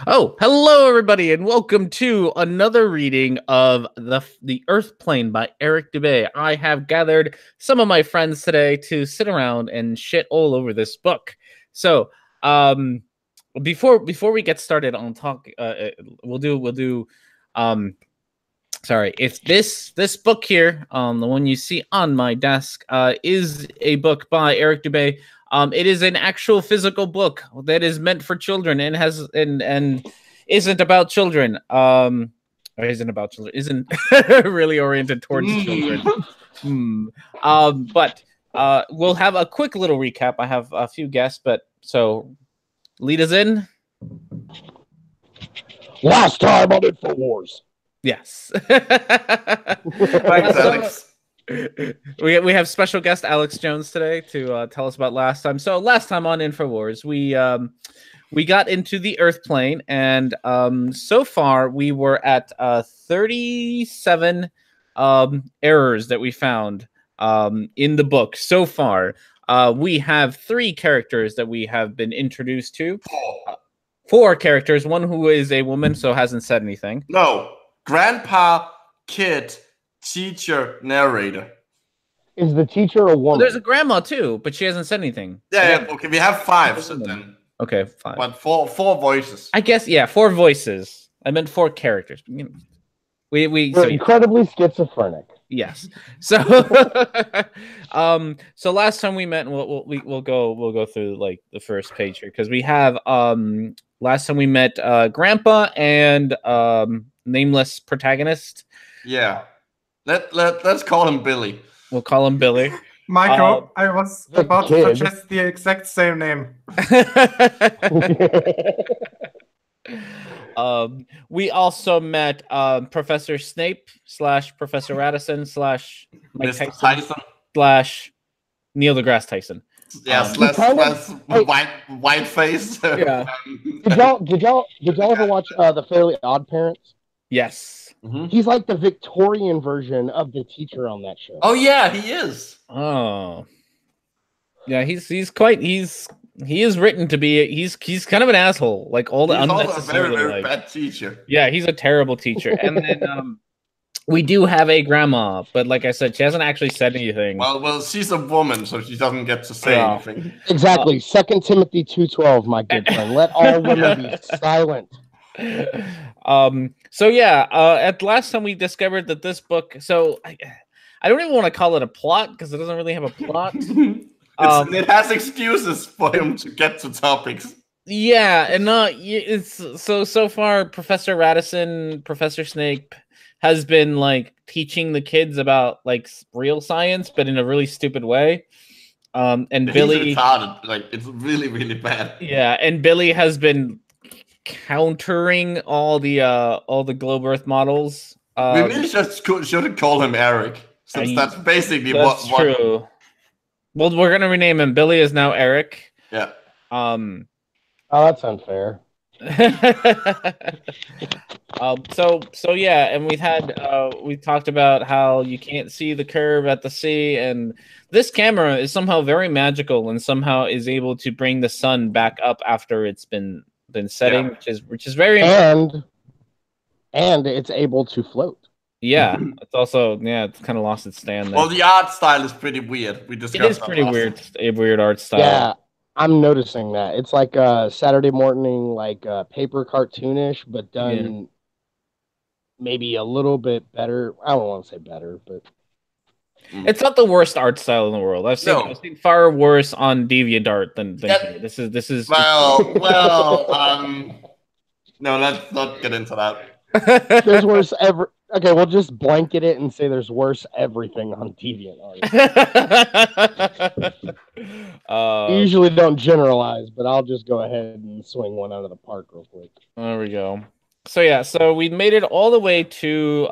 Oh, hello everybody, and welcome to another reading of the Earth Plane by Eric Dubay. I have gathered some of my friends today to sit around and shit all over this book. So, before we get started on talk, sorry, if this book here, the one you see on my desk, is a book by Eric Dubay. It is an actual physical book that is meant for children and isn't about children. Or isn't about children. Isn't really oriented towards children. But we'll have a quick little recap. I have a few guests, but so lead us in. Last time on InfoWars. Yes. Thanks, Alex. We have special guest Alex Jones today to tell us about last time. So last time on InfoWars, we got into the Earth plane, and so far we were at 37 errors that we found in the book. So far, we have 3 characters that we have been introduced to. 4 characters. One who is a woman, so hasn't said anything. No. Grandpa, kid, teacher, narrator. Is the teacher a woman? Well, there's a grandma too, but she hasn't said anything. Yeah, okay, we have 5 so then. Okay, 5. But four voices. I guess, yeah, 4 voices. I meant 4 characters. We're so, incredibly schizophrenic. Yes. So, so last time we met, and we'll go through like the first page here because we have last time we met Grandpa and nameless protagonist. Yeah. Let's call him Billy. We'll call him Billy. Michael, I was about to suggest the exact same name. We also met Professor Snape / Professor Radisson / Mike Tyson / Neil deGrasse Tyson. Yes, white face. Yeah. Did y'all ever watch The Fairly Odd Parents? Yes. Mm-hmm. He's like the Victorian version of the teacher on that show. Oh yeah, he is. Oh. Yeah, he is written to be he's kind of an asshole. Like all the He's also a unnecessary very bad teacher. Yeah, he's a terrible teacher. And then we do have a grandma, but like I said, she hasn't actually said anything. Well, she's a woman, so she doesn't get to say anything. Exactly. 2 Timothy 2:12, my good friend. Let all women be silent. So yeah, at last time we discovered that this book, so I don't even want to call it a plot because it doesn't really have a plot. It has excuses for him to get to topics. Yeah, and it's so far Professor Radisson, Professor Snape has been like teaching the kids about like real science, but in a really stupid way. And He's Billy, retarded. Like it's really, really bad. yeah, and Billy has been countering all the globe Earth models. We really just shouldn't call him Eric, since that's basically that's what. True. Well, we're gonna rename him. Billy is now Eric. Yeah. Oh, that's unfair. So yeah, and we talked about how you can't see the curve at the sea, and this camera is somehow very magical and somehow is able to bring the sun back up after it's been setting, which is very and it's able to float. Yeah, it's also it's kind of lost its stand there. Well, the art style is pretty weird. We discussed it is pretty weird, a weird art style. Yeah, I'm noticing that it's like Saturday morning, like paper cartoonish, but done maybe a little bit better. I don't want to say better, but it's not the worst art style in the world. I've seen far worse on DeviantArt than here. This is no, let's not get into that. There's worse ever. Okay, we'll just blanket it and say there's worse everything on DeviantArt. We usually don't generalize, but I'll just go ahead and swing one out of the park real quick. There we go. So yeah, so we made it all the way to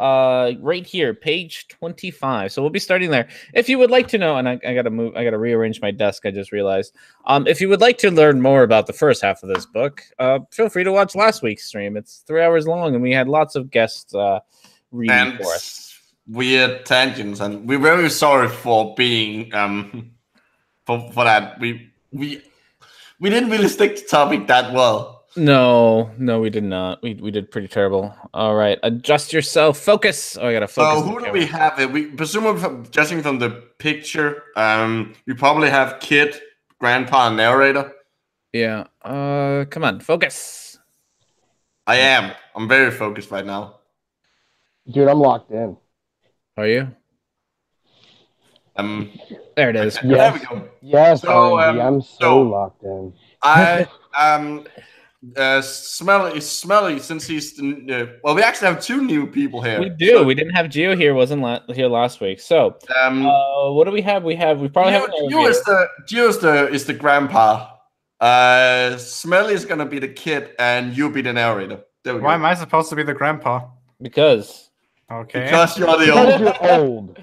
right here, page 25. So we'll be starting there. If you would like to know, and I gotta rearrange my desk, I just realized. If you would like to learn more about the first half of this book, feel free to watch last week's stream. It's 3 hours long, and we had lots of guests reading for us. Weird tangents, and we're very sorry for being for that. We didn't really stick to topic that well. No, we did not. We did pretty terrible. All right, adjust yourself. Focus. Oh, I gotta focus. So who do we have? We presumably, judging from the picture, we probably have kid, grandpa, and narrator. Yeah. Come on, focus. I am. I'm very focused right now. Dude, I'm locked in. Are you? There it is. Okay, Yes. there we go. Yes, So, RNG, I'm so locked in. I smelly since he's well, we actually have 2 new people here. We do. So, we didn't have Gio here. Wasn't here last week. So what do we have? We probably have Gio is the grandpa. Smelly is gonna be the kid, and you'll be the narrator. There we go. Why am I supposed to be the grandpa? Because because you're the oldest. You're old.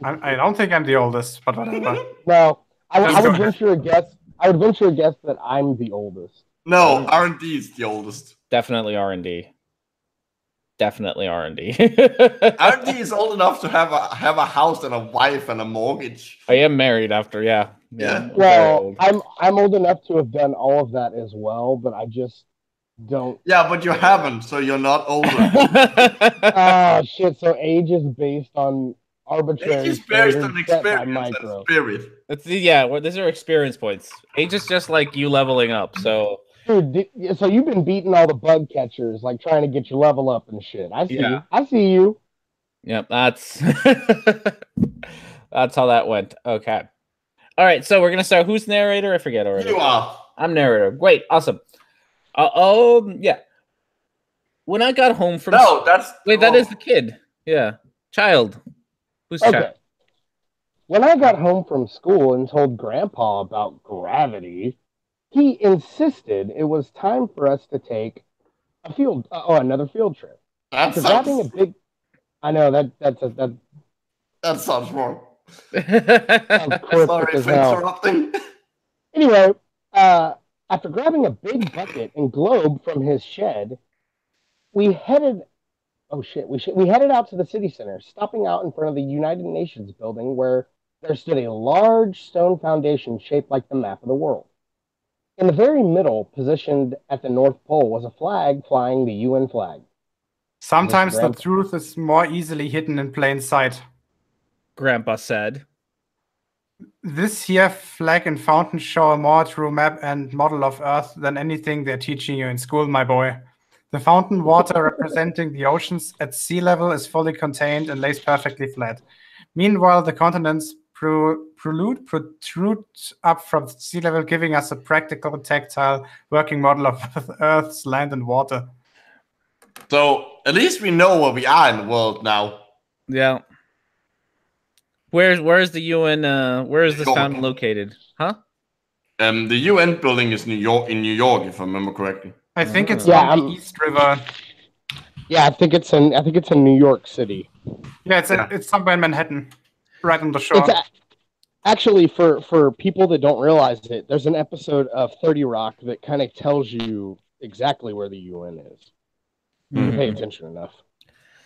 I don't think I'm the oldest, but whatever. No, I would venture a guess. I would venture a guess that I'm the oldest. No, R&D is the oldest. Definitely R&D. Definitely R&D. R&D is old enough to have a house and a wife and a mortgage. I am married after, yeah. Well, I'm old enough to have done all of that as well, but I just don't. Yeah, but you haven't, so you're not older. Ah, shit. So age is based on arbitrary. Age is based on experience and spirit. Well, these are experience points. Age is just like you leveling up, so. Dude, so you've been beating all the bug catchers, like trying to get your level up and shit. I see you. I see you. Yep, that's that's how that went. Okay. All right, so we're gonna start. Who's narrator? I forget already. You are. I'm narrator. Great, awesome. Yeah. When I got home from that is the kid. Yeah, child. Who's child? When I got home from school and told Grandpa about gravity, he insisted it was time for us to take another field trip. After grabbing a big, I know that sounds wrong. Sorry for interrupting. Anyway, after grabbing a big bucket and globe from his shed, we headed. Oh shit! We headed out to the city center, stopping out in front of the United Nations building, where there stood a large stone foundation shaped like the map of the world. In the very middle, positioned at the North Pole, was a flag flying the UN flag. Sometimes the truth is more easily hidden in plain sight. Grandpa said. This here flag and fountain show a more true map and model of Earth than anything they're teaching you in school, my boy. The fountain water representing the oceans at sea level is fully contained and lays perfectly flat. Meanwhile, the continents protrude up from sea level, giving us a practical, tactile, working model of Earth's land and water. So, at least we know where we are in the world now. Yeah. Where's the UN? Where is this fountain located? Huh? The UN building is in New York, if I remember correctly. I think it's on the East River. Yeah, I think it's in New York City. Yeah, it's somewhere in Manhattan, right on the shore. Actually, for people that don't realize it, there's an episode of 30 Rock that kind of tells you exactly where the UN is. Mm-hmm. Pay attention enough.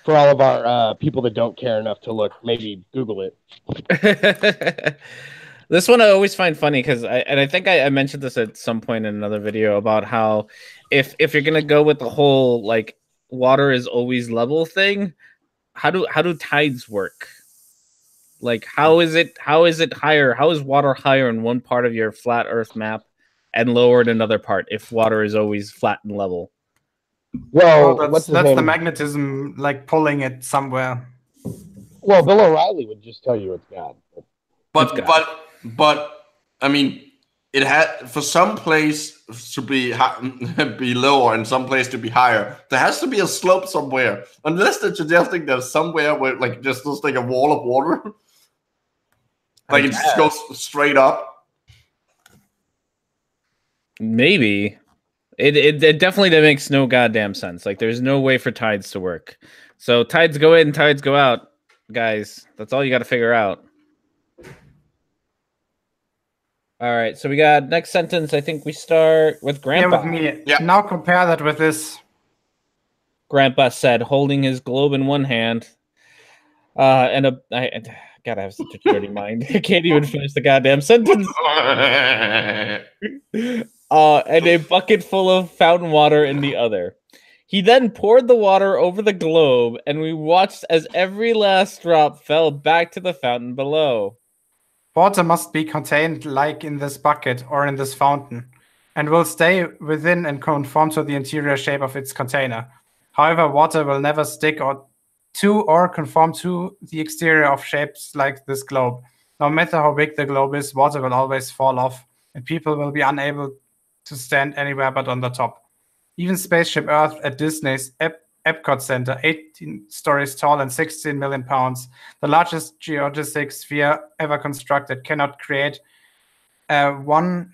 For all of our people that don't care enough to look, maybe Google it. This one I always find funny because I think I mentioned this at some point in another video about how if you're gonna go with the whole like water is always level thing, how do tides work? Like how is it higher? How is water higher in one part of your flat Earth map and lower in another part if water is always flat and level? Well, that's the magnetism, like pulling it somewhere. Well, Bill O'Reilly would just tell you it's God. But I mean, it had for some place to be lower and some place to be higher. There has to be a slope somewhere, unless they're suggesting there's somewhere where like just looks like a wall of water, like it just goes straight up. Maybe it definitely makes no goddamn sense. Like there's no way for tides to work. So tides go in, tides go out, guys. That's all you got to figure out. All right, so we got next sentence. I think we start with Grandpa. Yeah, with me. Yeah. Now compare that with this. Grandpa said, holding his globe in one hand, and I gotta have such a dirty mind. I can't even finish the goddamn sentence. and a bucket full of fountain water in the other. He then poured the water over the globe, and we watched as every last drop fell back to the fountain below. Water must be contained like in this bucket or in this fountain, and will stay within and conform to the interior shape of its container. However, water will never stick or conform to the exterior of shapes like this globe. No matter how big the globe is, water will always fall off, and people will be unable to stand anywhere but on the top. Even Spaceship Earth at Disney's Epcot Center, 18 stories tall and 16 million pounds, the largest geodesic sphere ever constructed, cannot create one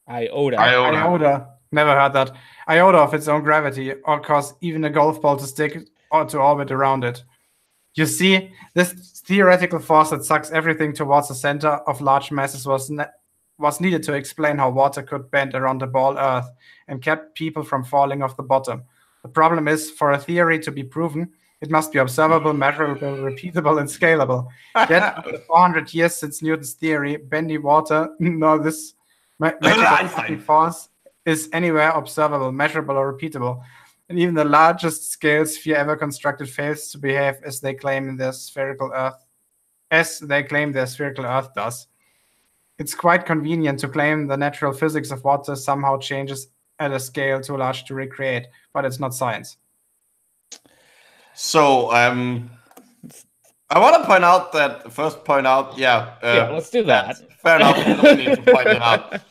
iota. Never heard that. Iota of its own gravity, or cause even a golf ball to stick or to orbit around it. You see, this theoretical force that sucks everything towards the center of large masses was needed to explain how water could bend around the ball Earth and kept people from falling off the bottom. The problem is, for a theory to be proven, it must be observable, measurable, repeatable, and scalable. Yet, after 400 years since Newton's theory, bendy water, nor this magical force is anywhere observable, measurable, or repeatable. And even the largest scale sphere ever constructed fails to behave as they claim their spherical Earth does. It's quite convenient to claim the natural physics of water somehow changes at a scale too large to recreate, but it's not science. So, I want to point out, let's do that. Fair enough, you don't need to point it out.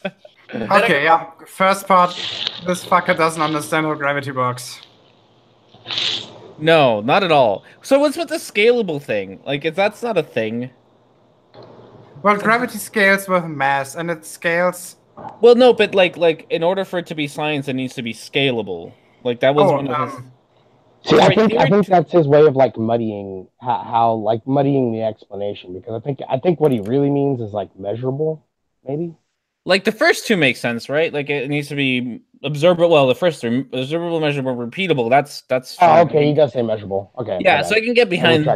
Okay, yeah. First part, this fucker doesn't understand how gravity works. No, not at all. So what's with the scalable thing? Like, if that's not a thing. Well, gravity scales with mass, and it scales. Well, no, but like in order for it to be science, it needs to be scalable. Like that was one of his. See, I think that's his way of like muddying muddying the explanation, because I think what he really means is like measurable, maybe. Like the first two make sense, right? Like it needs to be observable. Well, the first three, observable, measurable, repeatable. That's fine. Oh, okay, he does say measurable. Okay. Yeah, so I can get behind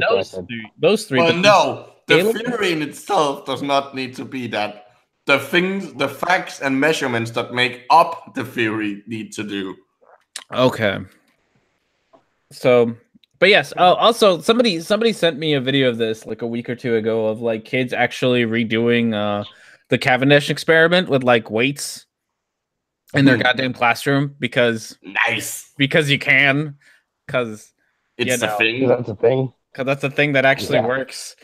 those three. Well, no, the theory in itself does not need to be that. The facts and measurements that make up the theory need to do. Okay. So, but yes. Also, somebody sent me a video of this like a week or two ago of like kids actually redoing the Cavendish experiment with like weights in their goddamn classroom because you can, because it's a thing. That's a thing. Because that's a thing that actually works.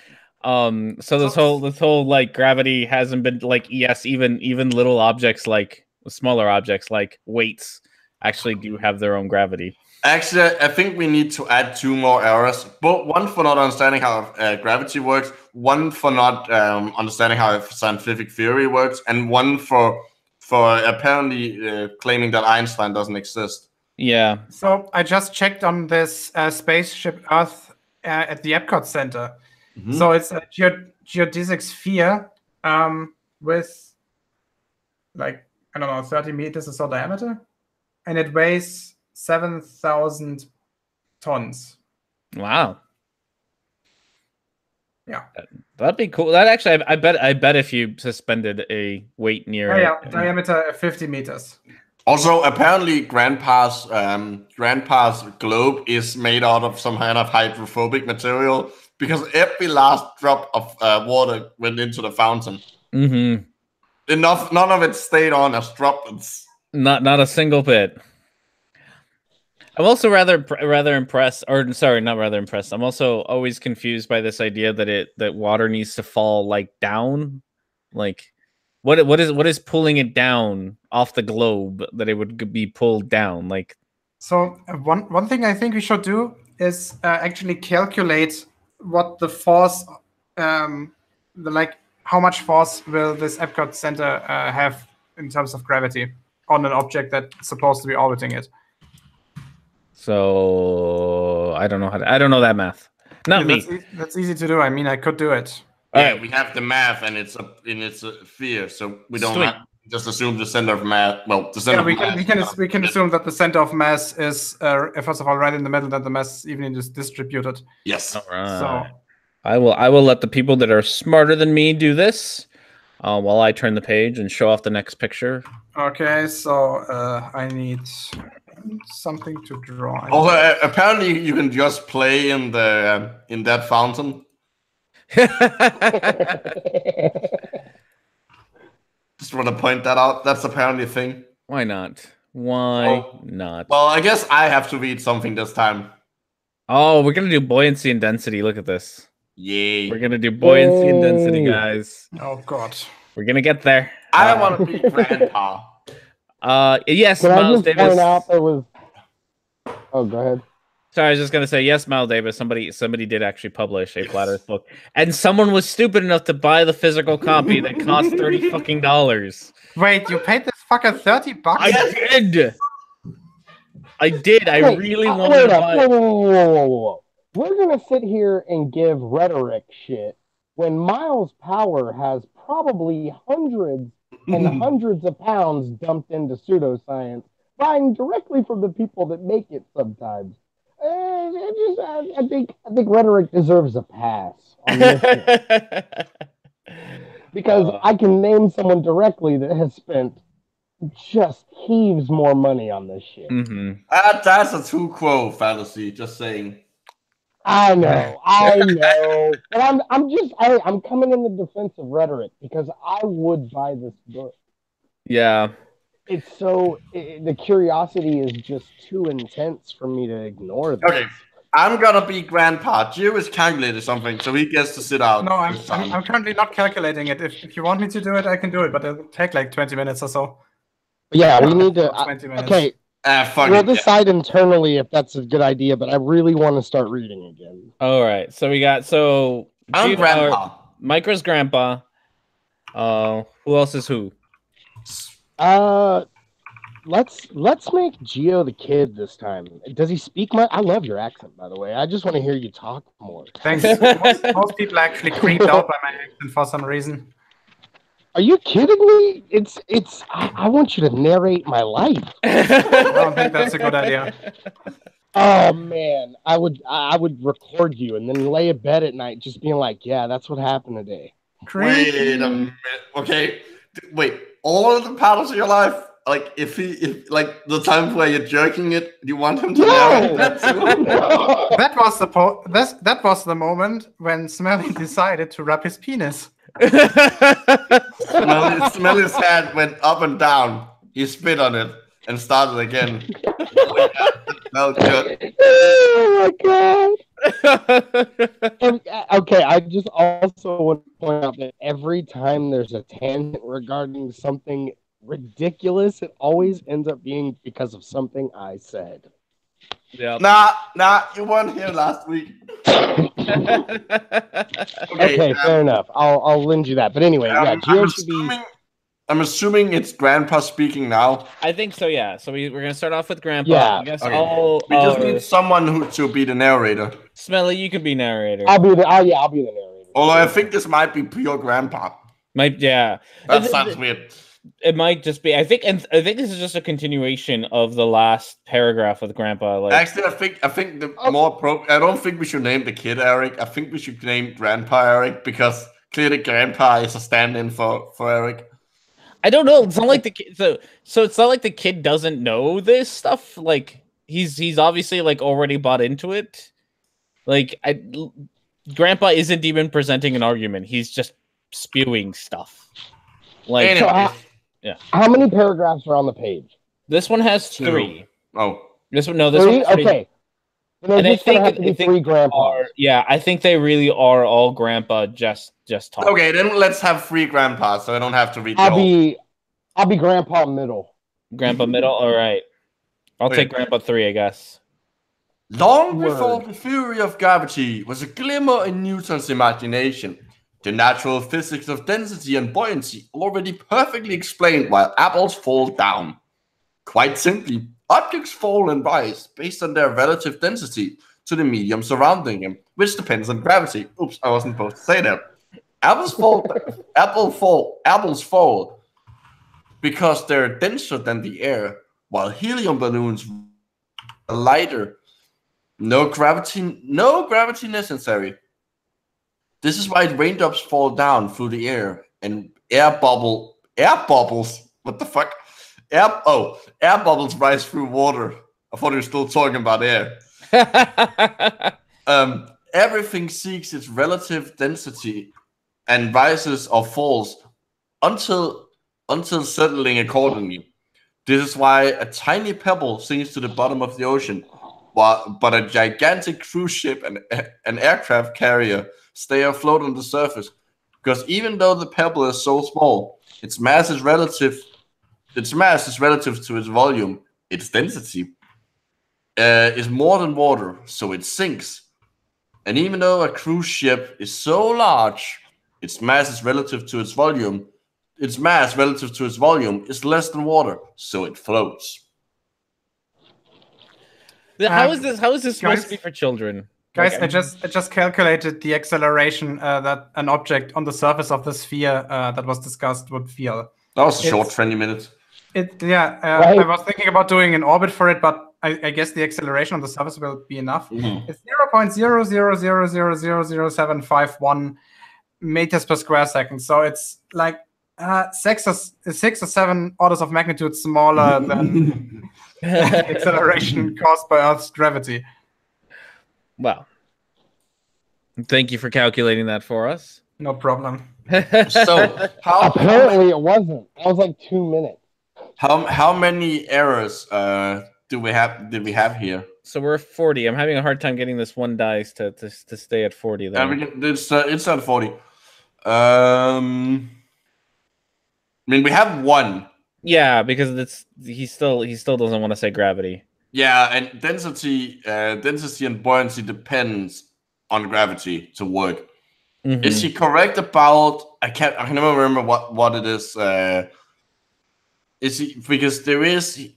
So this whole like gravity hasn't been like even little objects, like smaller objects like weights, actually do have their own gravity. Actually, I think we need to add 2 more errors. But one for not understanding how gravity works, one for not understanding how scientific theory works, and one for apparently claiming that Einstein doesn't exist. Yeah. So I just checked on this Spaceship Earth at the Epcot Center. Mm-hmm. So it's a geodesic sphere with like, I don't know, 30 meters or so diameter, and it weighs 7,000 tons. Wow. Yeah. That'd be cool. That actually, I bet if you suspended a weight near diameter 50 meters. Also, apparently, Grandpa's globe is made out of some kind of hydrophobic material because every last drop of water went into the fountain. Mm-hmm. None of it stayed on as droplets. Not a single bit. I'm also rather impressed, or sorry, not rather impressed. I'm also always confused by this idea that water needs to fall like down, like what is pulling it down off the globe that it would be pulled down like. So one thing I think we should do is actually calculate what the force, how much force will this Epcot Center have in terms of gravity on an object that's supposed to be orbiting it. So I don't know that math. Not me. That's easy to do. I mean, I could do it. Yeah, we have the math, and it's a sphere, so we don't have to just assume the center of mass. Well, the center. Yeah, we can assume that the center of mass is first of all right in the middle, that the mass is evenly distributed. Yes. All right. So I will let the people that are smarter than me do this. while I turn the page and show off the next picture. Okay, so I need something to draw. Although apparently you can just play in that fountain. Just want to point that out. That's apparently a thing. Why not? Why not? Well, I guess I have to read something this time. Oh, we're gonna do buoyancy and density. Look at this. Yay. We're gonna do buoyancy and density, guys. Oh God. We're gonna get there. I want to be grandpa. Yes, Can I Miles just Davis. point out there was... Oh, go ahead. Sorry, I was just gonna say yes, Miles Davis. Somebody did actually publish a Flat Earth book, and someone was stupid enough to buy the physical copy that cost $30 fucking. Wait, you paid this fucker $30? I did. I really wanted Wait to up. buy it. Whoa. We're going to sit here and give rhetoric shit when Miles Power has probably hundreds and hundreds of pounds dumped into pseudoscience, buying directly from the people that make it sometimes. I think rhetoric deserves a pass on this one. Because I can name someone directly that has spent just heaves more money on this shit. Mm-hmm. That's a too quote fantasy. Just saying. I know, but I'm coming in the defense of rhetoric because I would buy this book. Yeah, It's the curiosity is just too intense for me to ignore this. Okay, I'm gonna be grandpa. Gio is calculating something, so he gets to sit out. No, I'm currently not calculating it. If you want me to do it, I can do it, but it'll take like 20 minutes or so. Yeah, we need to. 20 minutes. Okay, Fuck we'll it, decide internally if that's a good idea, but I really want to start reading again. all right. So we got I'm grandpa. Micro's grandpa. Who else is who? Let's make Gio the kid this time. Does he speak much? I love your accent, by the way. I just want to hear you talk more. Thanks. most people are actually creeped out by my accent for some reason. Are you kidding me? I want you to narrate my life. I don't think that's a good idea. Oh man, I would record you and then lay in bed at night just being like, yeah, that's what happened today. Wait a minute. Okay. Wait. All of the parts of your life, like if like the times where you're jerking it, you want him to narrate that too? That was the moment when Smelly decided to rub his penis. Smelly's head went up and down. He spit on it and started again. Smelled good. Oh my god. Okay, I just also want to point out that every time there's a tangent regarding something ridiculous, it always ends up being because of something I said. Yeah. Nah, you weren't here last week. Okay, fair enough. I'll lend you that. But anyway, Gio should be. I'm assuming it's Grandpa speaking now. I think so. Yeah. So we're gonna start off with Grandpa. Yeah. I guess Okay. We just need someone to be the narrator. Smelly, you can be narrator. I'll be the narrator. Although I think this might be pure Grandpa. Yeah. That sounds weird. It might just be. I think this is just a continuation of the last paragraph with Grandpa. Like, actually, I think I don't think we should name the kid Eric. I think we should name Grandpa Eric because clearly Grandpa is a stand-in for Eric. I don't know. It's not like the kid. So it's not like the kid doesn't know this stuff. Like he's obviously like already bought into it. Like Grandpa isn't even presenting an argument. He's just spewing stuff. Like Anyway. Yeah. How many paragraphs are on the page? This one has 2. 3. Oh. This one 3? has 3. Okay. And I think have to be 3 grandpas. I think they really are all Grandpa just talking. Okay, then let's have 3 grandpas, so I don't have to read. I'll be Grandpa middle. Grandpa middle. All right. I'll take Grandpa 3, I guess. Long before the theory of gravity was a glimmer in Newton's imagination, the natural physics of density and buoyancy already perfectly explained why apples fall down. Quite simply, objects fall and rise based on their relative density to the medium surrounding them, which depends on gravity. Oops, I wasn't supposed to say that. Apples fall because they're denser than the air, while helium balloons are lighter. No gravity necessary. This is why raindrops fall down through the air and air bubbles. What the fuck? Air bubbles rise through water. I thought we were still talking about air. Everything seeks its relative density and rises or falls until settling accordingly. This is why a tiny pebble sinks to the bottom of the ocean, but a gigantic cruise ship and an aircraft carrier stay afloat on the surface. Because even though the pebble is so small, its mass is relative to its volume. Its density is more than water, so it sinks. And even though a cruise ship is so large, its mass relative to its volume is less than water, so it floats. How is this supposed to be for children? Guys, I just calculated the acceleration that an object on the surface of the sphere that was discussed would feel. That was a short 20 minutes. Right. I was thinking about doing an orbit for it, but I guess the acceleration on the surface will be enough. Mm-hmm. It's 0.000000751 meters per square second. So it's like 6 or 7 orders of magnitude smaller than the acceleration caused by Earth's gravity. Well, thank you for calculating that for us. No problem. So apparently it wasn't. That was like 2 minutes. How many errors did we have here? So we're 40. I'm having a hard time getting this one dice to stay at 40. Then it's at 40. I mean, we have one. Yeah, because he still doesn't want to say gravity. Yeah, and density and buoyancy depends on gravity to work. Mm-hmm. Is he correct about? I can never remember what it is. Is he, because he's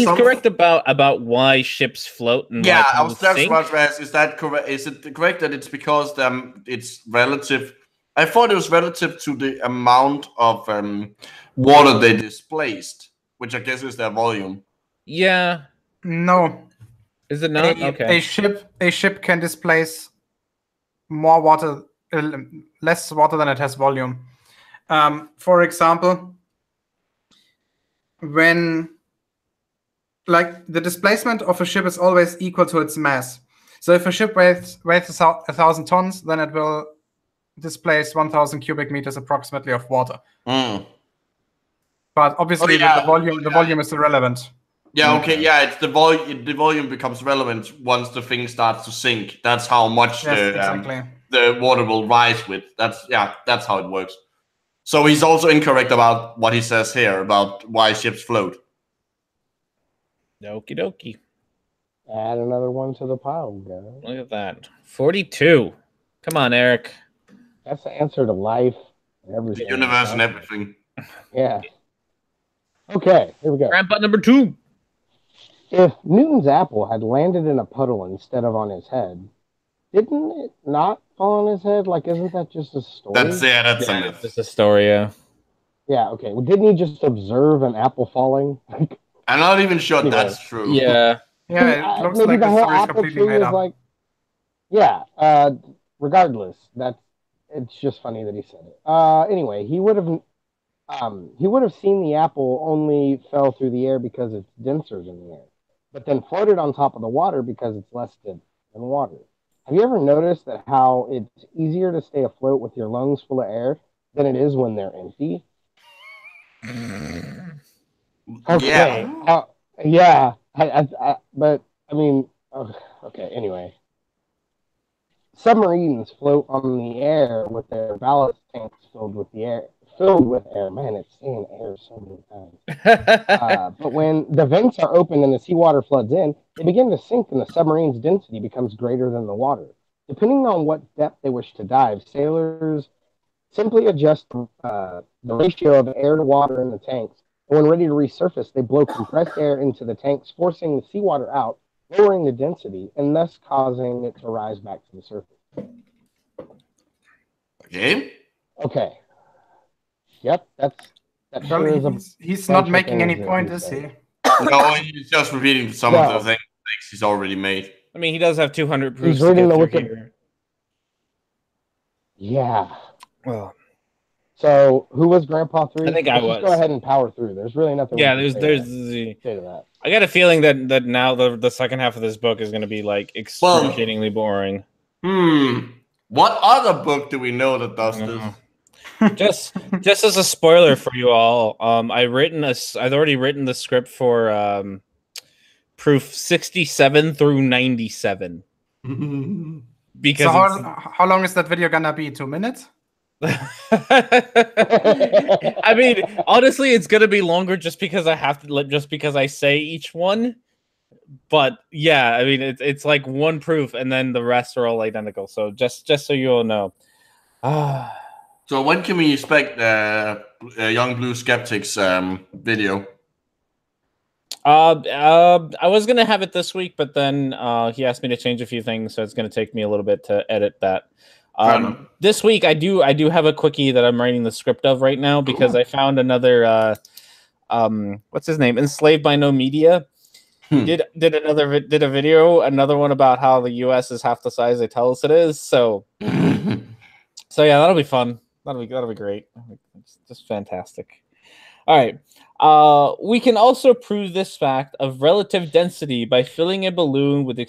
correct about why ships float and yeah, why I was just sink. about to ask, is that correct? Is it correct that it's because it's relative? I thought it was relative to the amount of water they displaced, which I guess is their volume. Yeah. No. Is it not? Okay. A ship can displace more water, less water than it has volume. For example, when the displacement of a ship is always equal to its mass. So if a ship weighs 1,000 tons, then it will displace 1,000 cubic meters approximately of water. Mm. But obviously, the volume is irrelevant. Yeah. Okay. Yeah. It's the volume. The volume becomes relevant once the thing starts to sink. That's how much the water will rise with. That's how it works. So he's also incorrect about what he says here about why ships float. Okie dokie. Add another one to the pile, guys. Look at that. 42. Come on, Eric. That's the answer to life and everything. The universe and everything. Yeah. Okay, here we go. Grandpa number 2. If Newton's apple had landed in a puddle instead of on his head, didn't it not fall on his head? Like, isn't that just a story? That's a myth. Just a story, yeah. Yeah, okay. Well, didn't he just observe an apple falling? I'm not even sure that's true. Yeah. Yeah, it looks maybe like the the whole story is apple completely tree made is up. like, regardless, it's just funny that he said it. Anyway, he would have seen the apple only fell through the air because it's denser than the air, but then floated on top of the water because it's less dense than water. Have you ever noticed that how it's easier to stay afloat with your lungs full of air than it is when they're empty? Okay. Yeah. But I mean, okay. Anyway, submarines float on the air with their ballast tanks filled with air. Man, it's saying air so many times. But when the vents are open and the seawater floods in, they begin to sink and the submarine's density becomes greater than the water. Depending on what depth they wish to dive, sailors simply adjust the ratio of air to water in the tanks. And when ready to resurface, they blow compressed air into the tanks, forcing the seawater out, lowering the density, and thus causing it to rise back to the surface. Okay. Yep, he's not making any point, is he? No, he's just repeating some of the things he's already made. I mean, he does have 200 proofs. He's reading the Wikipedia. Yeah. Well. So who was Grandpa 3? I think I Let's was. just go ahead and power through. There's really nothing. Yeah, we can there's say to that. I got a feeling that now the second half of this book is going to be like excruciatingly boring. What other book do we know that does this? Just as a spoiler for you all, I'd already written the script for proof 67 through 97. Because so how long is that video gonna be? 2 minutes? I mean, honestly, it's gonna be longer just because I say each one. But yeah, I mean, it's like one proof, and then the rest are all identical. So just so you all know. So when can we expect Young Blue Skeptic's video? I was gonna have it this week, but then he asked me to change a few things, so it's gonna take me a little bit to edit that. This week I do have a quickie that I'm writing the script of right now because I found another what's his name? Enslaved by No Media. Did a video, another one about how the US is half the size they tell us it is. So yeah, that'll be fun. That'll be great. It's just fantastic. All right. We can also prove this fact of relative density by filling a balloon with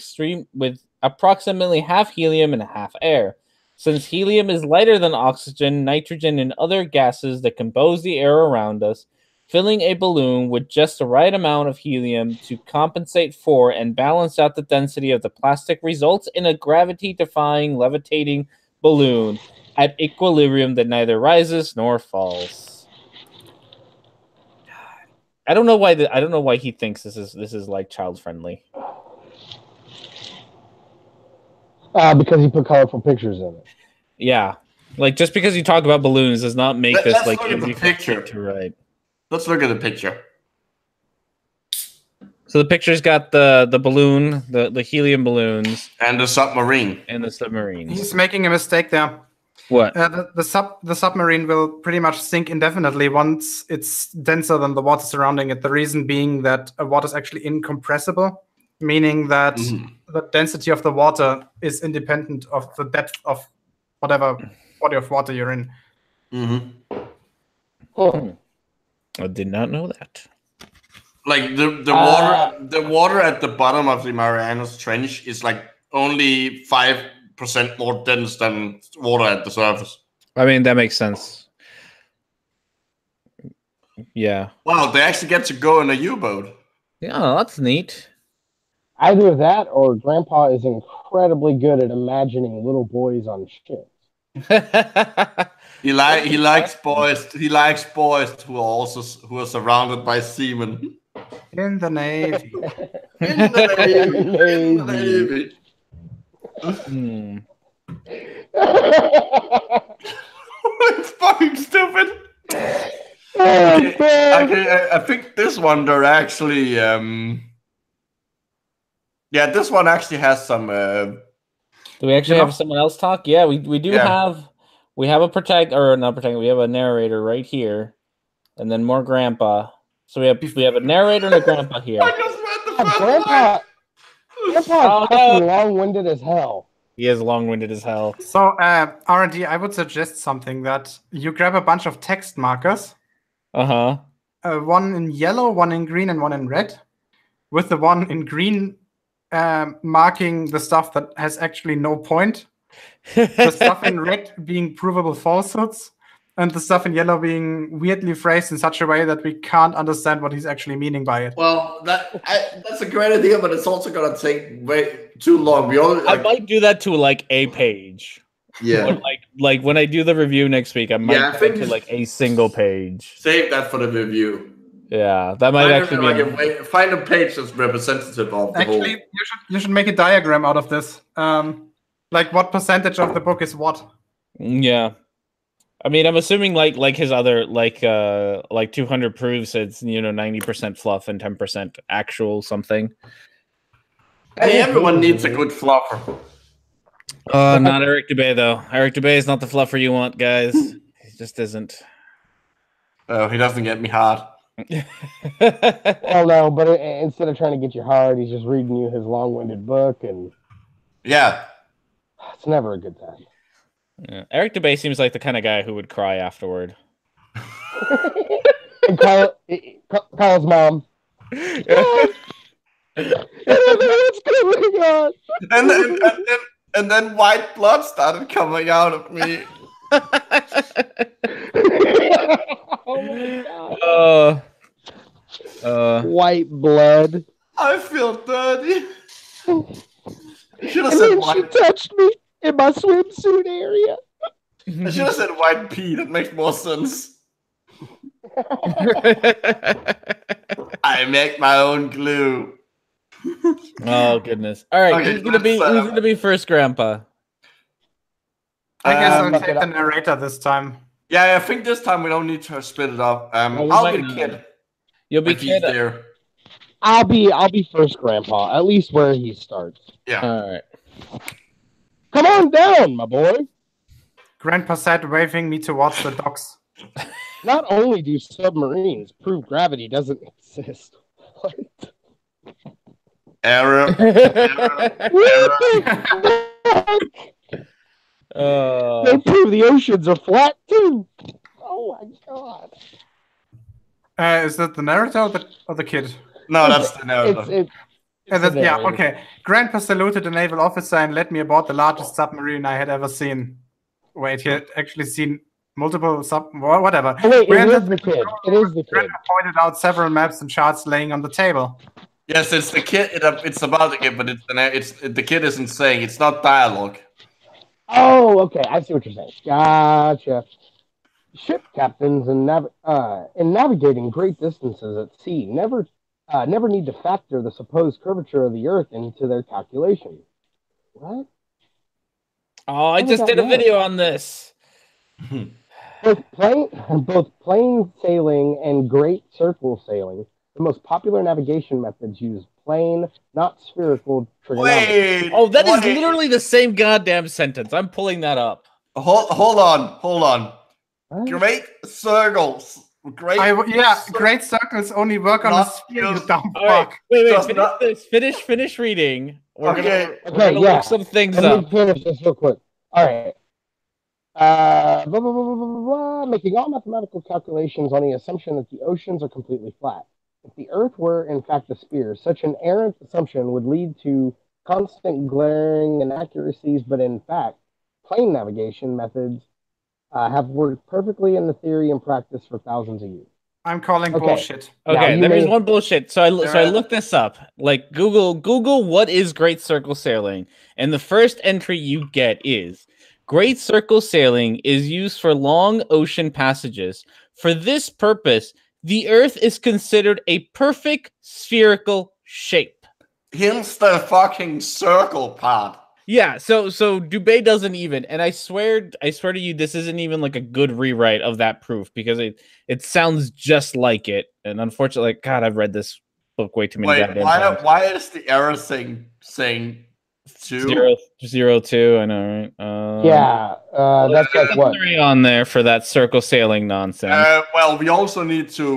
approximately half helium and half air. Since helium is lighter than oxygen, nitrogen, and other gases that compose the air around us, filling a balloon with just the right amount of helium to compensate for and balance out the density of the plastic results in a gravity-defying levitating balloon at equilibrium that neither rises nor falls. I don't know why he thinks this is like child friendly. Because he put colorful pictures in it. Yeah, like just because you talk about balloons does not make this Let's like look at the easy picture to write. Let's look at the picture. So the picture's got the balloon, the helium balloons, and the submarine. And the submarines. He's making a mistake there. What? The submarine will pretty much sink indefinitely once it's denser than the water surrounding it. The reason being that water is actually incompressible, meaning that the density of the water is independent of the depth of whatever body of water you're in. I did not know that. Like the water at the bottom of the Marianas Trench is like only 5% more dense than water at the surface. I mean, that makes sense. Yeah. Wow, they actually get to go in a U-boat. Yeah, that's neat. Either that or Grandpa is incredibly good at imagining little boys on ships. He likes boys who are surrounded by seamen. In the Navy. In the Navy. It's fucking stupid. Okay, I think this one they're actually this one actually has some do we actually have someone else talk? Yeah, we do have we have a we have a narrator right here, and then more Grandpa. So we have a narrator and a Grandpa here. I just read the first Grandpa is fucking long-winded as hell. He is long-winded as hell. So R&D, I would suggest something that you grab a bunch of text markers. One in yellow, one in green, and one in red. With the one in green marking the stuff that has actually no point. The stuff in red being provable falsehoods. And the stuff in yellow being weirdly phrased in such a way that we can't understand what he's actually meaning by it. Well, that's a great idea, but it's also going to take way too long. I might do that to like a page. Yeah. Like when I do the review next week, I might go to like a single page. Save that for the review. Yeah, that might find a page that's representative of the whole. You should make a diagram out of this. Like what percentage of the book is what? Yeah. I mean, I'm assuming like his other like 200 proofs, it's 90% fluff and 10% actual something. Hey, everyone needs a good fluffer. Not Eric Dubay though. Eric Dubay is not the fluffer you want, guys. He just isn't. Oh, he doesn't get me hard. Well, no, but instead of trying to get you hard, he's just reading you his long-winded book, and yeah, it's never a good time. Yeah. Eric DeBay seems like the kind of guy who would cry afterward. And call his mom. Mom! What's going on? And then white blood started coming out of me. Oh my god. White blood. I feel dirty. Should have And said then white. she touched me in my swimsuit area. I should have said white pea. That makes more sense. I make my own glue. Oh goodness! All right, Okay, who's gonna be first, Grandpa? I guess I'll take the narrator this time. Yeah, I think this time we don't need to split it up. I'll be the kid. You'll be If he's kid. there. I'll be first, Grandpa. At least where he starts. Yeah. All right. Come on down, my boy. Grandpa said, waving me towards the docks. Not only do submarines prove gravity doesn't exist. What? Error. They prove the oceans are flat too. Oh my god. Is that the narrator or the kid? No, that's the narrator. Yeah, okay. Grandpa saluted the naval officer and led me aboard the largest submarine I had ever seen. Wait, he had actually seen multiple whatever. Oh, wait, it is the kid. It is the kid. Grandpa pointed out several maps and charts laying on the table. Yes, it's the kid. It's about the kid, but the kid isn't saying. It's not dialogue. Oh, okay. I see what you're saying. Gotcha. Ship captains in navigating great distances at sea never need to factor the supposed curvature of the Earth into their calculation. What? Oh, I just did a video on this. Both plain sailing and great circle sailing, the most popular navigation methods use plane, not spherical trigonometry. Oh, that is literally the same goddamn sentence. I'm pulling that up. Hold on. What? Great circles. Great circles only work on a sphere, you dumb All right, fuck. wait, finish reading. We're gonna look some things Let me up. finish this real quick. All right. Blah, blah, blah, blah, blah, blah, making all mathematical calculations on the assumption that the oceans are completely flat. If the Earth were, in fact, a sphere, such an errant assumption would lead to constant glaring inaccuracies, but in fact, plane navigation methods have worked perfectly in the theory and practice for thousands of years. I'm calling bullshit. Okay, there is one bullshit. So I looked this up. Like Google what is great circle sailing, and the first entry you get is great circle sailing is used for long ocean passages. For this purpose, the Earth is considered a perfect spherical shape. Hence the fucking circle part. Yeah, so Dubé doesn't even, and I swear to you, this isn't even like a good rewrite of that proof because it sounds just like it. And unfortunately, God, I've read this book way too many goddamn times. Why is the error saying 2? 002? I know, right? That's like what? 3 on there for that circle sailing nonsense. Well, we also need to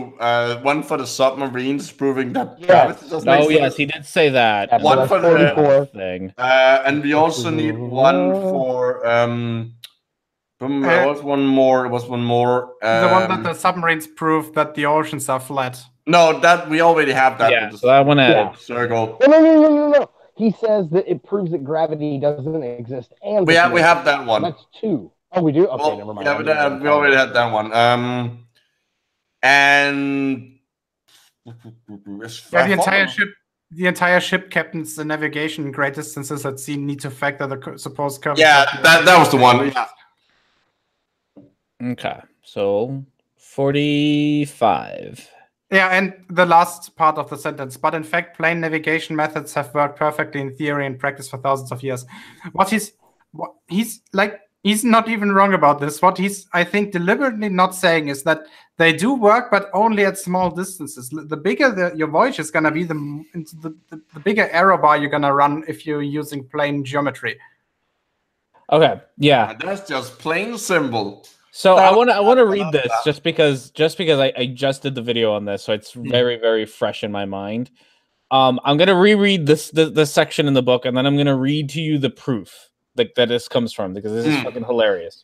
one for the submarines, proving that. Yes, he did say that. Yeah, one for the thing, and we also need one for there was one more. The one that the submarines prove that the oceans are flat. No, that we already have that. Yeah, so that one added. Circle. No. He says that it proves that gravity doesn't exist, and we have that one. That's 2. Oh, we do. Okay, never mind. Yeah, we already had that one. And the entire ship captains the navigation great distances at sea need to factor the supposed curvature. Yeah, that was the one. Yeah. Okay, so 45. Yeah, and the last part of the sentence. But in fact, plane navigation methods have worked perfectly in theory and practice for thousands of years. He's not even wrong about this. What he's, I think, deliberately not saying is that they do work, but only at small distances. The bigger your voyage is going to be, the bigger error bar you're going to run if you're using plane geometry. Okay, yeah. That's just plain simple. So I want to read this just because I just did the video on this, so it's very, very fresh in my mind. I'm gonna reread the section in the book, and then I'm gonna read to you the proof. that this comes from, because this is fucking hilarious.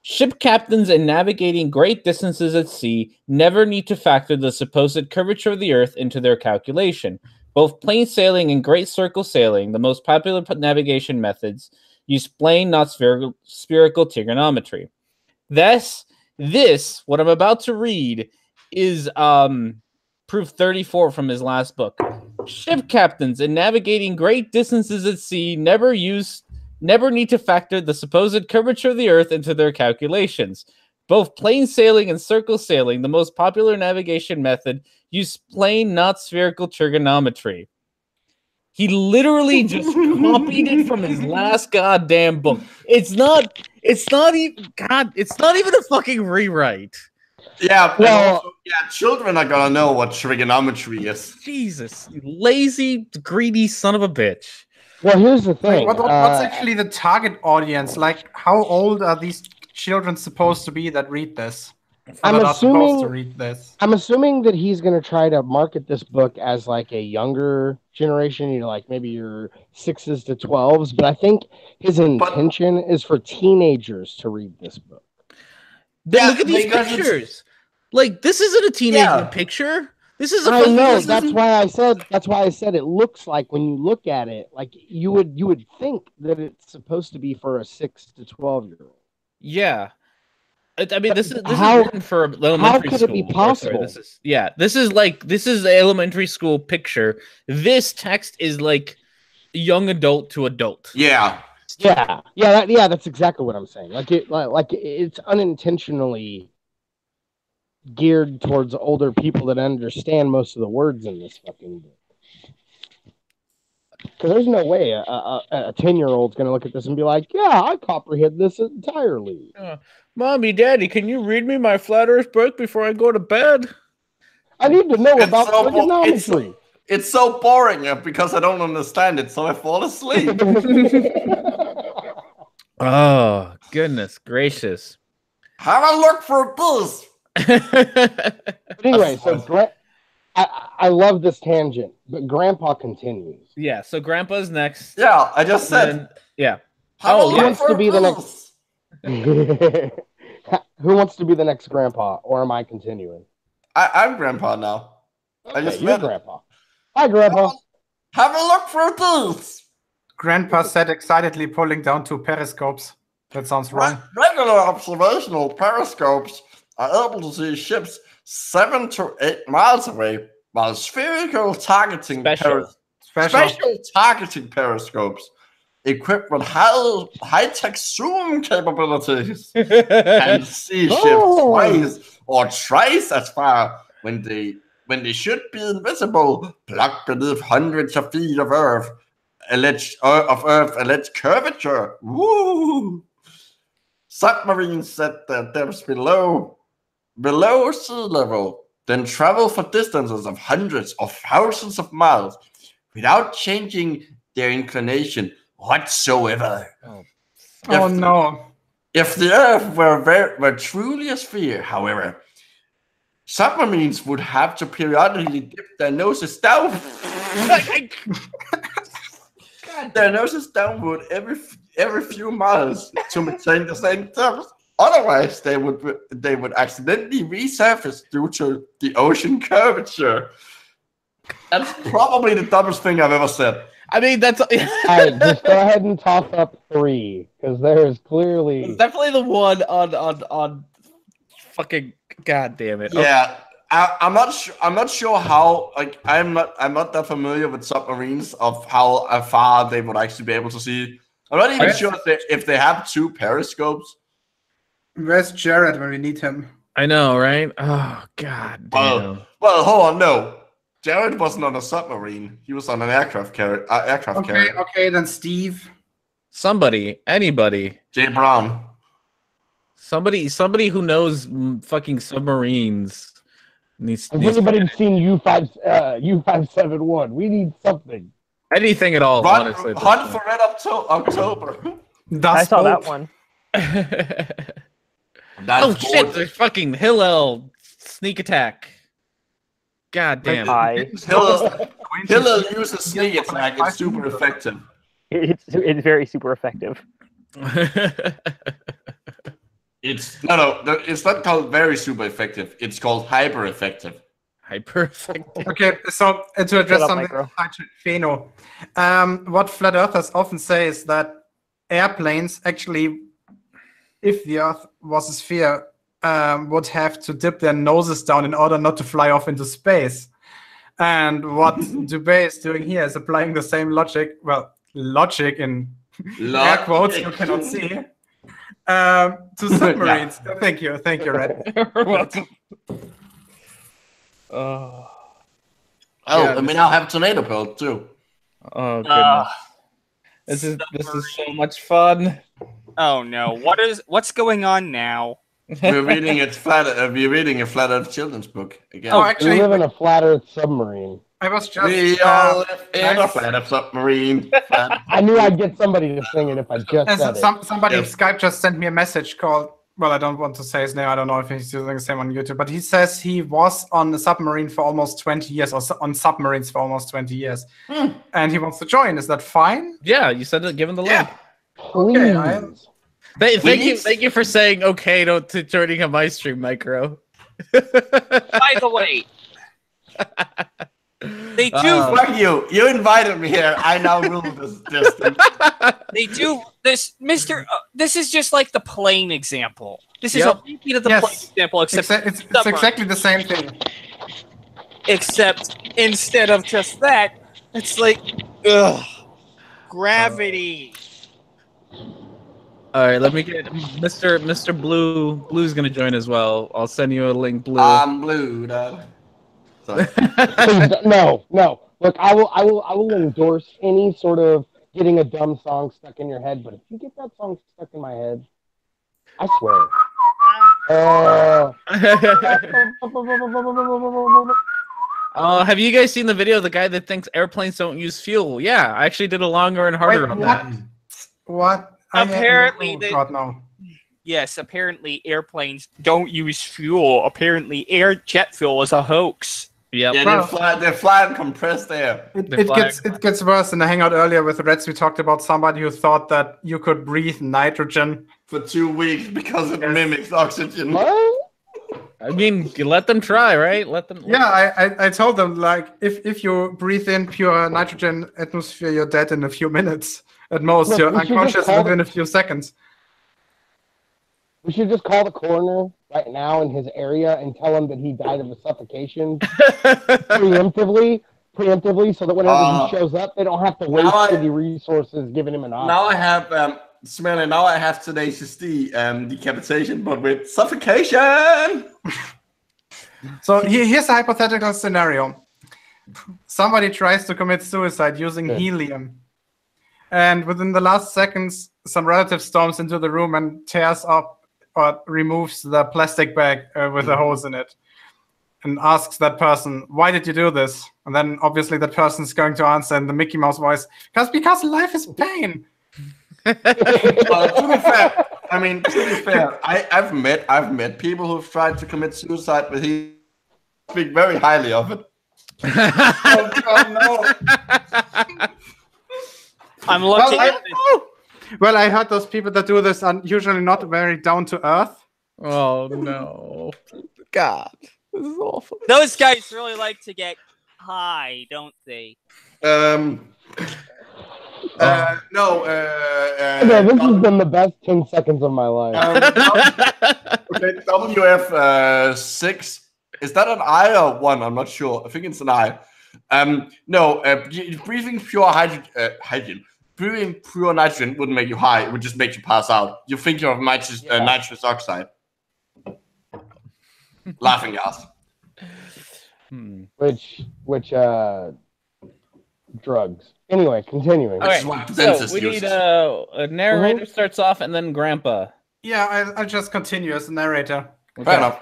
Ship captains in navigating great distances at sea never need to factor the supposed curvature of the Earth into their calculation. Both plain sailing and great circle sailing, the most popular navigation methods, use plane, not spherical trigonometry. This, what I'm about to read, is proof 34 from his last book. Ship captains in navigating great distances at sea never need to factor the supposed curvature of the Earth into their calculations. Both plain sailing and circle sailing, the most popular navigation method, use plane, not spherical trigonometry. He literally just copied it from his last goddamn book. It's not even a fucking rewrite. Yeah, well, also, children are gonna know what trigonometry is. Jesus, you lazy, greedy son of a bitch. Well, here's the thing. What's actually the target audience? Like, how old are these children supposed to be that read this? I'm assuming to read this. I'm assuming that he's going to try to market this book as like a younger generation, like maybe your 6s to 12s. But I think his intention is for teenagers to read this book. Look at these pictures. Like, this isn't a teenager picture. This is I know. That's why I said it looks like, when you look at it, like you would think that it's supposed to be for a 6 to 12-year-old. Yeah. I mean, this is written for elementary school. How could it be possible? This is the elementary school picture. This text is like young adult to adult. Yeah. That's exactly what I'm saying. Like it's unintentionally geared towards older people that understand most of the words in this fucking book. Because there's no way a 10-year-old's going to look at this and be like, yeah, I comprehend this entirely. Mommy, Daddy, can you read me my flat Earth book before I go to bed? I need to know about trigonometry. It's so boring because I don't understand it, so I fall asleep. Oh, goodness gracious. Have a look for this. But anyway, so I love this tangent, but Grandpa continues. Yeah, so Grandpa's next. Yeah, I just said. Who wants to be the next? Who wants to be the next Grandpa, or am I continuing? I'm Grandpa now. Okay, I just met Grandpa. Hi, Grandpa. Have a look for this. Grandpa said excitedly, pulling down 2 periscopes. That sounds wrong. Regular observational periscopes are able to see ships 7 to 8 miles away, while spherical targeting special targeting periscopes equipped with high-tech zoom capabilities and see ships twice or thrice as far when they should be invisible, plugged beneath hundreds of feet of Earth alleged curvature. Woo! Submarines set their depths below sea level, then travel for distances of hundreds or thousands of miles without changing their inclination whatsoever. No. If the Earth were truly a sphere, however, submarines would have to periodically dip their noses down. Their noses downward every few miles to maintain the same depth. Otherwise, they would accidentally resurface due to the ocean curvature. That's probably the dumbest thing I've ever said. I mean, that's... All right, just go ahead and toss up 3, because there is clearly... It's definitely the one on fucking... God damn it. Yeah, I'm not sure how... Like, I'm not that familiar with submarines of how far they would actually be able to see. I'm not even sure if they have 2 periscopes. Where's Jared when we need him? I know, right? Oh, God damn. Well, hold on, no. Jared wasn't on a submarine. He was on an aircraft carrier. Okay, then Steve. Somebody, anybody. Jay Brown. Somebody who knows fucking submarines needs. Has anybody seen U571? We need something. Anything at all, honestly. Hunt for Red October. I saw that one. Oh shit! There's fucking Hillel sneak attack. God damn. Hillel uses sneak attack. It's super effective. It's very super effective. It's no, it's not called very super effective. It's called hyper effective. Hyper effective. Okay, so to address Shut up, something, Micro. Pheno, what flat earthers often say is that airplanes actually, if the Earth was a sphere, would have to dip their noses down in order not to fly off into space. And what Dubé is doing here is applying the same logic, well, logic in air quotes you cannot see, to submarines. Yeah. Thank you, Red. You're welcome. Oh, yeah, and we now have Tornadopelt too. Oh goodness. This is so much fun. Oh no! What's going on now? We're reading a flat Earth children's book again. Oh, actually, we live in a flat Earth submarine. I was just. We all live in a flat Earth submarine. I knew I'd get somebody to sing it if I just said it. Somebody in Skype just sent me a message called. Well, I don't want to say his name. I don't know if he's using the same on YouTube, but he says he was on a submarine for almost 20 years, or on submarines for almost 20 years, and he wants to join. Is that fine? Yeah, you said it. Give him the link. Please. Okay, thank you for saying okay to joining a my stream, Micro. By the way, they do. Fuck you! You invited me here. I now rule this thing. They do this, Mister. This is just like the plane example. This is a repeat of the plane example, except it's exactly the same thing. Except instead of just that, it's like, gravity. All right, let me get Mr. Blue. Blue's gonna join as well. I'll send you a link, Blue. I'm Blue, dog. Please, no. Look, I will endorse any sort of getting a dumb song stuck in your head, but if you get that song stuck in my head, I swear. Have you guys seen the video of the guy that thinks airplanes don't use fuel? Yeah, I actually did a longer and harder on that. What? Apparently, God, no. Yes, apparently airplanes don't use fuel. Apparently, jet fuel is a hoax. Yep. Yeah, they're flying compressed air. It gets worse. In the hangout earlier with Reds, we talked about somebody who thought that you could breathe nitrogen for 2 weeks because it mimics oxygen. What? I mean, you let them try, right? Let them. I told them, like, if you breathe in pure nitrogen atmosphere, you're dead in a few minutes. At most, you're unconscious within a few seconds. We should just call the coroner right now in his area and tell him that he died of a suffocation preemptively, so that whenever he shows up, they don't have to waste city resources giving him an option. Now I have, Smelly, now I have Tenacious D, decapitation, but with suffocation! So here's a hypothetical scenario. Somebody tries to commit suicide using helium. And within the last seconds, some relative storms into the room and tears up or removes the plastic bag with a hose in it and asks that person, why did you do this? And then obviously that person's going to answer in the Mickey Mouse voice, because life is pain. To be fair, I've met people who've tried to commit suicide, but he speak very highly of it. Oh, God, no. I'm looking at Well, I heard those people that do this are usually not very down to earth. Oh no, God, this is awful. Those guys really like to get high, don't they? Okay, this has been the best 10 seconds of my life. Okay, WF6. Is that an I or one? I'm not sure. I think it's an I. Breathing pure hydrogen. Breathing pure nitrogen wouldn't make you high. It would just make you pass out. You think you're of nitrous oxide. Laughing gas. Which drugs? Anyway, continuing. All right, so we need a narrator starts off and then Grandpa. Yeah, I'll just continue as a narrator. Okay. Fair enough.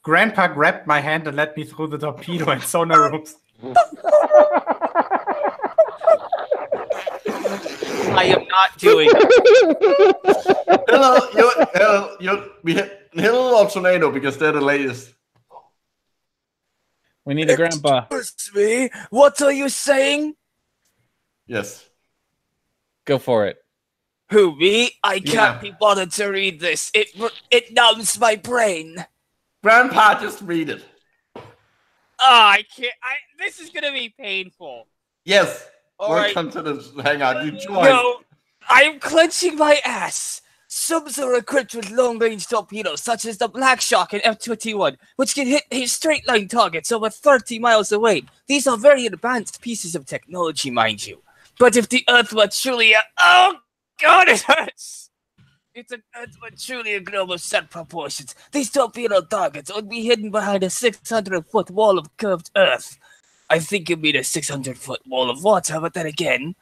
Grandpa grabbed my hand and led me through the torpedo and sonar rooms. I am not doing it. Hillel or Tornado because they're the latest. We need a Grandpa. Excuse me, what are you saying? Yes. Go for it. Who, me? I can't be bothered to read this. It numbs my brain. Grandpa, just read it. Oh, I can't. This is gonna be painful. Yes. Welcome to the hangout. You join. No, I'm clenching my ass. Subs are equipped with long-range torpedoes, such as the Black Shark and F-21, which can hit straight-line targets over 30 miles away. These are very advanced pieces of technology, mind you. But if the Earth were truly oh God, it hurts! If the Earth were truly a globe of set proportions, these torpedo targets would be hidden behind a 600-foot wall of curved Earth. I think you mean a 600-foot wall of water, but then again,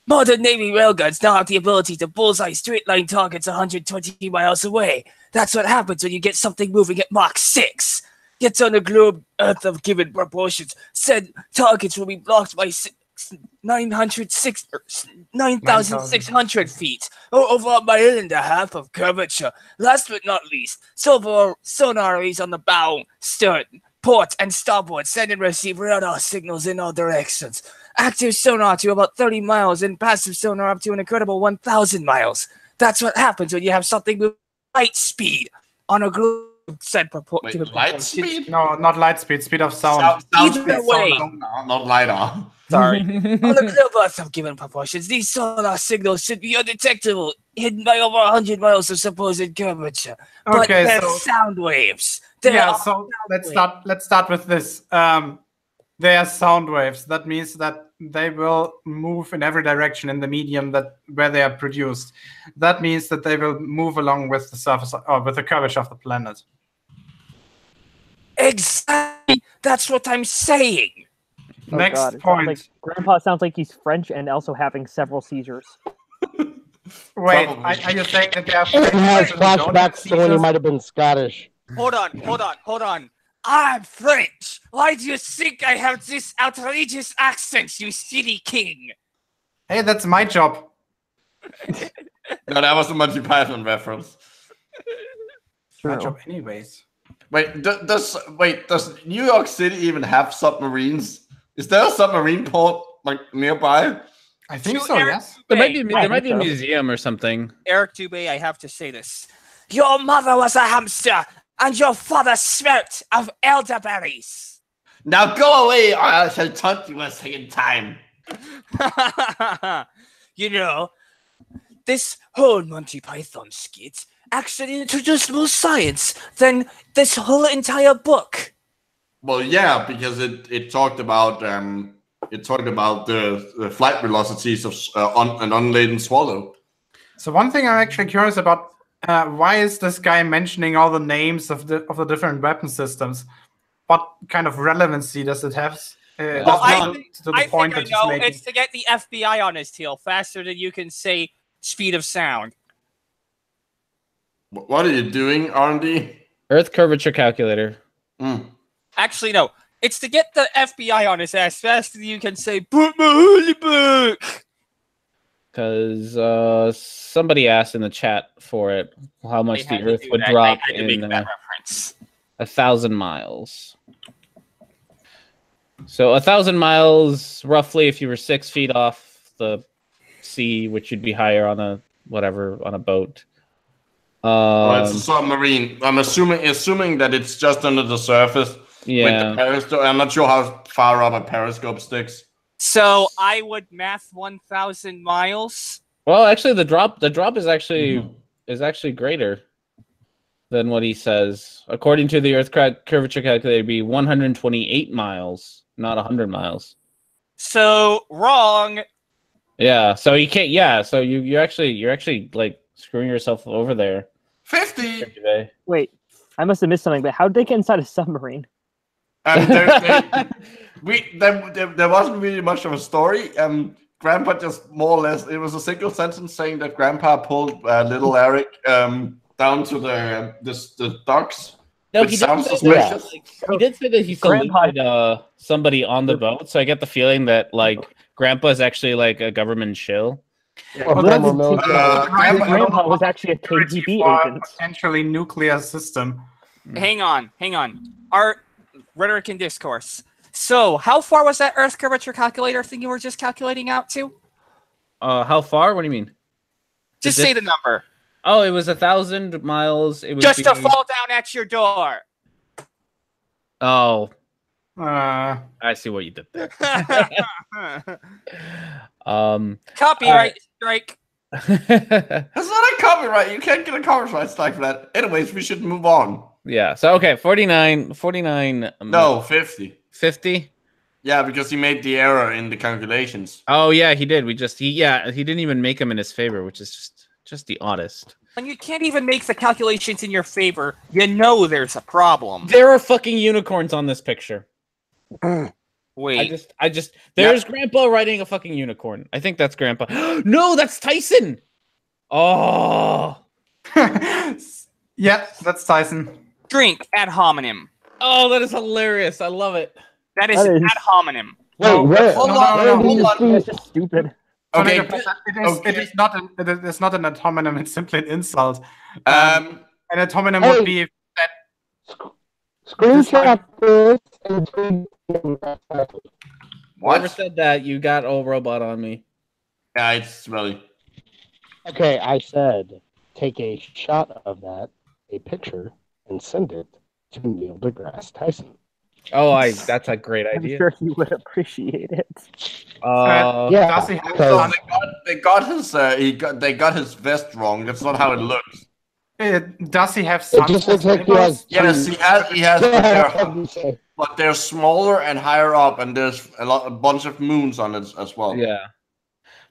modern Navy railguns now have the ability to bullseye straight-line targets 120 miles away. That's what happens when you get something moving at Mach 6. Gets on a globe Earth of given proportions. Said targets will be blocked by 9,600 feet, or over 1.5 miles of curvature. Last but not least, sonar arrays on the bow, stern, port, and starboard send and receive radar signals in all directions. Active sonar to about 30 miles and passive sonar up to an incredible 1,000 miles. That's what happens when you have something with light speed on a globe set proportion. Light speed? No, not light speed. Speed of sound. Either way. No, not LiDAR. Sorry. On the globe Earth of given proportions, these sonar signals should be undetectable, hidden by over 100 miles of supposed curvature. But they're sound waves. So let's start with this. They are sound waves. That means that they will move in every direction in the medium where they are produced. That means that they will move along with the surface or with the curvature of the planet. Exactly. That's what I'm saying. Oh, Next God. point. Grandpa sounds like he's French and also having several seizures. Wait, are you saying that they are It has French? flashbacks to when he might have been Scottish. Hold on. I'm French. Why do you think I have this outrageous accent, you silly king? Hey, that's my job. No, that was a Monty Python reference. My job anyways. Wait, does New York City even have submarines? Is there a submarine port nearby? I think so, yes. There might be a museum or something. Eric Dubé, I have to say this. Your mother was a hamster, and your father smoked of elderberries. Now go away, or I shall taunt you a second time. You know, this whole Monty Python skit actually introduced more science than this whole entire book. Well, yeah, because it talked about the flight velocities of an unladen swallow. So one thing I'm actually curious about: why is this guy mentioning all the names of the different weapon systems? What kind of relevancy does it have? I think I know. It's to get the FBI on his tail faster than you can say speed of sound. What are you doing, R&D? Earth curvature calculator. Actually, no. It's to get the FBI on his ass faster than you can say, "Put my holy book." Because somebody asked in the chat for it how much the Earth would drop in 1,000 miles. So 1,000 miles, roughly, if you were 6 feet off the sea, which would be higher on a boat. It's a submarine. I'm assuming that it's just under the surface. Yeah. With the periscope. I'm not sure how far up a periscope sticks. So I would math 1,000 miles. Well, actually, the drop is actually greater than what he says. According to the Earth curvature calculator, it'd be 128 miles, not 100 miles. So wrong. Yeah. So you can't. Yeah. So you're actually like screwing yourself over there. 50. Wait, I must have missed something. But how did they get inside a submarine? There wasn't really much of a story. Grandpa just more or less, it was a single sentence saying that Grandpa pulled little Eric down to the docks. No, which sounds suspicious. He did say that he saluted somebody on the boat, so I get the feeling that like Grandpa is actually like a government shill. Grandpa was actually a KGB agent. Potentially nuclear system. Hang on. Our Rhetoric and Discourse. So, how far was that Earth curvature calculator thing you were just calculating out to? How far? What do you mean? Just say the number. Oh, it was 1,000 miles. It would Just be... to fall down at your door. Oh, Uh, I see what you did there. Copyright strike. That's not a copyright. You can't get a copyright strike for that. Anyways, we should move on. Yeah. So okay, 49. No, 50. 50. Yeah, because he made the error in the calculations. Oh yeah, he did. He didn't even make them in his favor, which is just the oddest. When you can't even make the calculations in your favor, you know there's a problem. There are fucking unicorns on this picture. Wait. There's Grandpa riding a fucking unicorn. I think that's Grandpa. No, that's Tyson. Oh. yeah, that's Tyson. Drink ad hominem. Oh, that is hilarious. I love it. That is ad hominem. Wait, where? Hold on. That's just stupid. Okay. It is not an ad hominem. It's simply an insult. Um, An ad hominem would be Screenshot this and tweet him. Whoever what? said that, you got old robot on me. Yeah, it's smelly. Okay, I said take a shot of that, a picture, and send it to Neil deGrasse Tyson. Oh, that's a great I'm idea. sure he would appreciate it. Yeah, does he have because- They got his vest wrong. That's not how it looks. does he have It some? just looks like he has. Yes, he has. Yeah, But they're smaller and higher up, and there's a bunch of moons on it as well. Yeah.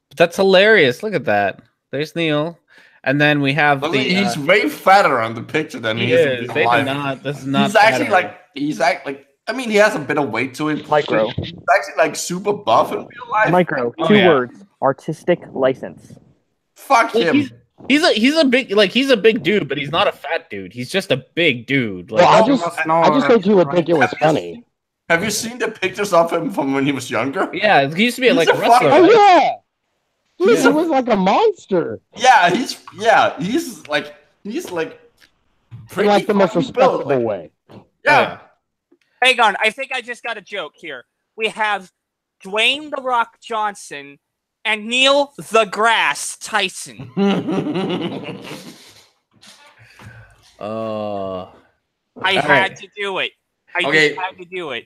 But that's hilarious. Look at that. There's Neil. And then we have But the... he's way fatter on the picture than he is in real They life. did not. This is not... He's actually fatter. I mean, he has a bit of weight to him. Micro. He's actually like super buff in real life. Micro. Oh, Two yeah. words. Artistic license. Fuck Well, him. He's a big dude, but he's not a fat dude. He's just a big dude. Like, Well, I I just think you would think it was funny. Have you seen the pictures of him from when he was younger? yeah, he used to be He's like a a wrestler. fucking- Oh right? yeah, he was like a monster. Yeah, he's In like the most fucking built, respectable like- way. Yeah. Hang on, I think I just got a joke here. We have Dwayne The Rock Johnson and Neil the Grass Tyson. I had right. to do it. I Okay. just had to do it.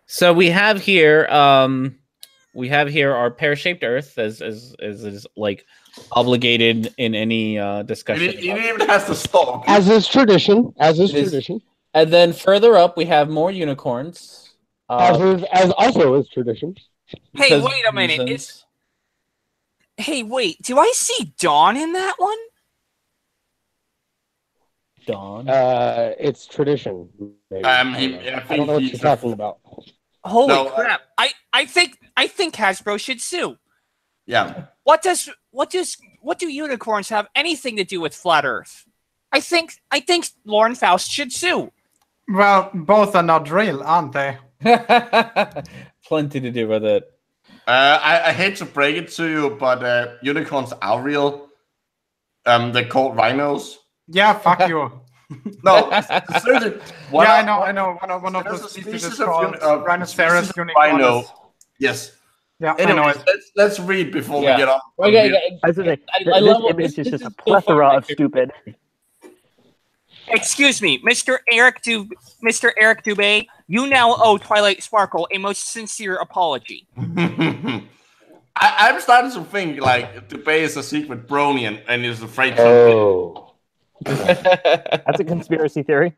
So we have here our pear-shaped Earth as is like obligated in any discussion. He even has to stop. As is tradition. It is- Tradition. And then further up we have more unicorns. As also is tradition. Hey, because wait a minute. reasons. Hey, wait. Do I see Dawn in that one? Dawn. It's tradition. Maybe. I I don't know what you're talking about. Holy No, crap! I think Hasbro should sue. Yeah. What do unicorns have anything to do with flat Earth? I think Lauren Faust should sue. Well, both are not real, aren't they? Plenty to do with it. I hate to break it to you, but unicorns are real. They're called rhinos. Yeah, fuck you. No, seriously. I know. One of There's the a species species is of called Rhinoceros species of rhino. unicornis. Yes. Yeah, I know Anyways, it. let's read before Yeah. we get off. Okay, I was gonna say, I this love it. image This is is just a so fucking plethora of my stupid. Excuse me, Mr. Eric Dubé, you now owe Twilight Sparkle a most sincere apology. I'm starting to think like Dubé is a secret brony and is afraid to. Oh. That's a conspiracy theory.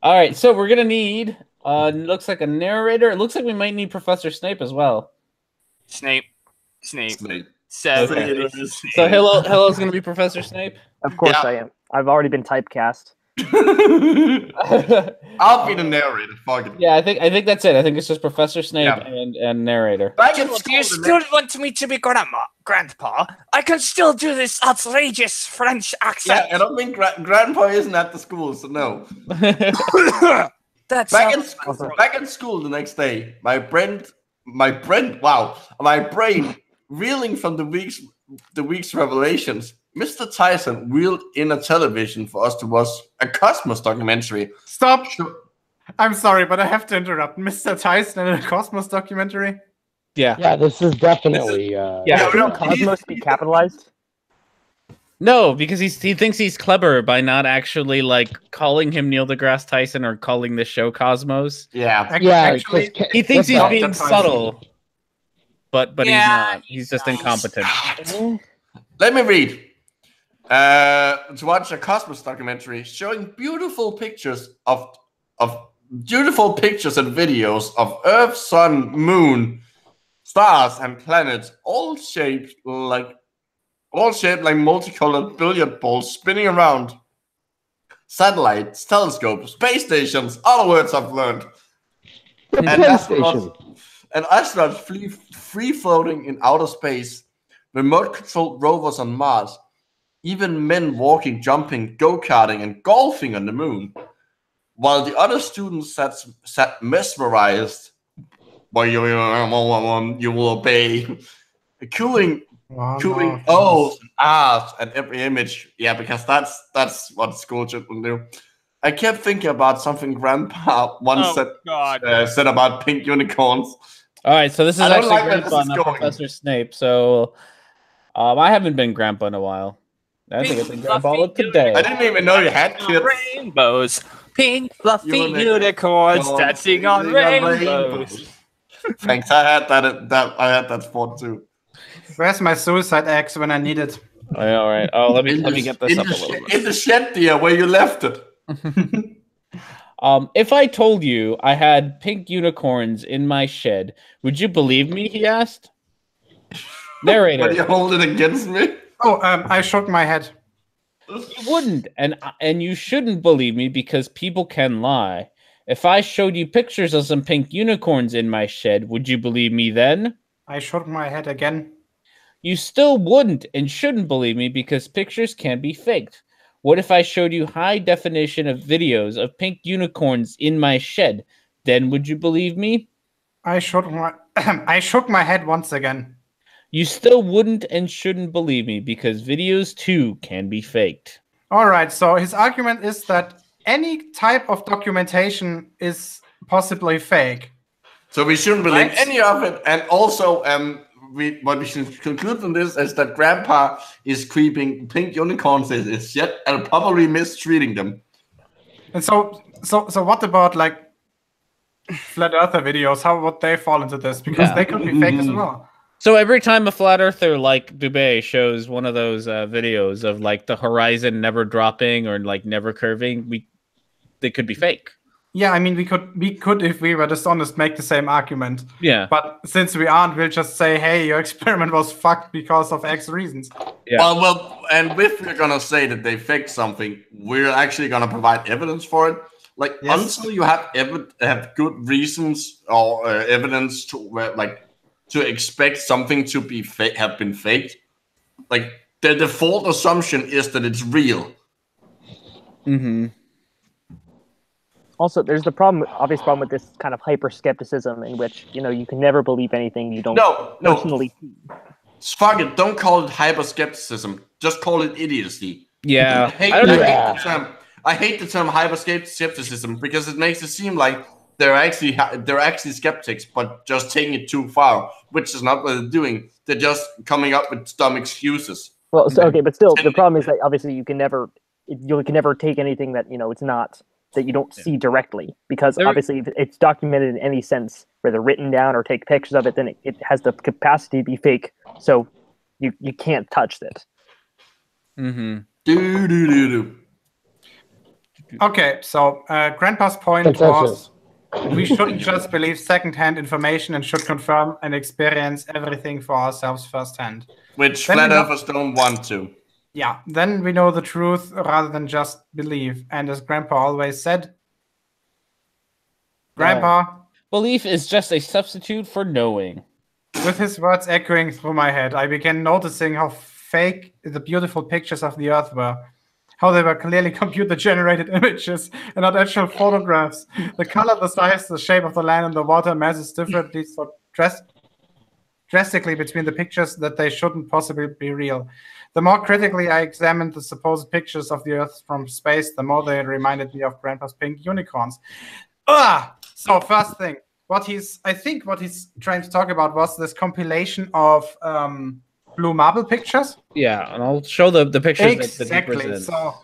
All right, so we're gonna need. Looks like a narrator. It looks like we might need Professor Snape as well. Snape. Snape. Says Okay. So Hillel's gonna be Professor Snape. Of course Yeah. I am. I've already been typecast. I'll be the narrator. Fuck it. Yeah, I think that's it. I think it's just Professor Snape Yeah. and narrator. Back in Do you school, the still want me to be Grandpa? I can still do this outrageous French yeah, accent. I don't think Grandpa isn't at the school, so no. That's Back in school the next day, my brain reeling from the week's revelations. Mr. Tyson wheeled in a television for us to watch a Cosmos documentary. Stop. I'm sorry, but I have to interrupt. Mr. Tyson in a Cosmos documentary? Yeah, this is definitely. Shouldn't Cosmos be capitalized? No, because he thinks he's clever by not actually like calling him Neil deGrasse Tyson or calling the show Cosmos. Yeah. Yeah, Actually, He thinks he's Dr. being Tyson. subtle, but he's Yeah, not. He's just incompetent. Let me read. To watch a Cosmos documentary showing beautiful pictures of beautiful pictures and videos of Earth, Sun, Moon, stars, and planets, all shaped like multicolored billiard balls spinning around. Satellites, telescopes, space stations, all the words I've learned. The And PlayStation. astronauts free floating in outer space, remote controlled rovers on Mars, even men walking, jumping, go-karting, and golfing on the moon. While the other students sat mesmerized, but you will obey. Cooling O's and R's and every image. Yeah, because that's what school children do. I kept thinking about something Grandpa once said about pink unicorns. All right, so this is I don't actually like where this Grandpa, is not going. Professor Snape. So, I haven't been Grandpa in a while. I think I've been Grandpa today. I didn't even know you had kids. Rainbows, pink fluffy unicorns dancing on rainbows. Thanks, I had that spot too. Where's my suicide axe when I need it? All right. Oh, let me get this up a little bit. In the shed, dear, where you left it. If I told you I had pink unicorns in my shed, would you believe me? He asked. Narrator. But you hold it against me? Oh, I shook my head. You wouldn't, and you shouldn't believe me because people can lie. If I showed you pictures of some pink unicorns in my shed, would you believe me then? I shook my head again. You still wouldn't and shouldn't believe me because pictures can be faked. What if I showed you high definition of videos of pink unicorns in my shed? Then would you believe me? I shook my head once again. You still wouldn't and shouldn't believe me because videos too can be faked. All right, so his argument is that any type of documentation is possibly fake. So we shouldn't believe Right. any of it. And also, what we should conclude from this is that Grandpa is creeping pink unicorns in his shed and probably mistreating them. And so what about like flat earther videos? How would they fall into this? Because they could be fake as well. So every time a flat earther like Dubé shows one of those videos of like the horizon never dropping or like never curving, they could be fake. Yeah, I mean we could if we were dishonest make the same argument. Yeah. But since we aren't, we'll just say, hey, your experiment was fucked because of X reasons. Yeah. Well, and if we're gonna say that they faked something, we're actually gonna provide evidence for it. Like until you have good reasons or evidence to expect something to be have been faked, like the default assumption is that it's real. Mm-hmm. Also, there's the obvious problem with this kind of hyper skepticism in which, you can never believe anything you don't personally see. Fuck it, don't call it hyper skepticism. Just call it idiocy. Yeah. I hate the term hyper skepticism because it makes it seem like they're actually skeptics, but just taking it too far, which is not what they're doing. They're just coming up with dumb excuses. Well, so, okay, but still, the problem is that obviously you can never take anything that it's not, that you don't see directly, because obviously if it's documented in any sense, whether written down or take pictures of it, then it has the capacity to be fake. So you can't touch it. Mm-hmm. Okay, so Grandpa's point was we shouldn't just believe secondhand information and should confirm and experience everything for ourselves firsthand. Which flat earthers don't want to. Yeah, then we know the truth rather than just believe. And as Grandpa always said, Grandpa... Belief is just a substitute for knowing. With his words echoing through my head, I began noticing how fake the beautiful pictures of the Earth were. How they were clearly computer-generated images and not actual photographs. The color, the size, the shape of the land and the water masses differently so drastically between the pictures that they shouldn't possibly be real. The more critically I examined the supposed pictures of the Earth from space, the more they reminded me of Grandpa's pink unicorns. So first thing, I think what he's trying to talk about was this compilation of blue marble pictures. Yeah, and I'll show the pictures that he Exactly. presents. So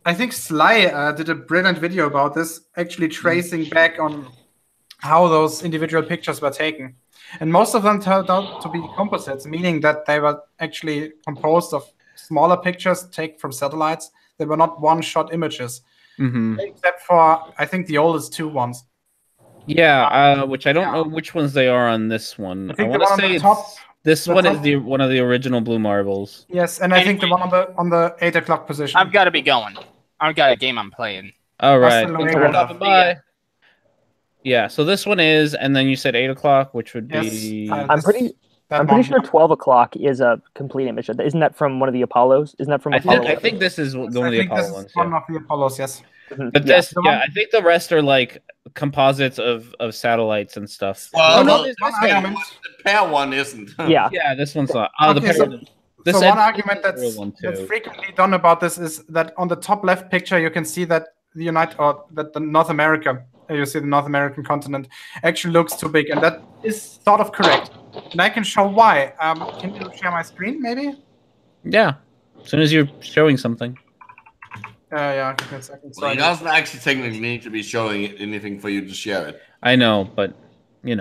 I think Sly did a brilliant video about this, actually tracing back on how those individual pictures were taken. And most of them turned out to be composites, meaning that they were actually composed of smaller pictures taken from satellites. They were not one-shot images, except for, I think, the oldest two ones. Yeah, which I don't know which ones they are on this one. I think want to say this one is one of the original blue marbles. Yes, and I think the one on the 8 o'clock position. I've got to be going. I've got a game I'm playing. All right. Thanks for stopping by. Yeah, so this one is, and then you said 8 o'clock, which would be. I'm pretty sure 12 o'clock is a complete image. Isn't that from one of the Apollos? Isn't that from Apollo? I think this is one of the Apollo ones. One of the Apollos, yes. But I think the rest are like composites of satellites and stuff. Well, argument. The pair one isn't. Yeah, this one's not. Okay, the pair. So one argument that's frequently done about this is that on the top left picture you can see that the North America, you see the North American continent, actually looks too big, and that is sort of correct. And I can show why. Can you share my screen, maybe? Yeah, as soon as you're showing something. Yeah, give me a second. Well, it doesn't actually technically need to be showing anything for you to share it. I know, but we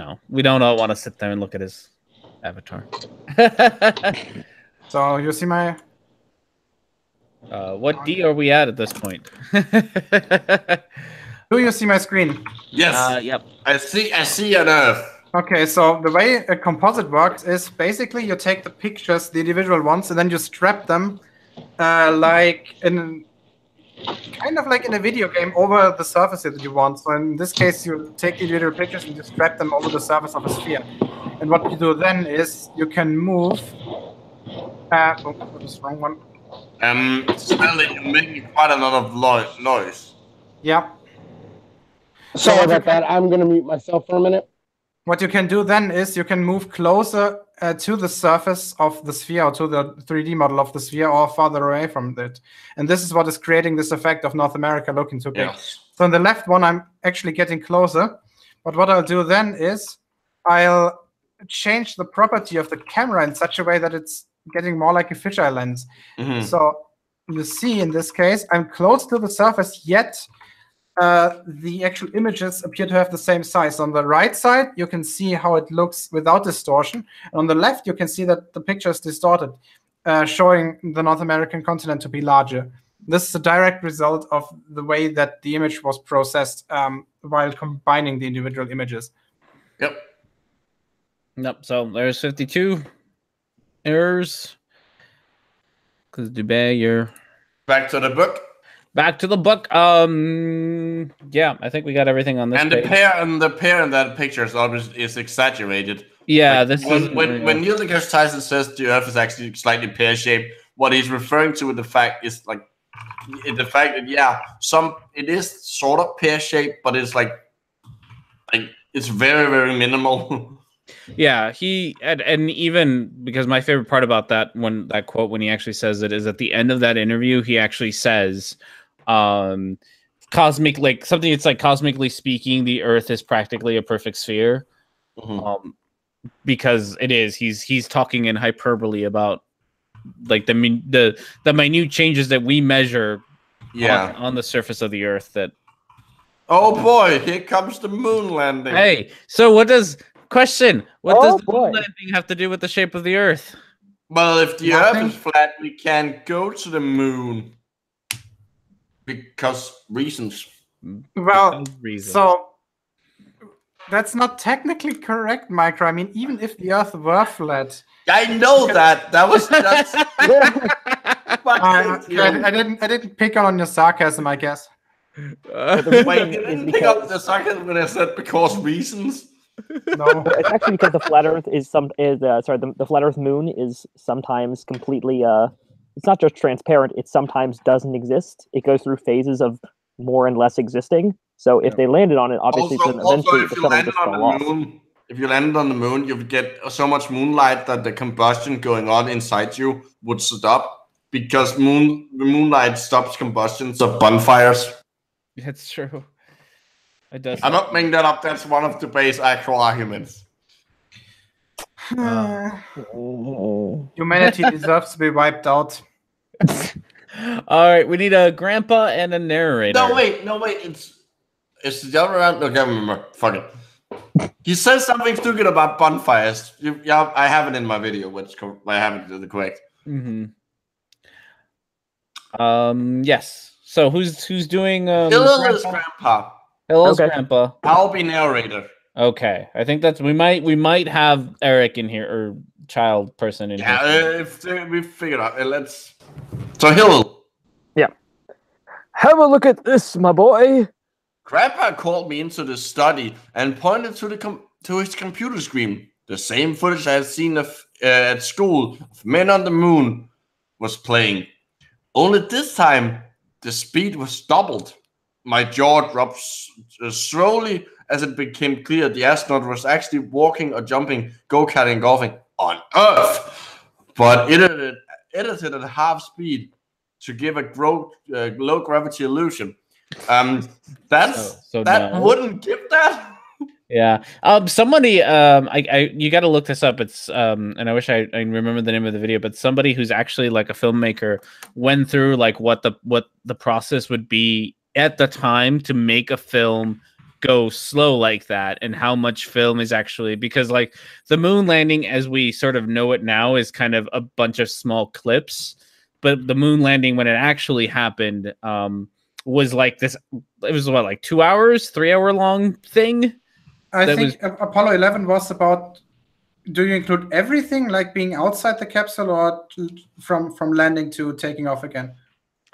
don't all want to sit there and look at his avatar. So you see my. What D are we at this point? Do you see my screen? Yes. Yep. I see an Earth. Okay, so the way a composite works is basically you take the pictures, the individual ones, and then you strap them like in a video game over the surface that you want. So in this case, you take the individual pictures and you strap them over the surface of a sphere. And what you do then is you can move. That was the wrong one. Smelly, you're making quite a lot of noise. Yeah. Sorry about that. I'm going to mute myself for a minute. What you can do then is you can move closer to the surface of the sphere, or to the 3D model of the sphere, or farther away from it. And this is what is creating this effect of North America looking too big. Yes. So in the left one, I'm actually getting closer. But what I'll do then is I'll change the property of the camera in such a way that it's getting more like a fisheye lens. So you see in this case, I'm close to the surface, yet the actual images appear to have the same size. On the right side, you can see how it looks without distortion. And on the left, you can see that the picture is distorted, showing the North American continent to be larger. This is a direct result of the way that the image was processed while combining the individual images. Yep. So there's 52 errors. Because Dubé, you're back to the book. Back to the book. Yeah, I think we got everything on this. And page. the pair in that picture is exaggerated. Yeah, like, this when Neil deGrasse Tyson says the Earth is actually slightly pear-shaped, what he's referring to with the fact is like the fact that it is sort of pear-shaped, but it's like it's very, very minimal. Yeah, and even because my favorite part about that quote when he actually says it is at the end of that interview, he actually says cosmic, like something it's like cosmically speaking, the Earth is practically a perfect sphere. Because it is. He's talking in hyperbole about like the minute changes that we measure on the surface of the Earth that oh boy, here comes the moon landing. Hey, so what does the moon boy. landing have to do with the shape of the Earth? Well, if the Earth is flat, we can't go to the moon because reasons. Well, so that's not technically correct, Micro. I mean, even if the Earth were flat, I know that. That was just. I didn't pick on your sarcasm, I guess. Wait, you didn't pick up the sarcasm when I said because reasons. No, it's actually because the flat Earth the flat Earth moon is sometimes completely it's not just transparent, it sometimes doesn't exist. It goes through phases of more and less existing. So if they landed on it, obviously eventually if you landed on the moon, you would get so much moonlight that the combustion going on inside you would stop because the moonlight stops combustions of bonfires. That's true. It does. I'm not making that up. That's one of the base actual arguments. Humanity deserves to be wiped out. All right, we need a grandpa and a narrator. No, wait. It's the other round. Okay, I remember. Fuck it. He says something stupid about bonfires. Yeah, I have it in my video, which I have it correct. Mm-hmm. Yes. So who's doing? Hillel is grandpa. Hillel's Okay. grandpa. I'll be narrator. Okay, I think that's we might have Eric in here or child person in here. Yeah, if we figured out. Let's. So Hillel. Have a look at this, my boy. Grandpa called me into the study and pointed to his computer screen. The same footage I had seen at school of Men on the Moon was playing. Only this time, the speed was doubled. My jaw dropped slowly as it became clear the astronaut was actually walking or jumping, go-karting, golfing on Earth, but edited at half speed to give a low gravity illusion. That wouldn't give that. Yeah. Somebody you got to look this up. It's and I wish I remember the name of the video, but somebody who's actually like a filmmaker went through like what the process would be at the time to make a film go slow like that, and how much film is actually, because like the moon landing as we sort of know it now is kind of a bunch of small clips, but the moon landing when it actually happened was like this. It was what, like 2 hours, 3 hour long thing. I think Apollo 11 was about. Do you include everything, like being outside the capsule, or from landing to taking off again?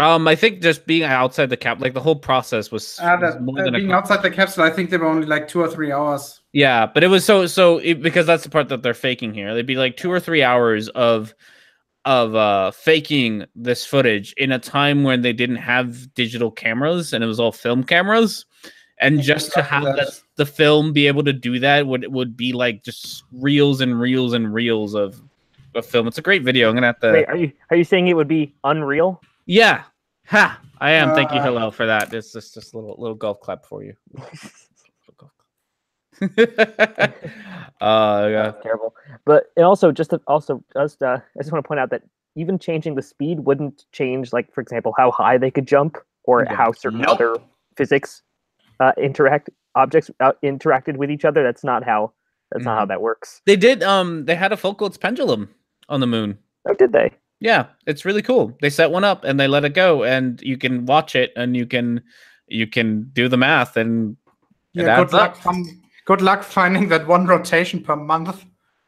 I think just being outside the cap, like the whole process was more than being outside the capsule. I think they were only like 2 or 3 hours. Yeah, but it was because that's the part that they're faking here. They'd be like 2 or 3 hours of faking this footage in a time when they didn't have digital cameras and it was all film cameras. And just to have the film be able to do that would be like just reels and reels and reels of film. It's a great video. I'm gonna have to. Wait, are you saying it would be unreal? Yeah, ha! I am. Thank you, Hillel, for that. It's just a little golf clap for you. Yeah. Terrible. But it also just I just want to point out that even changing the speed wouldn't change, like, for example, how high they could jump or how certain other physics interacted with each other. That's not how that works. They did they had a Foucault's pendulum on the moon. Oh, did they? Yeah, it's really cool. They set one up and they let it go, and you can watch it and you can do the math, and good luck finding that one rotation per month.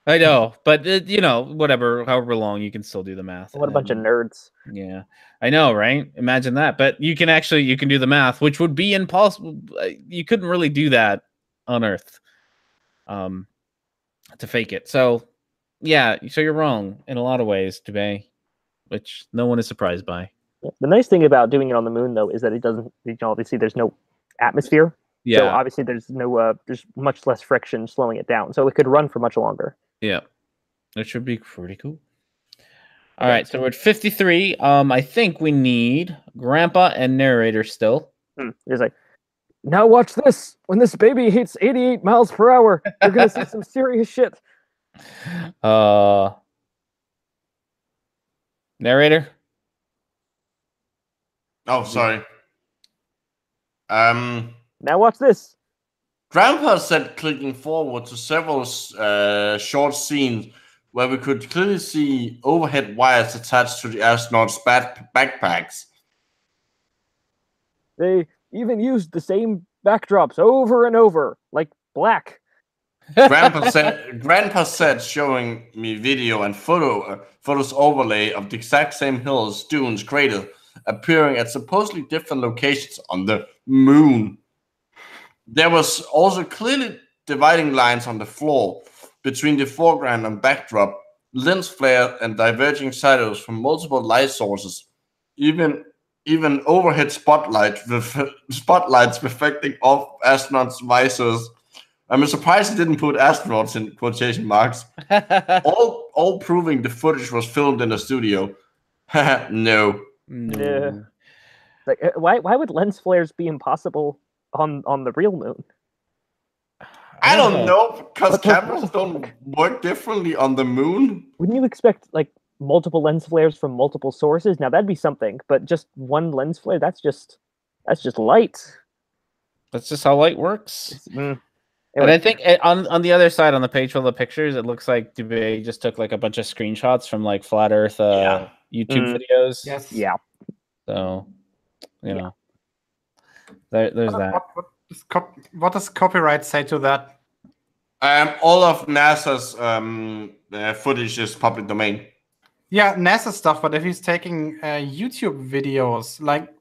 I know, but however long, you can still do the math. What a bunch of nerds. Yeah, I know, right? Imagine that. But you can do the math, which would be impossible. You couldn't really do that on Earth, to fake it. So, yeah, so you're wrong in a lot of ways, Dubé, which no one is surprised by. Yeah. The nice thing about doing it on the moon, though, is that it doesn't. Obviously, there's no atmosphere. Yeah. So obviously, there's much less friction slowing it down, so it could run for much longer. Yeah, it should be pretty cool. All right, so we're at 53. I think we need grandpa and narrator still. It's like, now watch this. When this baby hits 88 miles per hour, you're gonna see some serious shit. Narrator. Oh, sorry. Now watch this. Grandpa said clicking forward to several short scenes where we could clearly see overhead wires attached to the astronauts' backpacks. They even used the same backdrops over and over, like black. Grandpa said, showing me video and photos overlay of the exact same hills, dunes, craters appearing at supposedly different locations on the moon. There was also clearly dividing lines on the floor between the foreground and backdrop, lens flare and diverging shadows from multiple light sources, even overhead spotlights reflecting off astronauts' visors. I'm surprised he didn't put astronauts in quotation marks. all proving the footage was filmed in a studio. No. Yeah. Like, why would lens flares be impossible on the real moon? I don't know, because cameras don't work differently on the moon. Wouldn't you expect like multiple lens flares from multiple sources? Now that'd be something, but just one lens flare, that's just light. That's just how light works. Anyway. And I think on the other side, on the page full of pictures, it looks like Dubé just took like a bunch of screenshots from like flat Earth YouTube videos. Yes. Yeah. So, you know, there's that. What does copyright say to that? All of NASA's footage is public domain. Yeah, NASA stuff, but if he's taking YouTube videos, like,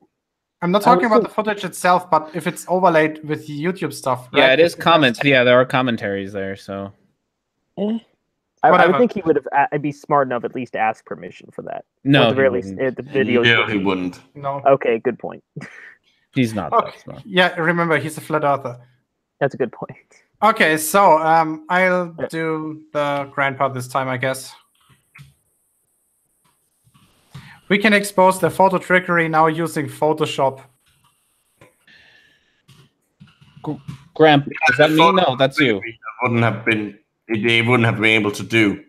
I'm not talking about the footage itself, but if it's overlaid with YouTube stuff, right? Yeah, it is comments. Yeah, there are commentaries there, so. I would think he would have. I'd be smart enough at least to ask permission for that. No, at the very least, the video. Yeah, he wouldn't. No. Okay, good point. He's not that smart. Yeah, remember, he's a flat earther. That's a good point. Okay, so I'll do the grandpa this time, I guess. We can expose the photo trickery now using Photoshop. Graham, does that mean no? That's you. They wouldn't have been able to do.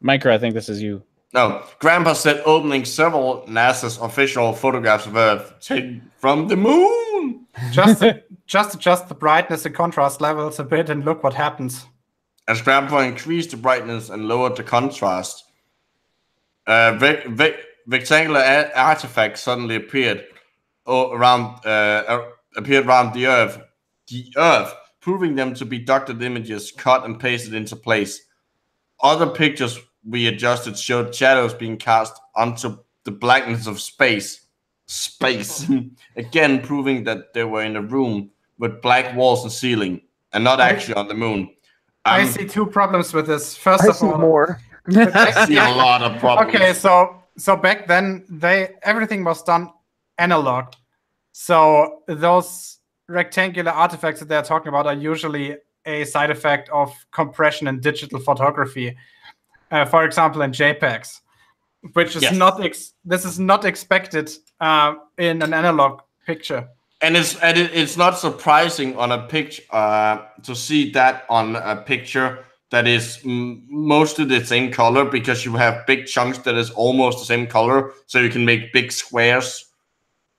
Micro, I think this is you. No, Grandpa said opening several NASA's official photographs of Earth taken from the moon. Just adjust the brightness and contrast levels a bit and look what happens. As Grandpa increased the brightness and lowered the contrast, rectangular artifacts suddenly appeared around the Earth, proving them to be doctored images cut and pasted into place. Other pictures we adjusted showed shadows being cast onto the blackness of space. Again, proving that they were in a room with black walls and ceiling, and not actually on the moon. I see two problems with this. First of all, more. I see a lot of problems. Okay, so back then everything was done analog. So those rectangular artifacts that they're talking about are usually a side effect of compression in digital photography. For example, in JPEGs, which is this is not expected in an analog picture. And it's not surprising on a picture to see that on a picture that is mostly the same color, because you have big chunks that is almost the same color, so you can make big squares.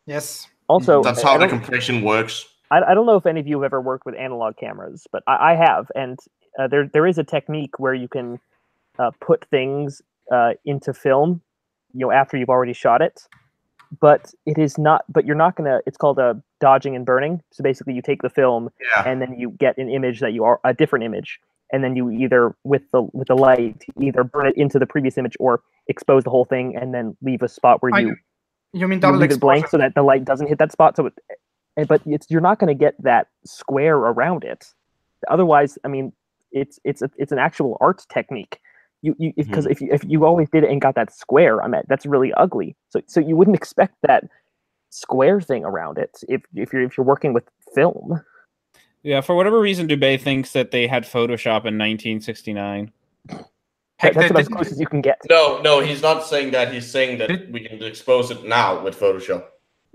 Yes. Also, that's how the compression works. I don't know if any of you have ever worked with analog cameras, but I have, and there is a technique where you can put things into film, after you've already shot it. But it is not. But you're not gonna. It's called dodging and burning. So basically, you take the film, and then you get an image that you are a different image, and then you either with the light either burn it into the previous image or expose the whole thing, and then leave a spot where you mean double leave exposure, it blank so that the light doesn't hit that spot. So, you're not going to get that square around it. Otherwise, I mean, it's an actual art technique. Because if you always did it and got that square, that's really ugly. So you wouldn't expect that square thing around it if you're working with film. Yeah, for whatever reason, Dubé thinks that they had Photoshop in 1969. That's about as close as you can get. No, he's not saying that. He's saying that we can expose it now with Photoshop.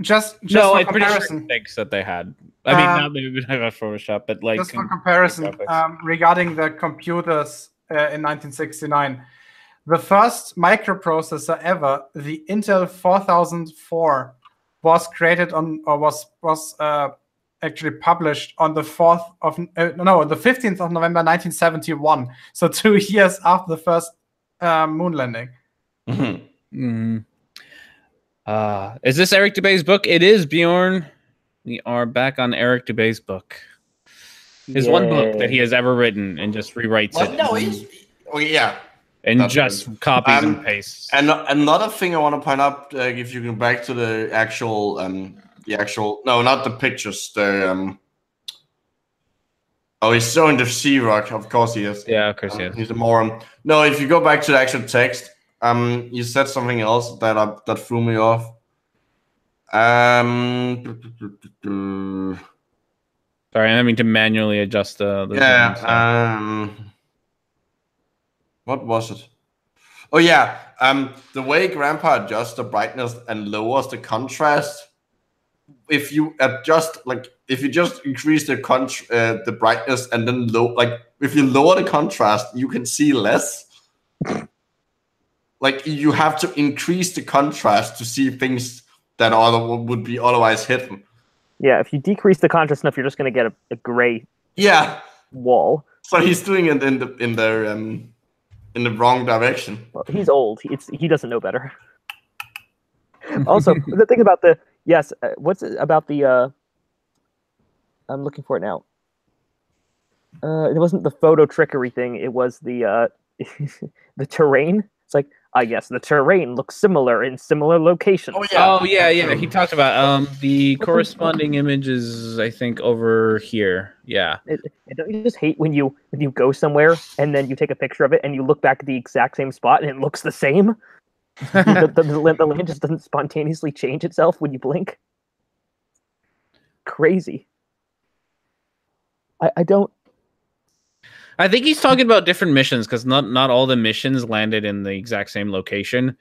Just no, for I'm pretty comparison. sure he thinks that they had. I mean, now they would have Photoshop, but like just for comparison, regarding the computers in 1969, the first microprocessor ever, the Intel 4004, was created on, or was actually published on the 15th of November 1971. So 2 years after the first moon landing. Is this Eric Dubé's book? It is, Bjorn. We are back on Eric Dubé's book. His one book that he has ever written, and just rewrites it. No, and just copies and pastes. And another thing I want to point out, if you go back to the actual, no, not the pictures. He's showing the sea rock. Of course he is. Yeah, of course he is. He's a moron. No, if you go back to the actual text, you said something else that threw me off. Sorry, I mean to manually adjust the what was it? Oh yeah, the way Grandpa adjusts the brightness and lowers the contrast if you adjust, like if you just increase the brightness and then if you lower the contrast, you can see less. Like you have to increase the contrast to see things that would be otherwise hidden. Yeah, if you decrease the contrast enough, you're just going to get a gray wall. So he's doing it in the wrong direction. Well, he's old. He doesn't know better. Also, the thing about what's it about the? I'm looking for it now. It wasn't the photo trickery thing. It was the the terrain. It's like, yes, the terrain looks similar in similar locations. Oh yeah. He talked about the corresponding images. I think over here. Yeah. Don't you just hate when you go somewhere and then you take a picture of it and you look back at the exact same spot and it looks the same? the land just doesn't spontaneously change itself when you blink. Crazy. I don't. I think he's talking about different missions because not all the missions landed in the exact same location,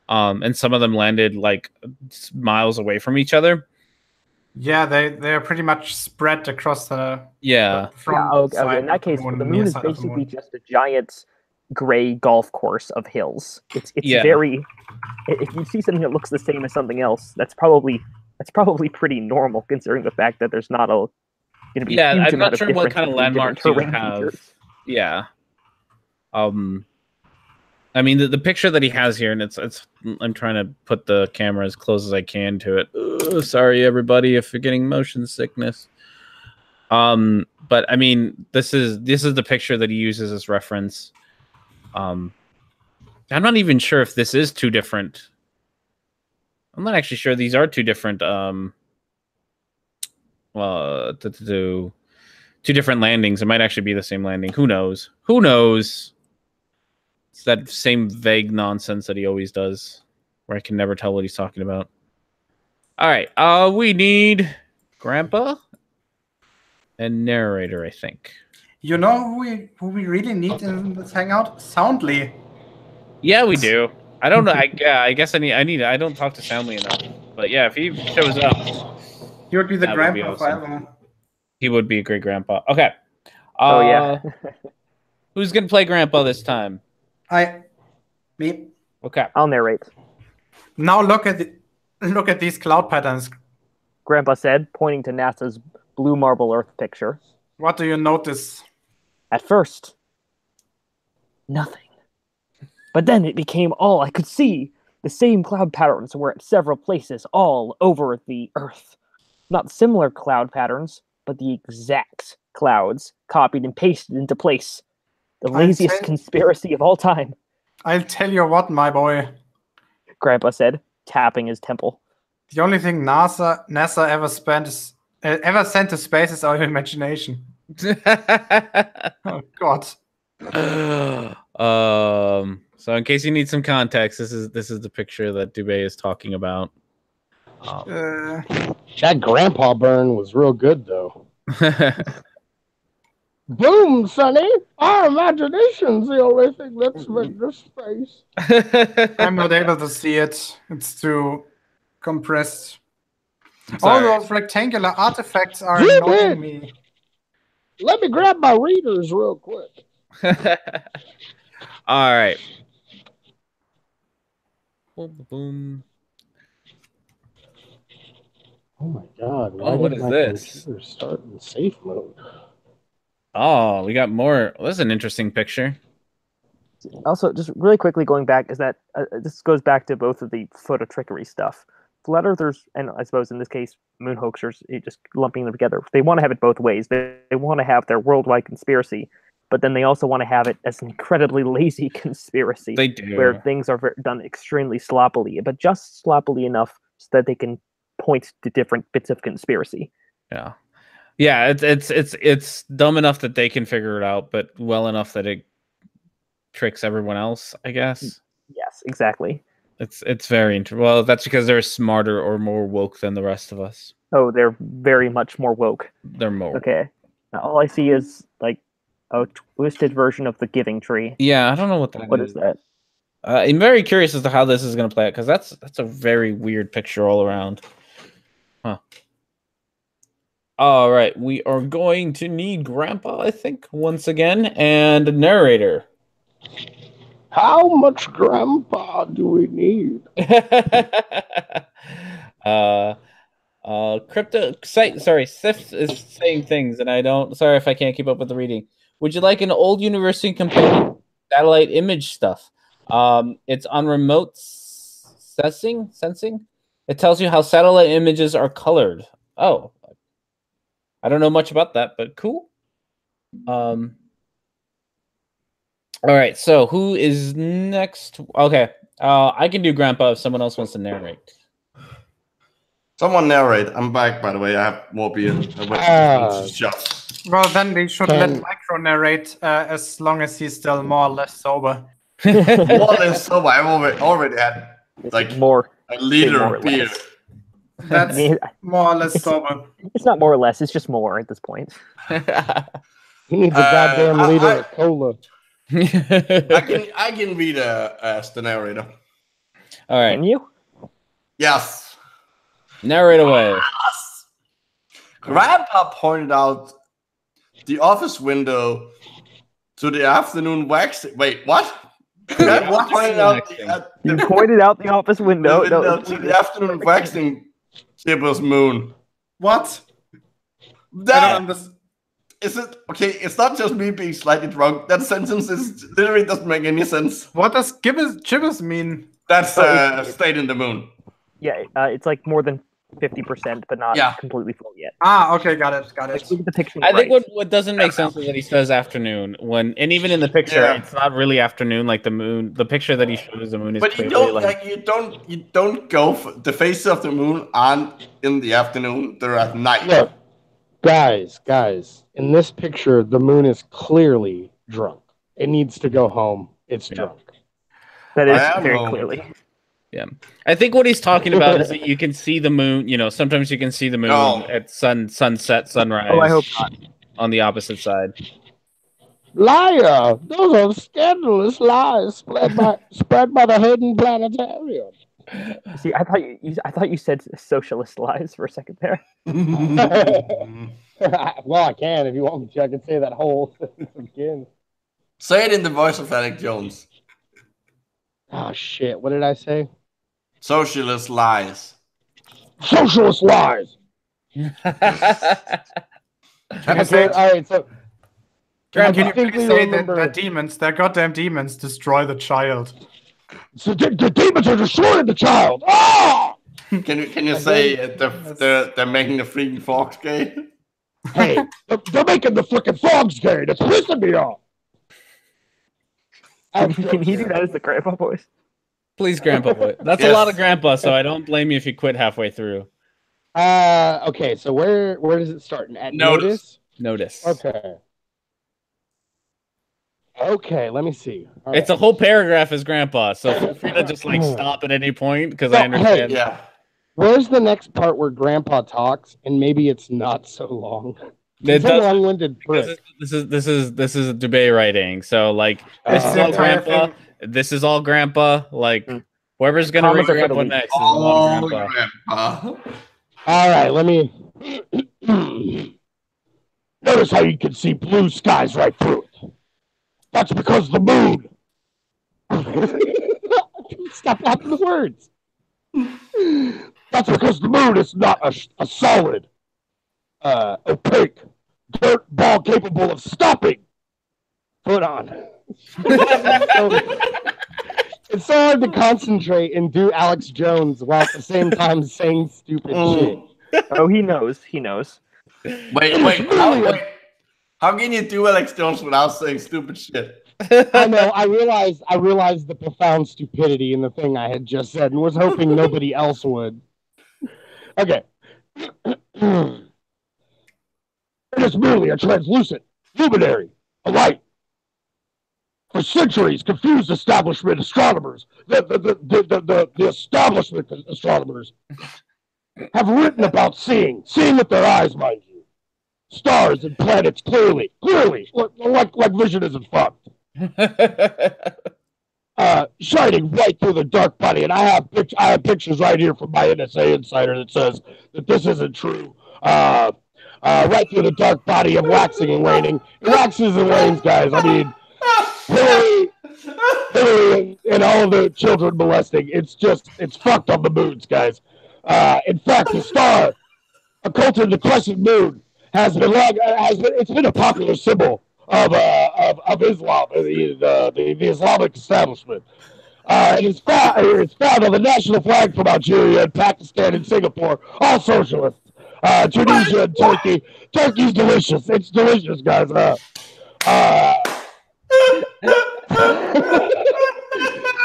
and some of them landed like miles away from each other. Yeah, they're pretty much spread across the front okay. In that case, the moon is basically just a giant gray golf course of hills. It's very. If you see something that looks the same as something else, that's probably pretty normal considering the fact that there's not a going to be. Yeah, I'm not sure what kind of landmarks you have. Features. Yeah. I mean the picture that he has here, and it's I'm trying to put the camera as close as I can to it. Sorry everybody if you're getting motion sickness. But I mean this is the picture that he uses as reference. I'm not even sure if this is two different. I'm not actually sure these are two different two different landings. It might actually be the same landing. Who knows? It's that same vague nonsense that he always does, where I can never tell what he's talking about. All right. We need Grandpa and narrator, I think. You know who we really need in this hangout? Soundly. Yeah, we do. I don't know. I guess I don't talk to Soundly enough. But yeah, if he shows up, he would be the grandpa forever. He would be a great grandpa. Okay. Yeah. Who's gonna play grandpa this time? Me. Okay. I'll narrate. Now look at these cloud patterns. Grandpa said, pointing to NASA's blue marble Earth picture. What do you notice? At first, nothing. But then it became all I could see. The same cloud patterns were at several places all over the Earth. Not similar cloud patterns, but the exact clouds copied and pasted into place. The laziest conspiracy of all time. I'll tell you what, my boy, Grandpa said, tapping his temple. The only thing NASA ever sent to space is our imagination. Oh God. So in case you need some context, this is the picture that Dubé is talking about. That grandpa burn was real good, though. Boom, Sonny! Our imagination's the only thing that's in this space. I'm not able to see it. It's too compressed. All those rectangular artifacts are annoying me. Let me grab my readers real quick. All right. Boom, boom. Oh my God! Why what did is my this? computer start in safe mode? Oh, we got more. Well, this is an interesting picture. Also, just really quickly going back, is that this goes back to both of the photo trickery stuff. Flat Earthers, and I suppose in this case, moon hoaxers, just lumping them together. They want to have it both ways. They want to have their worldwide conspiracy, but then they also want to have it as an incredibly lazy conspiracy. They do. Where things are done extremely sloppily, but just sloppily enough so that they can point to different bits of conspiracy. Yeah, it's dumb enough that they can figure it out, but well enough that it tricks everyone else, I guess. Yes, exactly. It's very interesting. Well, that's because they're smarter or more woke than the rest of us. Oh, they're very much more woke. They're more. Okay. Now, all I see is like a twisted version of the Giving Tree. Yeah, I don't know what that is. What is that? I'm very curious as to how this is going to play out, because that's a very weird picture all around. Huh. All right, we are going to need Grandpa, I think, once again, and a narrator. How much grandpa do we need? Sorry, Sif is saying things, and I don't. Sorry if I can't keep up with the reading. Would you like an old university companion satellite image stuff? It's on remote sensing. It tells you how satellite images are colored. Oh, I don't know much about that, but cool. All right, so who is next? Okay, I can do Grandpa if someone else wants to narrate. Someone narrate. I'm back, by the way. I have more beer. Well, then we should let Micro narrate as long as he's still more or less sober. More or less sober. I've already had like more a liter of beer. That's more or less sober. It's not more or less. It's just more at this point. He needs a goddamn liter of cola. I can read as the narrator. All right. Can you? Yes. Narrate away. Yes. Grandpa pointed out the office window to the afternoon waxing. Wait, what? Grandpa pointed out you pointed out the office window to the afternoon waxing Chipper's moon. What? That is it. Okay, it's not just me being slightly drunk. That sentence literally doesn't make any sense. What does Chibbers mean? That's stayed in the moon. Yeah, it's like more than 50%, but not completely full yet. Ah, okay, got it. Look at the picture. I think what doesn't make sense is that he says afternoon and even in the picture, it's not really afternoon. Like the moon, the picture that he shows the moon is. But you don't go for the faces of the moon aren't in the afternoon; they're at night. Look, guys, in this picture, the moon is clearly drunk. It needs to go home. It's drunk. That is very clearly. Yeah, I think what he's talking about is that you can see the moon. You know, sometimes you can see the moon at sunset, sunrise. Oh, I hope not. On the opposite side. Liar! Those are scandalous lies spread by the Hayden Planetarium. See, I thought you said socialist lies for a second there. Well, I can if you want me to. I can say that whole sentence again. Say it in the voice of Alec Jones. Oh shit! What did I say? Socialist lies. Socialist lies. Okay, all right. So, can you please say that the demons, the goddamn demons, destroy the child? So the demons are destroying the child. Ah! Can you say they're making the freaking frogs gay? Hey, they're making the freaking frogs gay. That's pissing me off. Can he do that as the grandpa voice? Please, grandpa voice. That's a lot of grandpa, so I don't blame you if you quit halfway through. Okay, so where does it start? At notice? Notice. Okay, let me see. All it's a whole paragraph as grandpa, so feel free to just stop at any point because I understand. Hey, where's the next part where grandpa talks and maybe it's not so long? It's a long-winded prick. This is Dubé writing, so this is all grandpa. This is all grandpa. Whoever's gonna read grandpa next is all grandpa. All right, let me. Notice how you can see blue skies right through it. That's because the moon. Stop laughing the words. That's because the moon is not a solid, opaque dirt ball capable of stopping. Hold on. It's so hard to concentrate and do Alex Jones while at the same time saying stupid shit. Oh, he knows. Wait. How can you do Alex Jones without saying stupid shit? I know. I realized the profound stupidity in the thing I had just said, and was hoping nobody else would. Okay. It is merely a translucent luminary, a light. For centuries, confused establishment astronomers, the establishment astronomers, have written about seeing with their eyes, mind you, stars and planets clearly, like vision isn't fucked. shining right through the dark body. And I have pictures right here from my NSA insider that says that this isn't true. Right through the dark body of waxing and waning. It waxes and wanes, guys. I mean, Hillary and all of the children molesting. It's fucked on the moons, guys. In fact, the star occulted the crescent moon it's been a popular symbol of Islam, the Islamic establishment. It's found on the national flag from Algeria and Pakistan and Singapore, all socialists. Tunisia and Turkey. Turkey's delicious. It's delicious, guys.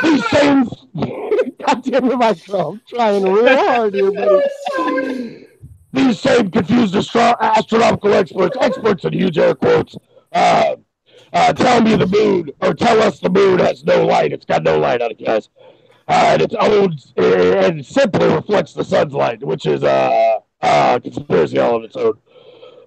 These same goddamn myself. I'm trying real hard here, buddy. These same confused astronomical experts in huge air quotes, tell us the moon has no light. It's got no light on it, guys. And it simply reflects the sun's light, which is conspiracy all on its own.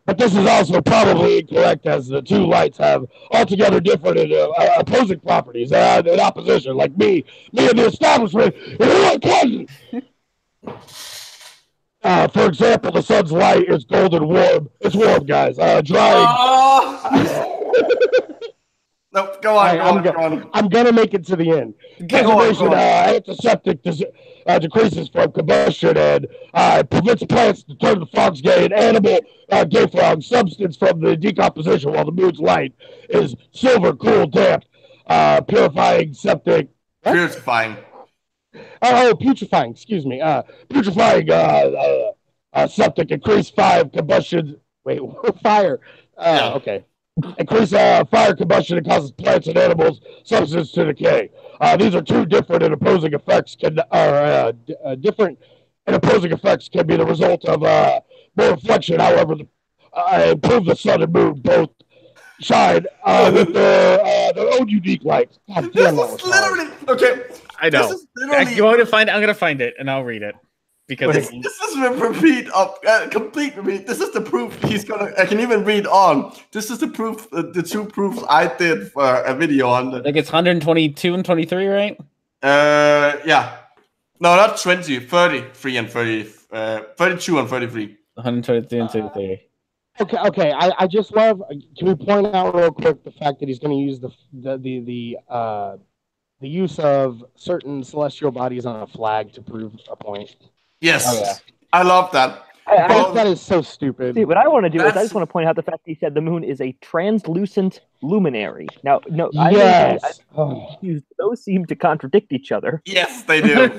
But this is also probably incorrect, as the two lights have altogether different and opposing properties in opposition. Like me and the establishment. For example, the sun's light is golden warm. It's warm, guys. Drying. No, go on. I'm gonna make it to the end. Preservation antiseptic decreases from combustion and prevents plants to turn the frogs gay. An animal gay frog substance from the decomposition, while the moon's light is silver, cool, damp, purifying septic. Purifying. Putrefying. Excuse me. Putrefying septic. Increase 5 combustion. Wait, fire. Okay. Increase fire combustion and causes plants and animals substance to decay. These are two different and opposing effects. Different and opposing effects can be the result of more reflection. However, improve the sun and moon both shine with their own unique lights. God damn, this is literally okay. I know. You want to find? I'm gonna find it and I'll read it. Because this is a complete repeat. This is the proof he's gonna. I can even read on. This is the proof. The two proofs I did for a video on. I think it's 122 and 23, right? Yeah. No, not 20. 33 and 30. 32 and 33. 122 and 23. Okay. I just love. Can we point out real quick the fact that he's going to use the use of certain celestial bodies on a flag to prove a point? Yes, I love that. That is so stupid. See, what I want to do is I just want to point out the fact that he said the moon is a translucent luminary. Now, no, yes. Those seem to contradict each other. Yes, they do.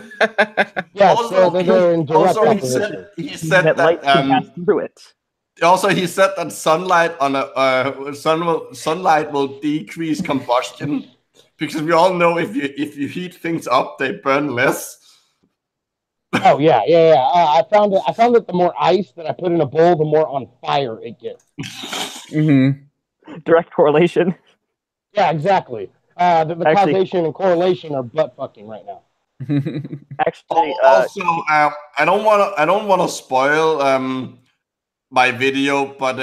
Yes, they're in direct opposition. He said that light can pass through it. Also, he said that sunlight will decrease combustion because we all know if you heat things up, they burn less. Oh yeah. I found that the more ice that I put in a bowl, the more on fire it gets. Direct correlation. Yeah, exactly. The causation and correlation are butt fucking right now. Actually, also, I don't want to spoil my video, but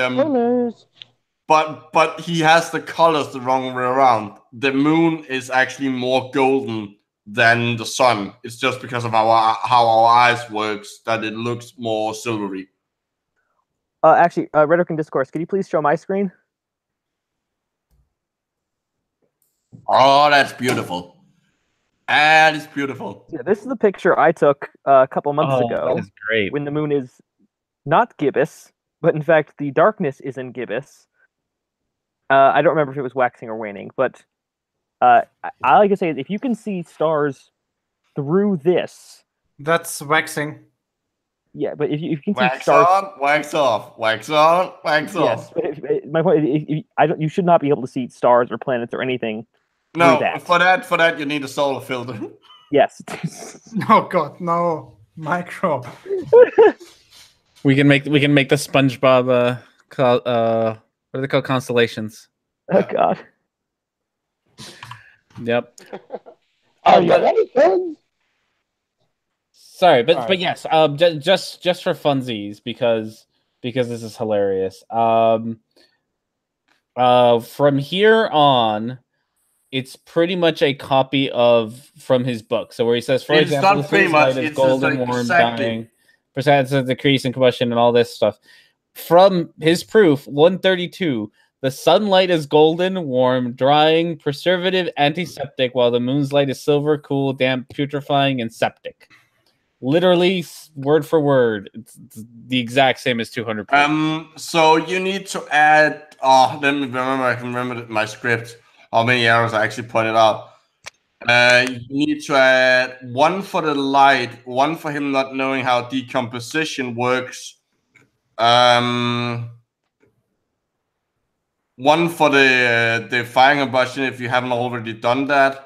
he has the colors the wrong way around. The moon is actually more golden than the sun. It's just because of how our eyes works that it looks more silvery. Actually, Rhetoric and Discourse, can you please show my screen? Oh, that's beautiful. That is beautiful. Yeah, this is the picture I took a couple months ago. That is great. When the moon is not gibbous, but in fact the darkness is in gibbous. I don't remember if it was waxing or waning, but I like to say is if you can see stars through this, that's waxing. Yeah, but if you can see wax stars, on, wax off, wax on, wax off. My point is, you should not be able to see stars or planets or anything. No, for that you need a solar filter. Yes. Oh God, no, micro. We can make the SpongeBob what are they called? Constellations. Oh God. Yep. Are you ready, friends? Sorry, but yes, just for funsies because this is hilarious. From here on, it's pretty much a copy of from his book. So where he says, for It's example, not the pretty sun's much, light is it's golden, just like warm, exactly. dying, percent of decrease in combustion, and all this stuff. From his proof, 132, the sunlight is golden, warm, drying, preservative, antiseptic, while the moon's light is silver, cool, damp, putrefying, and septic. Literally, word for word, it's the exact same as 200 proof. So you need to add. Oh, let me remember. I can remember my script. How many errors I actually pointed out. You need to add 1 for the light, 1 for him not knowing how decomposition works. 1 for the firing combustion if you haven't already done that.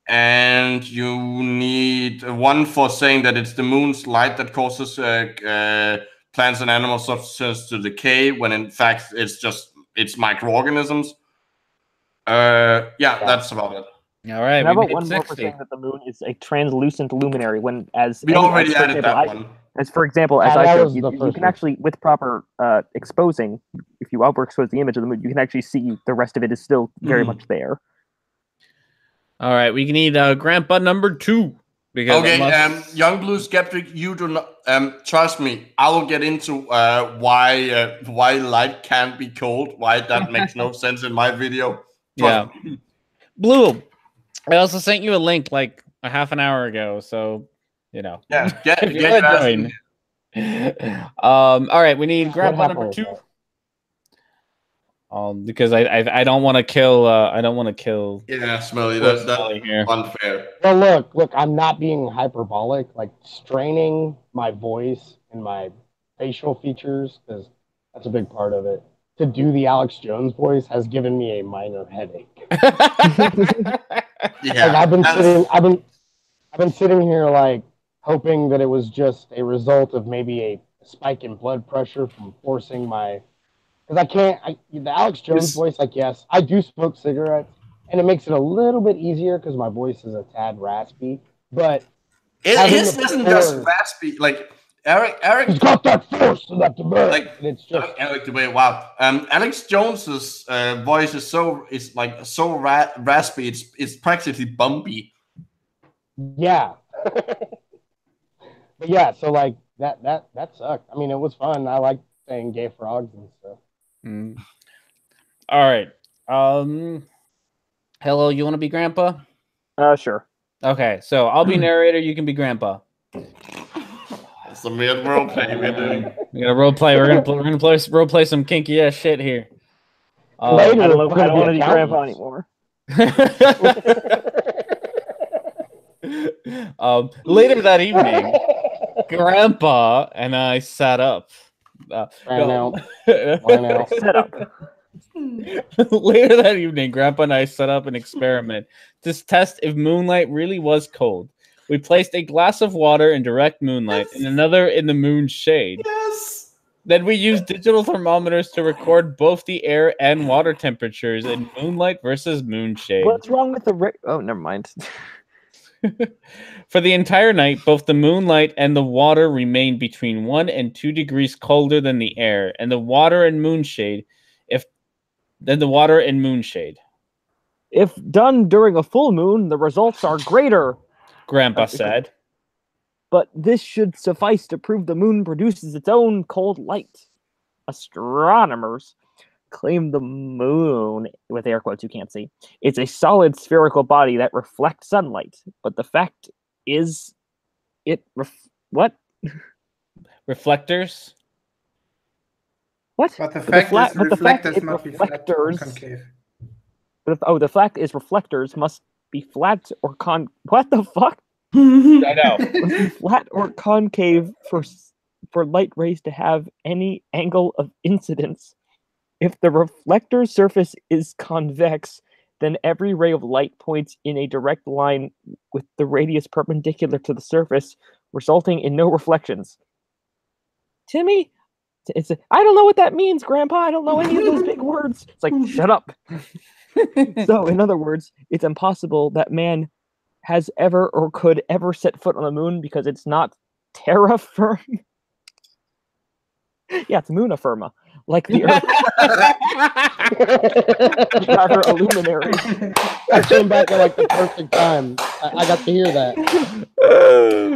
And you need 1 for saying that it's the moon's light that causes plants and animal substances to decay, when in fact it's microorganisms. Yeah, that's about it. All right, How we about made one more for 60. saying that the moon is a translucent luminary? When, as We already for added example, that one. As for example, as Yeah, I that showed, was the you first can one. actually, with proper exposing, if you overexpose the image of the moon, you can actually see the rest of it is still very much there. All right, we need Grandpa number 2. Because Okay, Young Blue Skeptic, you do not trust me. I will get into why light can't be cold. Why that makes no sense in my video. Trust me. Blue. I also sent you a link like a half an hour ago, so you know. Yeah, get if you your want ass to in join. All right, we need Grandpa number happened 2. Because I don't want to kill Yeah, Smelly, Smelly that's here. unfair. Well, look, I'm not being hyperbolic. Like, straining my voice and my facial features, because that's a big part of it. To do the Alex Jones voice has given me a minor headache. Yeah, Like, I've been sitting here like hoping that it was just a result of maybe a spike in blood pressure from forcing my. Because the Alex Jones voice, like, yes, I do smoke cigarettes, and it makes it a little bit easier because my voice is a tad raspy. But his isn't just raspy. Like Eric, he's got that force and that debate. like, and it's just Eric debate. Wow. Alex Jones's voice is so raspy. It's practically bumpy. yeah. But yeah, so like that sucked. I mean, it was fun. I like saying gay frogs and stuff. All right. Hello, you want to be Grandpa? Sure. Okay, so I'll be narrator. You can be Grandpa. It's a weird role play we're doing. We're gonna role play. We're gonna role play some kinky ass shit here. Later, I don't we're want to be be Grandpa anymore. Later that evening, Grandpa and I sat up. Why now? Set up. Later that evening, Grandpa and I set up an experiment to test if moonlight really was cold. We placed a glass of water in direct moonlight and another in the moon's shade. Yes. Then we used digital thermometers to record both the air and water temperatures in moonlight versus moonshade. What's wrong with the oh, never mind. For the entire night, both the moonlight and the water remained between 1 and 2 degrees colder than the air, and the water and moonshade If done during a full moon, the results are greater, Grandpa said. But this should suffice to prove the moon produces its own cold light. Astronomers claim the moon, with air quotes you can't see, it's a solid spherical body that reflects sunlight. But the fact is, what? Reflectors? What? But the fact is reflectors it must be flat or reflectors. concave. The fact is reflectors must be flat or what the fuck? I know. Must be flat or concave for light rays to have any angle of incidence. If the reflector surface is convex, then every ray of light points in a direct line with the radius perpendicular to the surface, resulting in no reflections. Timmy, I don't know what that means, Grandpa. I don't know any of those big words. It's like, shut up. So, in other words, it's impossible that man has ever or could ever set foot on the moon because it's not terra firma. Yeah, it's moona firma. like the Earth, rather a luminary. I came back at like the perfect time. I got to hear that.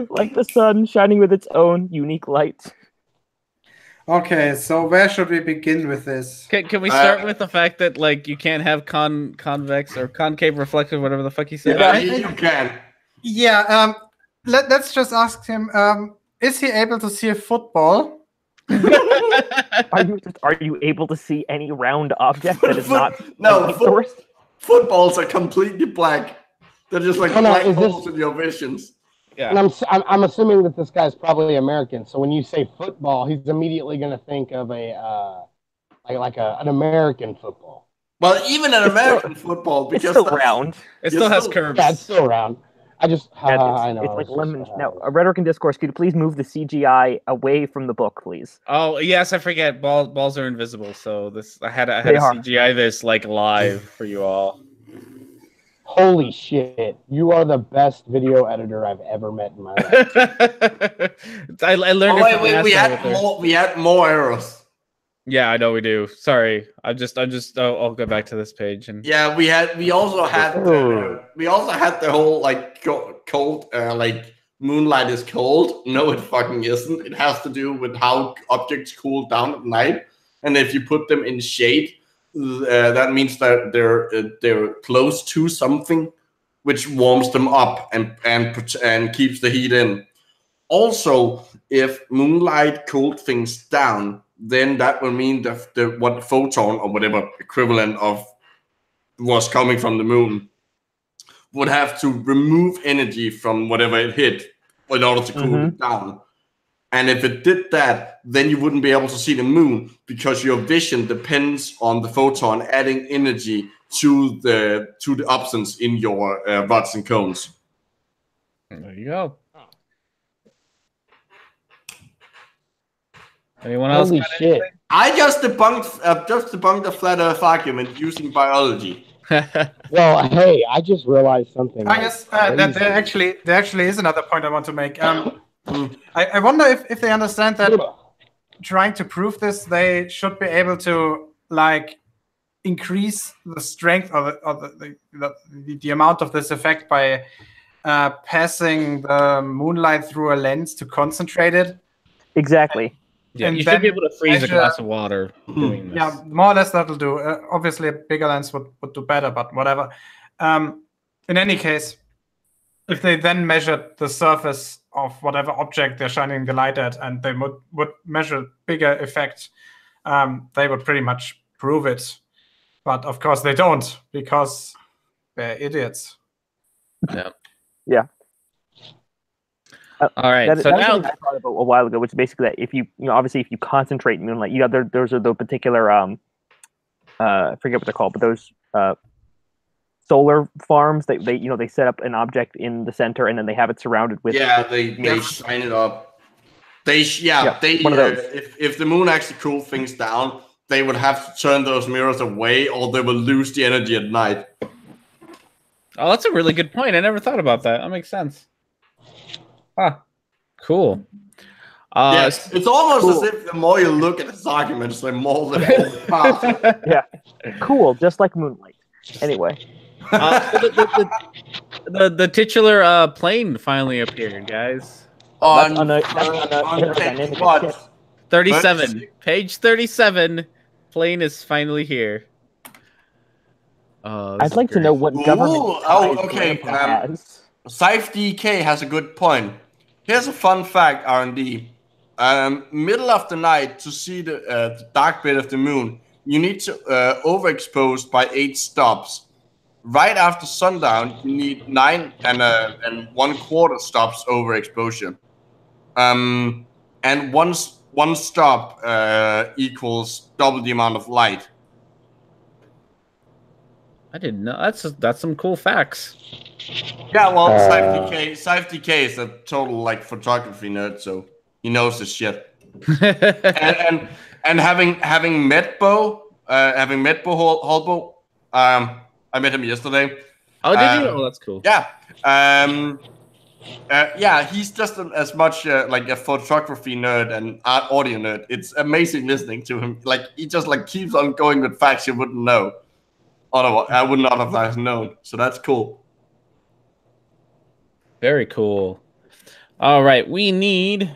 Like the sun shining with its own unique light. Okay, so where should we begin with this? Can we start with the fact that like you can't have convex or concave reflective, whatever the fuck he said? Yeah, you can. Yeah, let's just ask him, is he able to see a football? Are you able to see any round object that is not No, source? footballs are completely black. They're just like black holes in your visions. Yeah. And I'm assuming that this guy's probably American. So when you say football, he's immediately going to think of an American football. Well, even an American football, because It's still round. It still has curves. Yeah, it's still round. I just I know. It's like lemon. Now, Rhetoric and Discourse, could you please move the CGI away from the book, please? Oh yes, I forget. Balls are invisible, so this I had to CGI this like live for you all. Holy shit! You are the best video editor I've ever met in my life. I learned. We had more errors. Yeah, I know we do. Sorry, I'll go back to this page and. Yeah, we also had the whole like cold like moonlight is cold. No, it fucking isn't. It has to do with how objects cool down at night, and if you put them in shade, that means that they're close to something, which warms them up and keeps the heat in. Also, if moonlight cooled things down, then that will mean that what photon or whatever equivalent of was coming from the moon would have to remove energy from whatever it hit in order to cool it down. And if it did that, then you wouldn't be able to see the moon because your vision depends on the photon adding energy to the absence in your rods and cones. There you go. Anyone else? Holy shit! I just debunked the flat Earth argument using biology. Well, hey, I just realized something. I guess that there actually is another point I want to make. I wonder if they understand that trying to prove this, they should be able to like increase the strength or the amount of this effect by passing the moonlight through a lens to concentrate it. Exactly. Yeah, And you should be able to freeze a measure- glass of water doing this. Yeah, more or less that'll do. Obviously, a bigger lens would do better, but whatever. In any case, if they then measured the surface of whatever object they're shining the light at, and they would measure bigger effect, they would pretty much prove it. But of course, they don't because they're idiots. Yeah. Yeah. All right. That So was now, something I thought about a while ago, which is basically that if you obviously if you concentrate moonlight, those are the particular I forget what they're called, but those solar farms they set up an object in the center and then they have it surrounded with they shine it up. One of those. If the moon actually cooled things down, they would have to turn those mirrors away, or they will lose the energy at night. oh, that's a really good point. I never thought about that. That makes sense. Huh. Cool. Yes, it's almost as if the more you look at his arguments, the more the path. Yeah. Cool, just like moonlight. Anyway. The titular plane finally appeared, guys. That's on a aerodynamic what? kit. 37. Page 37. Plane is finally here. I'd like to know what government okay. has. SciFDK has a good point. Here's a fun fact, R&D. Middle of the night to see the dark bit of the moon, you need to overexpose by 8 stops. Right after sundown, you need 9 and 1/4 stops overexposure. And one stop equals double the amount of light. I didn't know. That's some cool facts. Yeah, well, SciFDK is a total like photography nerd, so he knows this shit. and having met Bo Holbo, I met him yesterday. Oh, did you? Oh, that's cool. Yeah. Yeah, he's just as much like a photography nerd and audio nerd. It's amazing listening to him. Like he just like keeps on going with facts you wouldn't know. Otherwise, I would not have known. So that's cool. Very cool. All right, we need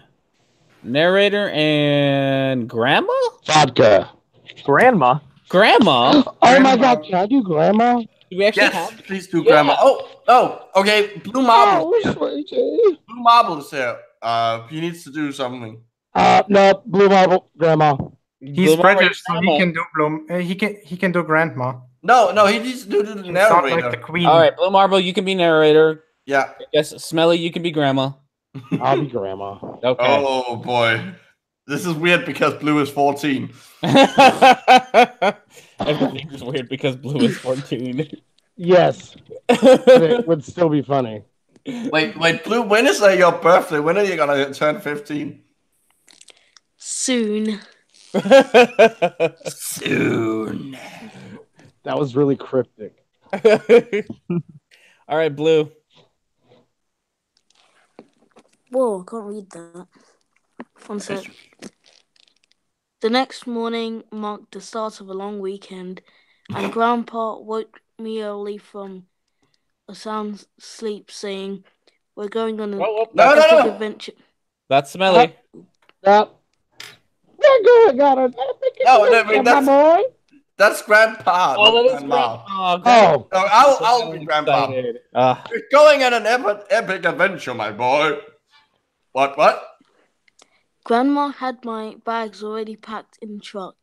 narrator and grandma. Vodka. Grandma. Grandma. Oh my god, can I do grandma? Do we actually Yes, have? please do, grandma. Oh, okay. Blue Marble. Oh, sweetie. Blue Marble is here. He needs to do something. No, blue marble, grandma. He's Blue Marble British, so grandma. he can do he can do grandma. No, he needs to do the It's not narrator. like the queen. All right, Blue Marble, you can be narrator. Yeah. Yes, Smelly, you can be grandma. I'll be grandma. Okay. Oh boy, this is weird because Blue is 14. Everything is weird because Blue is 14. Yes, but it would still be funny. Wait, Blue. When is your birthday? When are you gonna turn 15? Soon. Soon. That was really cryptic. All right, Blue. Whoa, I can't read that. One sec. The next morning marked the start of a long weekend, and Grandpa woke me early from a sound sleep, saying, "We're going on an Whoa, No. epic adventure." That's Smelly. We're going on an epic No, adventure, that's- my boy. That's Grandpa. Oh, not that is Grandma. Grandma. Oh, No, I'll be Grandpa. Excited. We're going on an epic adventure, my boy. What? Grandma had my bags already packed in the truck,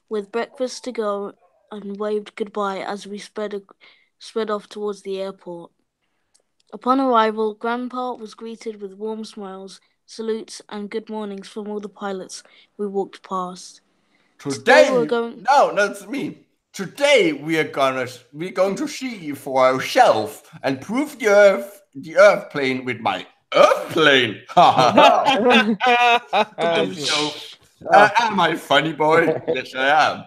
with breakfast to go, and waved goodbye as we sped off towards the airport. Upon arrival, Grandpa was greeted with warm smiles, salutes, and good mornings from all the pilots we walked past. Today we're going- No, that's me. Today we're going to see for ourselves and prove the Earth plane with my Earth plane. Am I funny, boy? Yes, I am.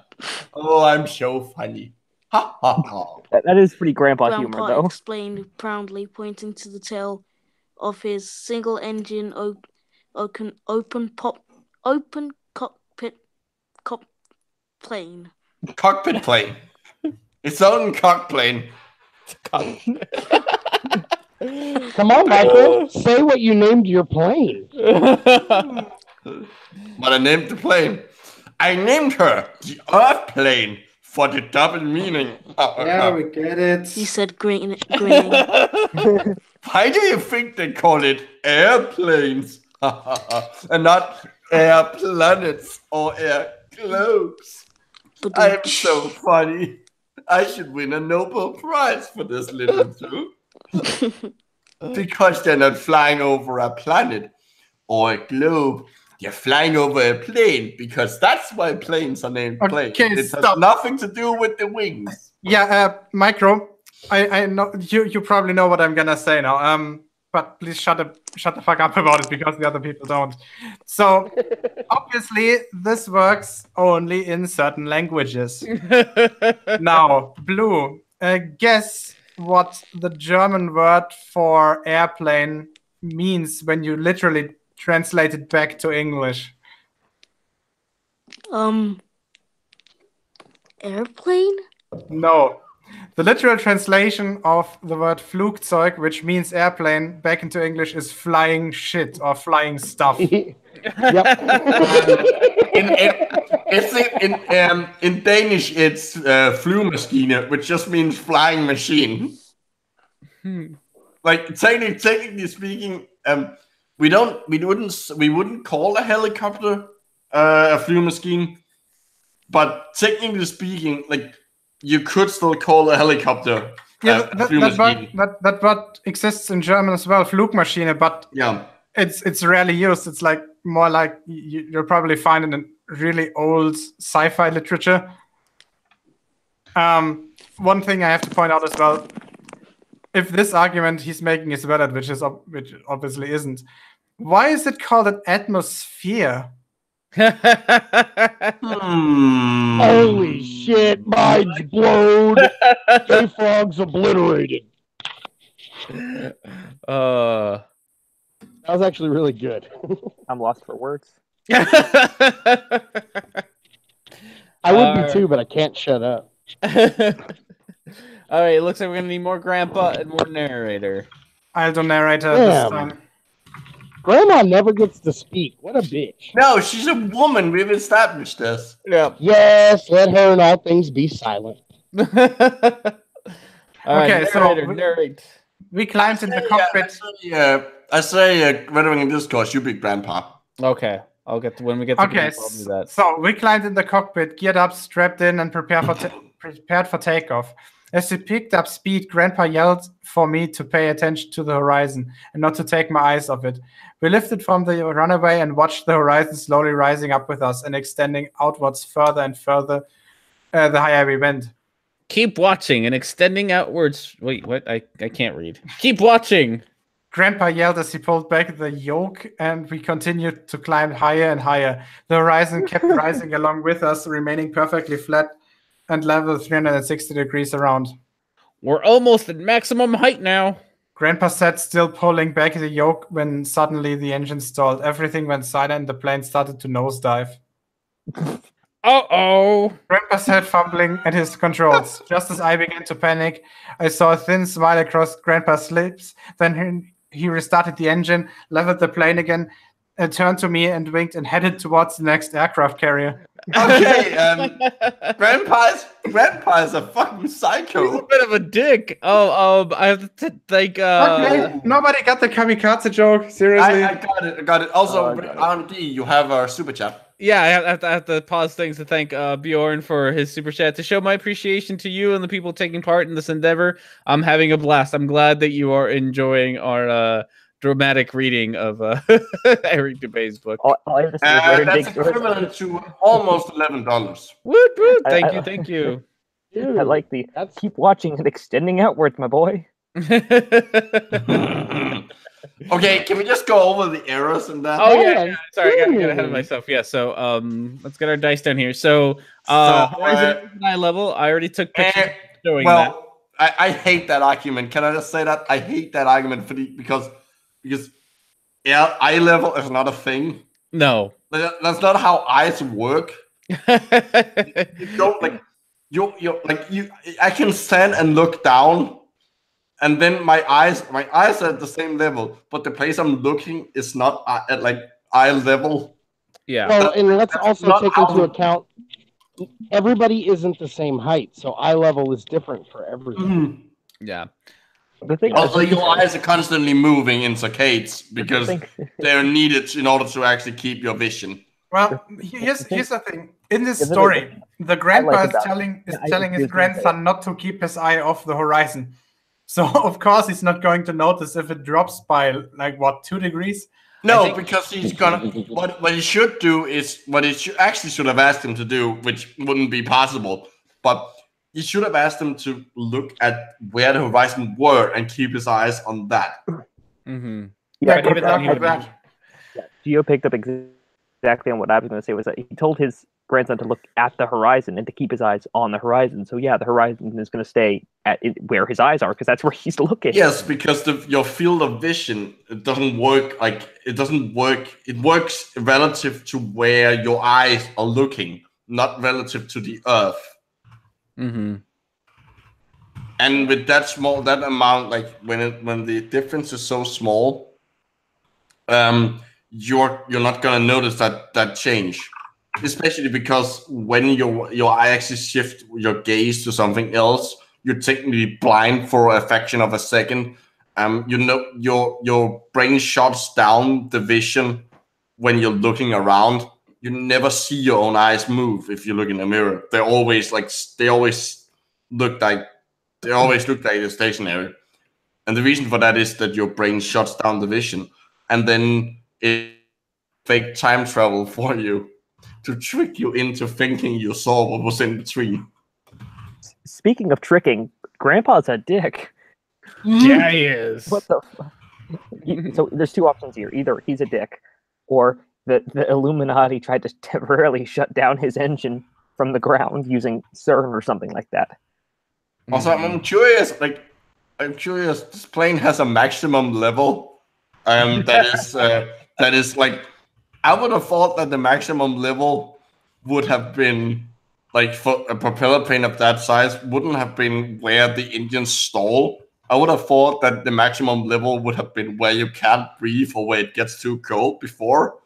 Oh, I'm so funny. That is pretty grandpa humor, Grandpa though. explained proudly, pointing to the tail of his single-engine open cockpit plane. Cockpit plane. Its own cock plane. come on, Michael. Say what you named your plane. But I named the plane. I named her the Earth plane for the double meaning. Yeah, we get it. He said, grinning. Why do you think they call it airplanes and not air planets or air globes? I am so funny. I should win a Nobel Prize for this little too. Because they're not flying over a planet or a globe. They're flying over a plane because that's why planes are named planes. Okay, It stop. has nothing to do with the wings. Yeah, Micro. I know you probably know what I'm gonna say now. But please shut the fuck up about it because the other people don't. So obviously this works only in certain languages. Now, Blue, guess what the German word for airplane means when you literally translate it back to English. Airplane? No. The literal translation of the word Flugzeug, which means airplane, back into English is flying shit or flying stuff. Yep. In Danish, it's flyvemaskine, which just means flying machine. Like technically speaking, we wouldn't call a helicopter a flyvemaskine, but technically speaking, like you could still call a helicopter. Yeah, that word exists in German as well, Flugmaschine, but yeah, it's rarely used. It's like more like you'll probably find it in really old sci-fi literature. One thing I have to point out as well, if this argument he's making is valid, which obviously isn't, why is it called an atmosphere? Holy shit, mind's blown. J-Frog's obliterated. That was actually really good. I'm lost for words. I would be too, but I can't shut up. All right, it looks like we're gonna need more grandpa and more narrator. I'll do narrator this Damn. time. Grandma never gets to speak. What a bitch. No, she's a woman. We've established this. Yeah. Yes, let her in all things be silent. All right, Okay, so narrator, narrate. We climbed in the cockpit. I say, Rhetoric&Discourse, you be grandpa. Okay, I'll get to when we get to Okay, grandpa, I'll do that. so we climbed in the cockpit, geared up, strapped in, and prepared for takeoff. As we picked up speed, Grandpa yelled for me to pay attention to the horizon and not to take my eyes off it. We lifted from the runway and watched the horizon slowly rising up with us and extending outwards further and further the higher we went. Keep watching and extending outwards. Wait, what? I can't read. Keep watching. Grandpa yelled as he pulled back the yoke, and we continued to climb higher and higher. The horizon kept rising along with us, remaining perfectly flat and level 360 degrees around. We're almost at maximum height now. Grandpa said, still pulling back the yoke, when suddenly the engine stalled. Everything went silent and the plane started to nosedive. Uh-oh. Grandpa said, fumbling at his controls. Just as I began to panic, I saw a thin smile across Grandpa's lips. Then he restarted the engine, leveled the plane again, and turned to me and winked and headed towards the next aircraft carrier. Okay, Grandpa is a fucking psycho. He's a bit of a dick. Oh, I have to think. Okay, nobody got the kamikaze joke. Seriously, I got it. Also, RMD, you have a super chat. Yeah, I have to pause things to thank Bjorn for his super chat. To show my appreciation to you and the people taking part in this endeavor, I'm having a blast. I'm glad that you are enjoying our dramatic reading of Eric Dubé's book. That's equivalent to almost $11. Woot, woot. Thank you. Dude, I like the keep watching and extending outwards, my boy. Okay, can we just go over the errors and that? Oh yeah. Sorry, I got ahead of myself. Yeah, so let's get our dice down here. So horizon eye level, I already took pictures showing that. I hate that argument. Can I just say that? I hate that argument because eye level is not a thing. No. That's not how eyes work. You don't I can stand and look down, and then my eyes are at the same level, but the place I'm looking is not at eye level. Yeah. Well, and let's also take into account everybody isn't the same height, so eye level is different for everyone. Mm-hmm. Yeah. The thing also, your eyes are constantly moving in saccades because they're needed in order to actually keep your vision. Well, here's the thing. In this story, the grandpa is telling his grandson not to keep his eye off the horizon. So, of course, he's not going to notice if it drops by, 2 degrees? No, because he's gonna. What he should do is what he should have asked him to do, which wouldn't be possible. But he should have asked him to look at where the horizon were and keep his eyes on that. Mm-hmm. Yeah, Gio picked up exactly on what I was going to say. Was that he told his grandson to look at the horizon and to keep his eyes on the horizon. So yeah, the horizon is going to stay at where his eyes are because that's where he's looking. Yes, because your field of vision doesn't work it doesn't work. It works relative to where your eyes are looking, not relative to the Earth. Mm-hmm. And with that amount, when the difference is so small, you're not gonna notice that change. Especially because when your eye actually shift your gaze to something else, you're technically blind for a fraction of a second. Your brain shuts down the vision when you're looking around. You never see your own eyes move if you look in the mirror. They always look like they're stationary. And the reason for that is that your brain shuts down the vision, and then it fake time travel for you to trick you into thinking you saw what was in between. Speaking of tricking, Grandpa's a dick. Yeah, he is. What the fuck? So there's 2 options here. Either he's a dick, or the Illuminati tried to temporarily shut down his engine from the ground using CERN or something like that. Also, I'm curious, this plane has a maximum level. That is like, I would have thought that the maximum level would have been like for a propeller plane of that size wouldn't have been where the engines stall. I would have thought that the maximum level would have been where you can't breathe or where it gets too cold before.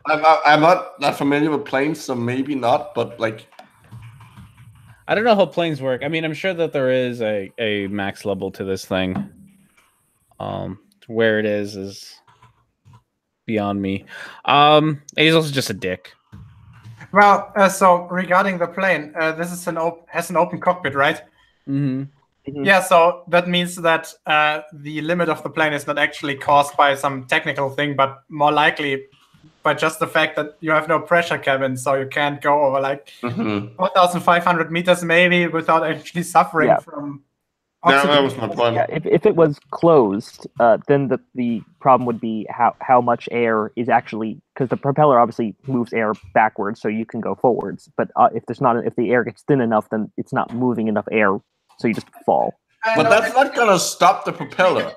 I'm not that familiar with planes, so maybe not, but like, I don't know how planes work. I mean, I'm sure that there is a max level to this thing. Where it is beyond me. He's also just a dick. Well, so regarding the plane, this is has an open cockpit, right? Mm-hmm. Mhm. Yeah, so that means that the limit of the plane is not actually caused by some technical thing, but more likely by just the fact that you have no pressure cabin, so you can't go over like 4,500 meters maybe without actually suffering Yeah. from that oxygen. was my point. Yeah, if it was closed, then the problem would be how much air is actually, because the propeller obviously moves air backwards, so you can go forwards. But if the air gets thin enough, then it's not moving enough air, so you just fall. But that's not gonna stop the propeller.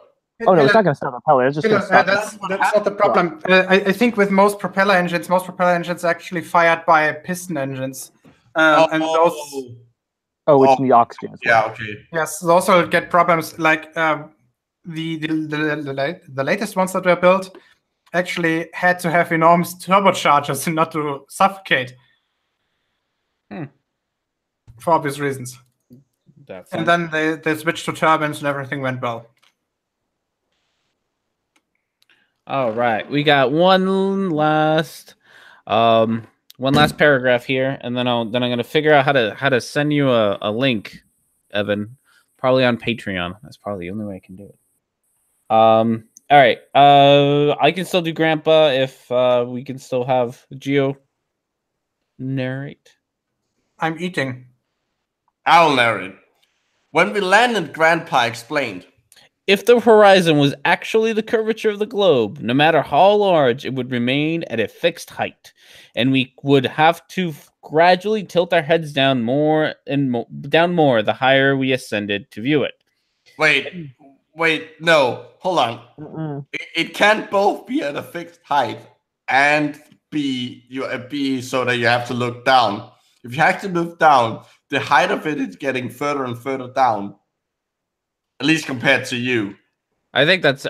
Oh no, it's not going to stop the propeller. It's just going to stop. That's not the problem. I think with most propeller engines are actually fired by piston engines, and those. Oh, it's the oxygen. As well. Yeah, okay. Yes, those will get problems. Like the latest ones that were built actually had to have enormous turbochargers not to suffocate, for obvious reasons. And then they switched to turbines and everything went well. All right, we got one last paragraph here, and then I'm gonna figure out how to send you a link, Evan, probably on Patreon. That's probably the only way I can do it. All right, I can still do Grandpa if we can still have Geo narrate. I'm eating. I'll narrate. When we landed, Grandpa explained. If the horizon was actually the curvature of the globe, no matter how large, it would remain at a fixed height, and we would have to gradually tilt our heads down more the higher we ascended to view it. Wait, no, hold on. It can't both be at a fixed height and be so that you have to look down. If you have to look down, the height of it is getting further and further down. At least compared to you. I think that's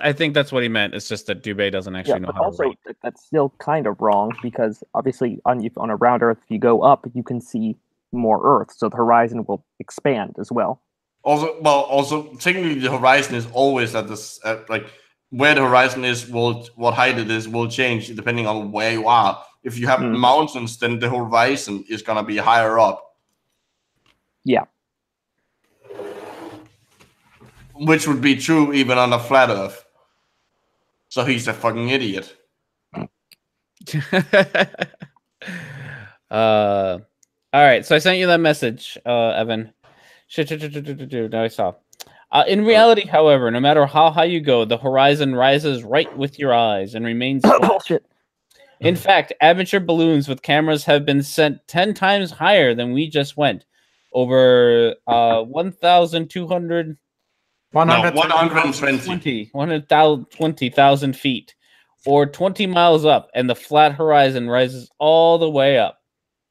what he meant. It's just that Dubé doesn't actually know how to rate. That's still kind of wrong, because obviously on a round Earth, if you go up, you can see more Earth, so the horizon will expand as well. Also, technically, the horizon is always at this like where the horizon is. What height it is will change depending on where you are. If you have mountains, then the horizon is gonna be higher up. Yeah. Which would be true even on a flat Earth. So he's a fucking idiot. All right, so I sent you that message, Evan. Now I saw. In reality, however, no matter how high you go, the horizon rises right with your eyes and remains flat. Bullshit. In fact, amateur balloons with cameras have been sent 10 times higher than we just went, over 120,000 feet, or 20 miles up, and the flat horizon rises all the way up.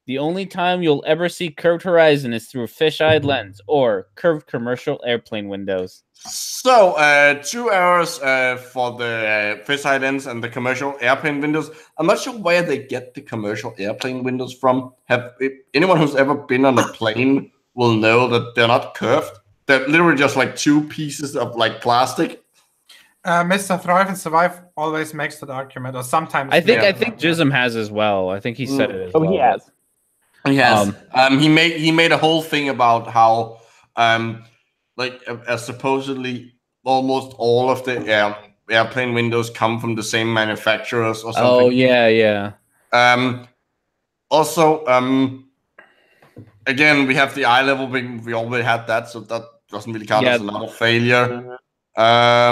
The only time you'll ever see curved horizon is through a fish-eyed lens or curved commercial airplane windows. So, 2 hours for the fish-eyed lens and the commercial airplane windows. I'm not sure where they get the commercial airplane windows from. Anyone who's ever been on a plane will know that they're not curved. They're literally just like two pieces of like plastic. Mr. Thrive and Survive always makes that argument, or sometimes. I think Jism has as well. I think he said it as well. He has. He has. He made a whole thing about how supposedly almost all of the airplane windows come from the same manufacturers or something. Oh yeah. Also, again, we have the eye level. We already had that, so that doesn't really count as another failure. I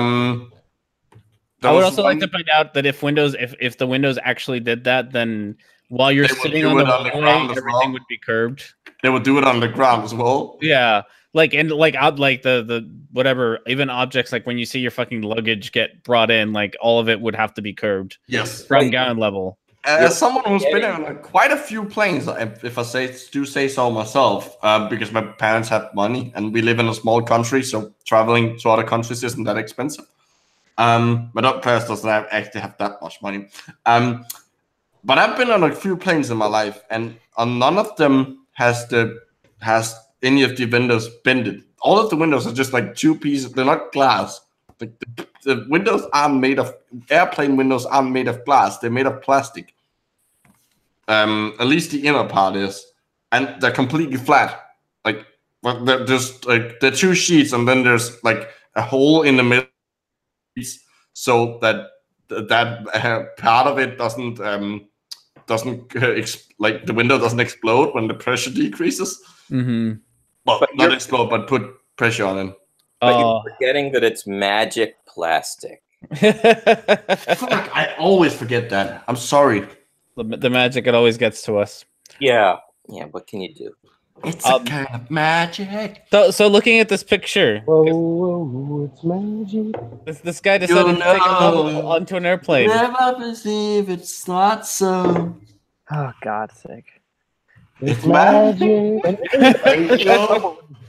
would also like to point out that if the Windows actually did that, then while you're sitting on the ground, everything would be curved. They would do it on the ground as well. Yeah, Like the whatever, even objects like when you see your fucking luggage get brought in, like all of it would have to be curbed. Yes. From ground level. As someone who's been on quite a few planes, if I do say so myself, because my parents have money and we live in a small country, so traveling to other countries isn't that expensive. My parents doesn't actually have that much money. But I've been on a few planes in my life, and on none of them has any of the windows bended. All of the windows are just like two pieces. They're not glass. Like the windows aren't made of airplane windows aren't made of glass. They're made of plastic. At least the inner part is, and they're completely flat. Like they're just like they're two sheets, and then there's like a hole in the middle, so that part of it doesn't like the window doesn't explode when the pressure decreases. Mm-hmm. Well, but not explode, but put pressure on it. But you're forgetting that it's magic plastic. Fuck, I always forget that. I'm sorry. The magic, it always gets to us. Yeah. What can you do? It's a kind of magic. So looking at this picture, whoa, it's magic. This guy decided to take a bubble onto an airplane. Never believe it's not so. Oh, God's sake. It's magic.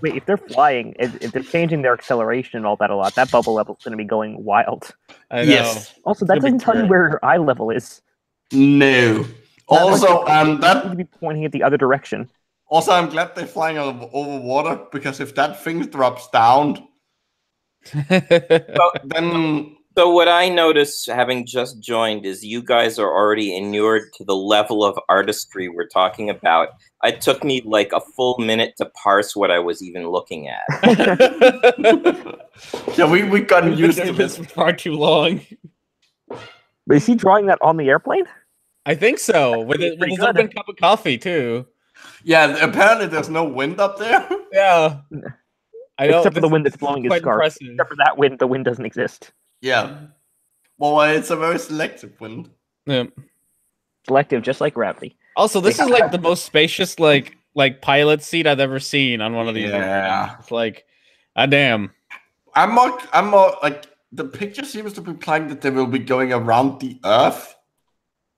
Wait, if they're flying, if they're changing their acceleration and all that a lot, that bubble level's going to be going wild. I know. Yes. Also, that doesn't tell you where your eye level is. No. Also, that would be pointing at the other direction. Also, I'm glad they're flying over water, because if that thing drops down, then. So what I notice, having just joined, is you guys are already inured to the level of artistry we're talking about. It took me like a full minute to parse what I was even looking at. Yeah, we got used to this for far too long. But is he drawing that on the airplane? I think so. With his open cup of coffee too. Yeah, apparently there's no wind up there. Yeah. Except for the wind that's blowing his scarf. Impressive. Except for that wind, the wind doesn't exist. Yeah. Well, it's a very selective wind. Yeah. Selective, just like gravity. Also, this is like the most spacious like pilot seat I've ever seen on one of these. Yeah. It's like, damn. I'm more like the picture seems to be implying that they will be going around the Earth,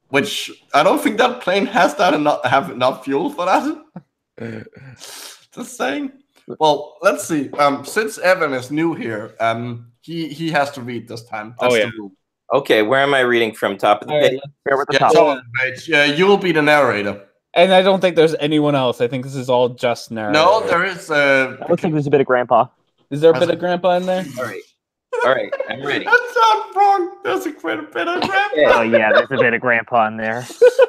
which I don't think that plane has have enough fuel for that. Just saying. Well, let's see. Since Evan is new here, he has to read this time. That's the rule. Okay, where am I reading from? Top of the page? Top of the page. Yeah, you will be the narrator. And I don't think there's anyone else. I think this is all just narrator. No, there is. It looks like there's a bit of Grandpa. Is there a bit of Grandpa in there? All right, I'm ready. That's not wrong. There's a bit of Grandpa. Oh yeah, there's a bit of Grandpa in there.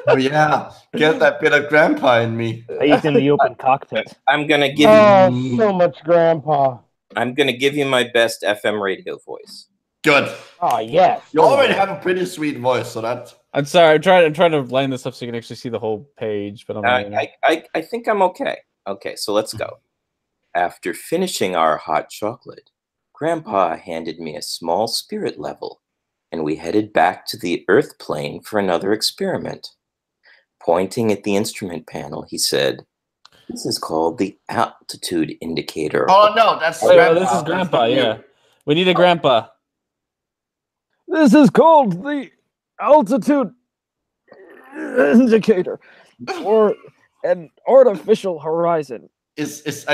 Oh yeah, get that bit of Grandpa in me. He's in the open cockpit. I'm gonna give you so much Grandpa. I'm gonna give you my best FM radio voice. Good. Oh yes. You already have a pretty sweet voice, so that's. I'm sorry. I'm trying to line this up so you can actually see the whole page, but I think I'm okay. Okay, so let's go. After finishing our hot chocolate, Grandpa handed me a small spirit level, and we headed back to the Earth plane for another experiment. Pointing at the instrument panel, he said, "This is called the altitude indicator." Oh no, that's Grandpa. This is Grandpa. Yeah, we need a Grandpa. This is called the altitude indicator, or an artificial horizon. Is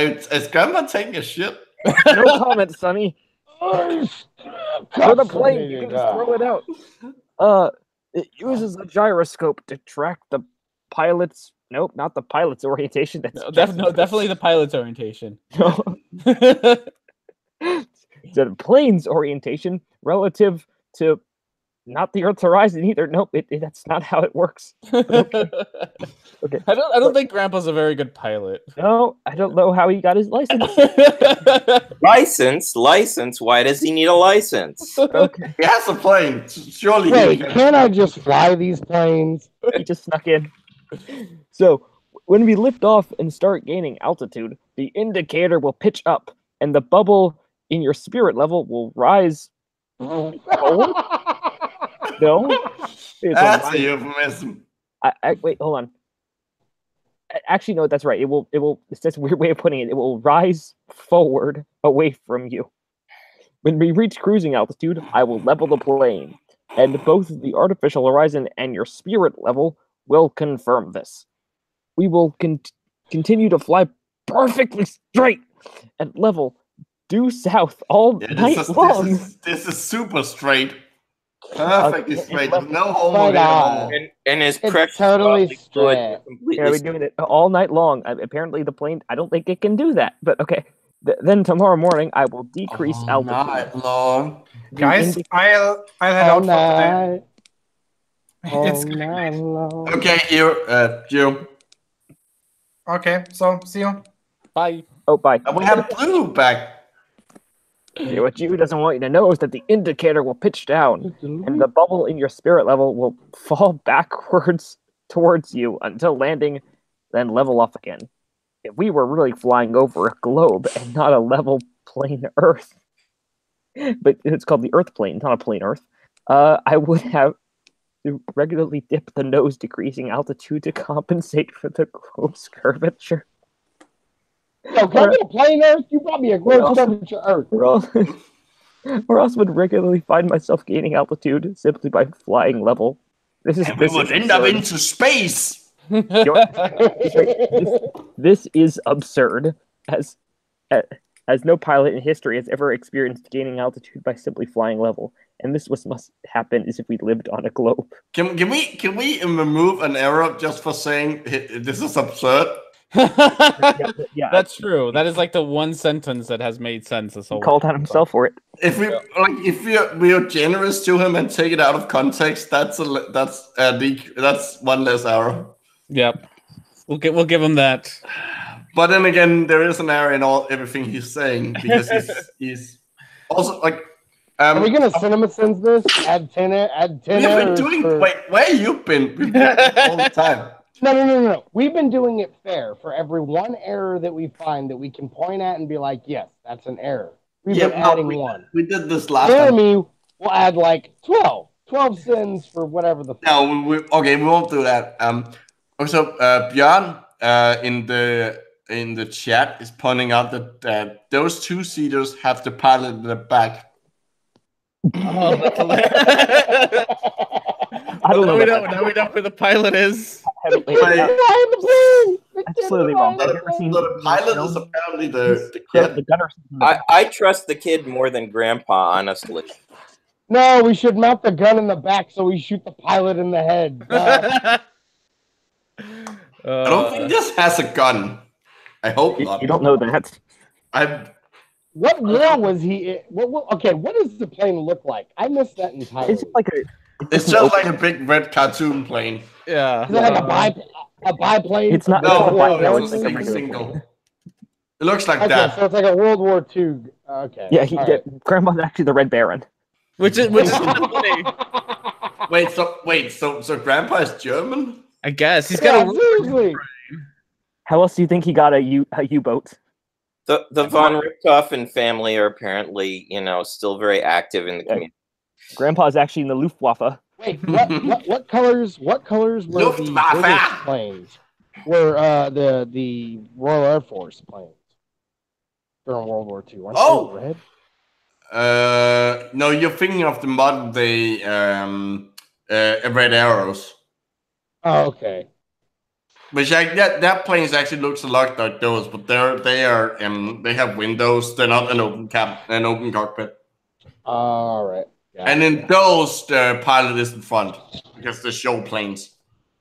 Grandpa taking a shit? No comment, Sonny. For the plane, you can just throw it out. It uses a gyroscope to track the pilot's. Nope, not the pilot's orientation. That's definitely the pilot's orientation. No. The plane's orientation relative to not the Earth's horizon either. Nope, that's not how it works. Okay. I don't think Grandpa's a very good pilot. No, I don't know how he got his license. License? Why does he need a license? Okay. He has a plane. Surely. Wait, can't I just fly these planes? He just snuck in. So, when we lift off and start gaining altitude, the indicator will pitch up, and the bubble in your spirit level will rise. No? That's a euphemism. Wait, hold on. Actually, no, that's right. It will. It's just a weird way of putting it. It will rise forward away from you. When we reach cruising altitude, I will level the plane, and both the artificial horizon and your spirit level will confirm this. We will continue to fly perfectly straight and level due south all night long. This is super straight. Perfectly straight. No homework Right at on. all. And his It's precious totally godly fluid straight. are completely Yeah, we're doing it all night long. Apparently, the plane. I don't think it can do that. But okay. Then tomorrow morning, I will decrease All altitude. night long. Guys, I'll head All out for today. night. All It's night long. Okay, here, Joe. okay. So see you. Bye. Oh, bye. We have Blue back. Yeah, what you doesn't want you to know is that the indicator will pitch down, and the bubble in your spirit level will fall backwards towards you until landing, then level off again. If we were really flying over a globe and not a level plane Earth, but it's called the Earth plane, not a plane Earth, I would have to regularly dip the nose, decreasing altitude to compensate for the globe's curvature. Yo, can I get a plain Earth? You brought me a gross temperature Earth. Or else would regularly find myself gaining altitude simply by flying level. We would end up into space. This is absurd, as no pilot in history has ever experienced gaining altitude by simply flying level, and this must happen as if we lived on a globe. Can we remove an error just for saying this is absurd? Yeah, That's true. That is like the one sentence that has made sense this whole. Called out himself for it. If we are generous to him and take it out of context, that's one less error. Yep. We'll give him that. But then again, there is an error in everything he's saying because he's also like. Are we gonna CinemaSins this? Add 10. We've been doing. Wait, where you been? We've done it all the time. No. We've been doing it fair. For every one error that we find that we can point at and be like, yes, that's an error. We've been adding one. We did this last time. Jeremy will add like 12 sins for whatever the. No, we won't do that. Also, Björn in the chat is pointing out that those two-seaters have the pilot in the back. Oh, that's hilarious. I don't know. Now we know who the pilot is. That's absolutely wrong. I've never seen The pilot is apparently the the kid. gunner. I trust the kid more than Grandpa, honestly. No, we should mount the gun in the back so we shoot the pilot in the head. I don't think this has a gun. I hope not. You don't know that. What war was he in? Okay, what does the plane look like? I missed that entirely. It's like It's just like a big red cartoon plane. Yeah. Is it like a biplane? It's not. No, It's like a regular single. plane. It looks like Okay, that. so it's like a World War II. Okay. Yeah, all right. Grandma's actually the Red Baron. Which is funny. Wait, so Grandpa is German? I guess he's got a. seriously. How else do you think he got a U-boat? The von Richthofen family are apparently, still very active in the community. Grandpa's actually in the Luftwaffe. Wait, what colors were the British planes? Were the Royal Air Force planes during World War II? Weren't they red? No, you're thinking of the modern day red arrows. Oh, okay. Which that planes actually looks a lot like those, but they have windows. They're not an open cockpit. All right. Yeah. And in those, the pilot is in front because they're show planes.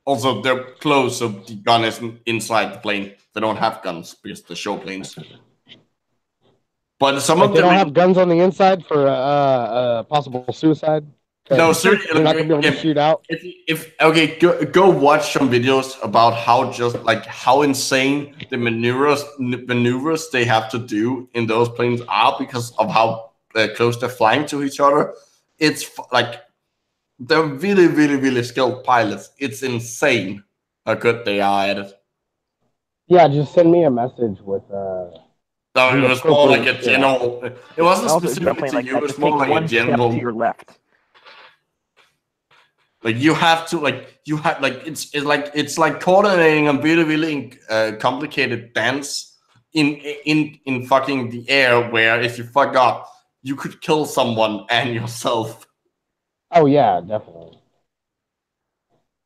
Also, they're closed, so the gun isn't inside the plane. They don't have guns because they're show planes. But some of they them don't have guns on the inside for possible suicide. No, You're seriously, not gonna be able to shoot out. Go watch some videos about how insane the maneuvers they have to do in those planes are because of how close they're flying to each other. It's like they're really, really, really skilled pilots. It's insane how good they are at it. Yeah, just send me a message with. No, it was more like a general. It wasn't Also, specific to like you. that, It was just more take like one a step general. to your left. Like you have to it's like coordinating a really complicated dance in fucking the air, where if you fuck up, you could kill someone and yourself. Oh yeah, definitely.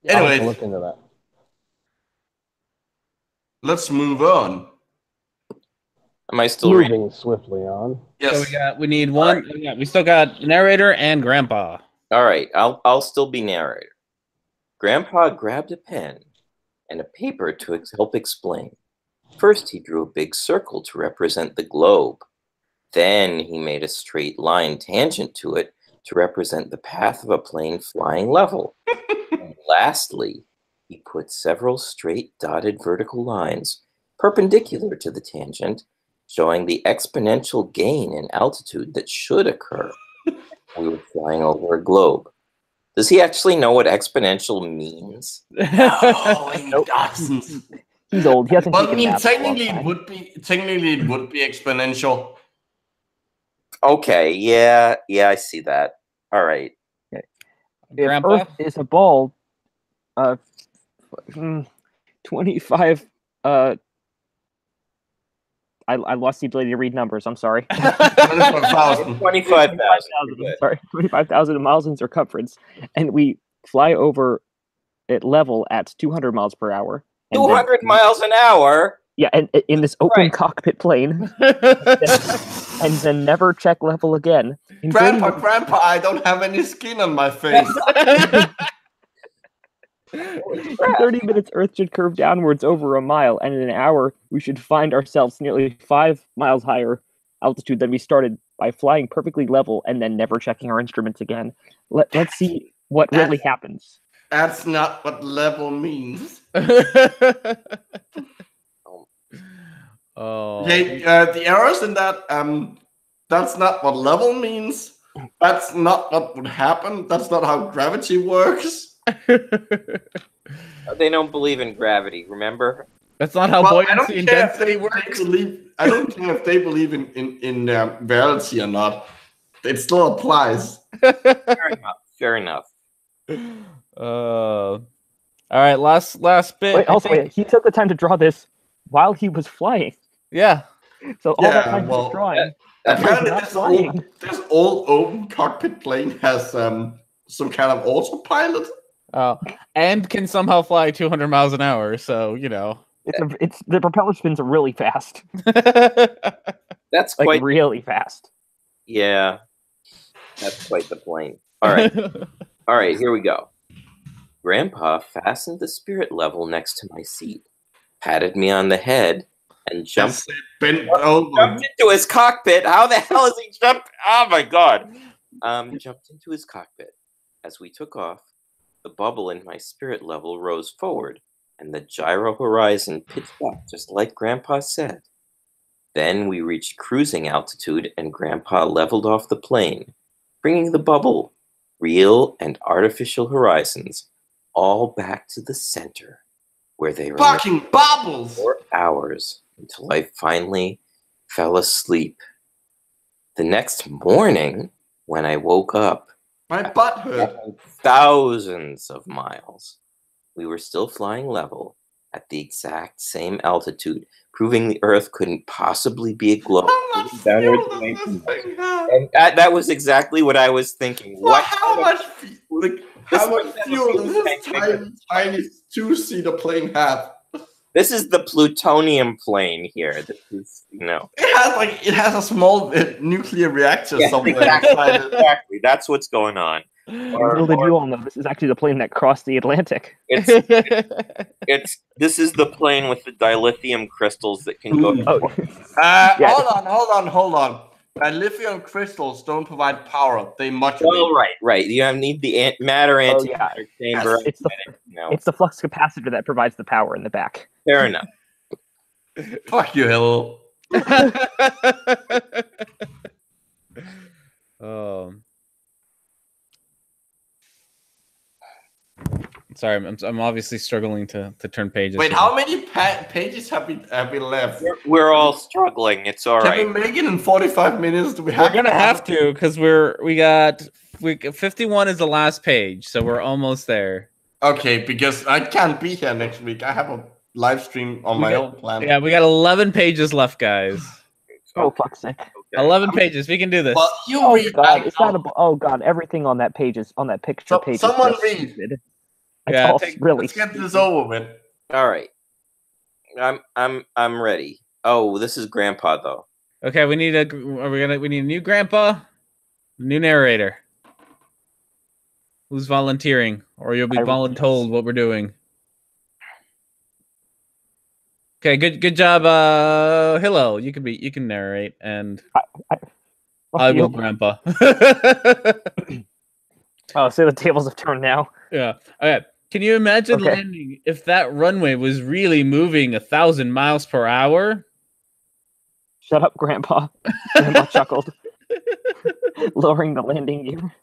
Yeah, I'll have to Anyways, look into that. let's move on. Am I still reading? Moving swiftly on. Yes. So we need one. Right. Yeah, we still got narrator and grandpa. All right, I'll still be narrator. Grandpa grabbed a pen and a paper to help explain. First, he drew a big circle to represent the globe. Then he made a straight line tangent to it to represent the path of a plane flying level. And lastly, he put several straight dotted vertical lines perpendicular to the tangent, showing the exponential gain in altitude that should occur when we were flying over a globe. Does he actually know what exponential means? No, he doesn't. He's old. He hasn't Well, I taken mean, math in a long technically it time. would be exponential. Okay, yeah, I see that. All right. If Grandpa? Earth is a ball, 25. I lost the ability to read numbers. I'm sorry. 25,000. 25,000. Sorry, 25,000 miles in circumference, and we fly over at level at 200 miles per hour. 200 miles an hour? Yeah, and in this open Right. cockpit plane, and then never check level again. In 30 Grandpa, I don't have any skin on my face. In 30 minutes, Earth should curve downwards over a mile, and in an hour, we should find ourselves nearly 5 miles higher altitude than we started by flying perfectly level and then never checking our instruments again. Let's see what really happens. That's not what level means. Oh. Okay, the errors in that, that's not what level means. That's not what would happen. That's not how gravity works. They don't believe in gravity, remember? That's not how buoyancy and density works. I don't care if they believe in reality or not. It still applies. Fair enough. All right, last bit. Wait, he took the time to draw this while he was flying. Yeah. So all that time he was drawing. Apparently, not flying. this old open cockpit plane has some kind of autopilot. Oh, and can somehow fly 200 miles an hour. So It's the propeller spins really fast. That's Like quite really fast. Yeah. That's quite the plane. All right. All right, here we go. Grandpa fastened the spirit level next to my seat, patted me on the head, and jumped into his cockpit. How the hell is he jumped? Oh my god. Jumped into his cockpit. As we took off, the bubble in my spirit level rose forward, and the gyro horizon pitched up, just like Grandpa said. Then we reached cruising altitude, and Grandpa leveled off the plane, bringing the bubble, real and artificial horizons, all back to the center, where they fucking bubbles 4 hours until I finally fell asleep. The next morning, when I woke up, my butt hurt. Thousands of miles. We were still flying level at the exact same altitude, proving the Earth couldn't possibly be a globe. And that was exactly what I was thinking. Well, how much fuel does this tiny two-seater plane have? This is the plutonium plane here. This is, it has a small nuclear reactor somewhere. Exactly. That's what's going on. Little did you all know, this is actually the plane that crossed the Atlantic. This is the plane with the dilithium crystals that can go. Hold on. Dilithium crystals don't provide power. They modulate. Oh, right. You need the matter antimatter chamber. It's the flux capacitor that provides the power in the back. Fair enough. Fuck you, Hillel. Sorry, I'm obviously struggling to turn pages. Wait, how many pages have we left? We're all struggling. It's all right. Can we make it in 45 minutes? We're gonna have to, because we got 51 is the last page, so we're almost there. Okay, because I can't be here next week. I have a live stream on my own plan. Yeah, we got 11 pages left, guys. Oh, fuck's sake. 11 pages. We can do this. Well, you Oh read. god, it's not a. Oh god, everything on that page is on that picture page. Someone is read. stupid. Yeah, Really. Let's get this over with. All right. I'm ready. Oh, this is Grandpa though. Okay, we need we need a new grandpa, new narrator. Who's volunteering, or you'll be voluntold what we're doing. Okay, good job, Hillel. You can narrate, and I will, Grandpa. Oh, so the tables have turned now. Yeah. Okay. Can you imagine landing if that runway was really moving 1,000 miles per hour? Shut up, Grandpa. Grandpa chuckled, lowering the landing gear.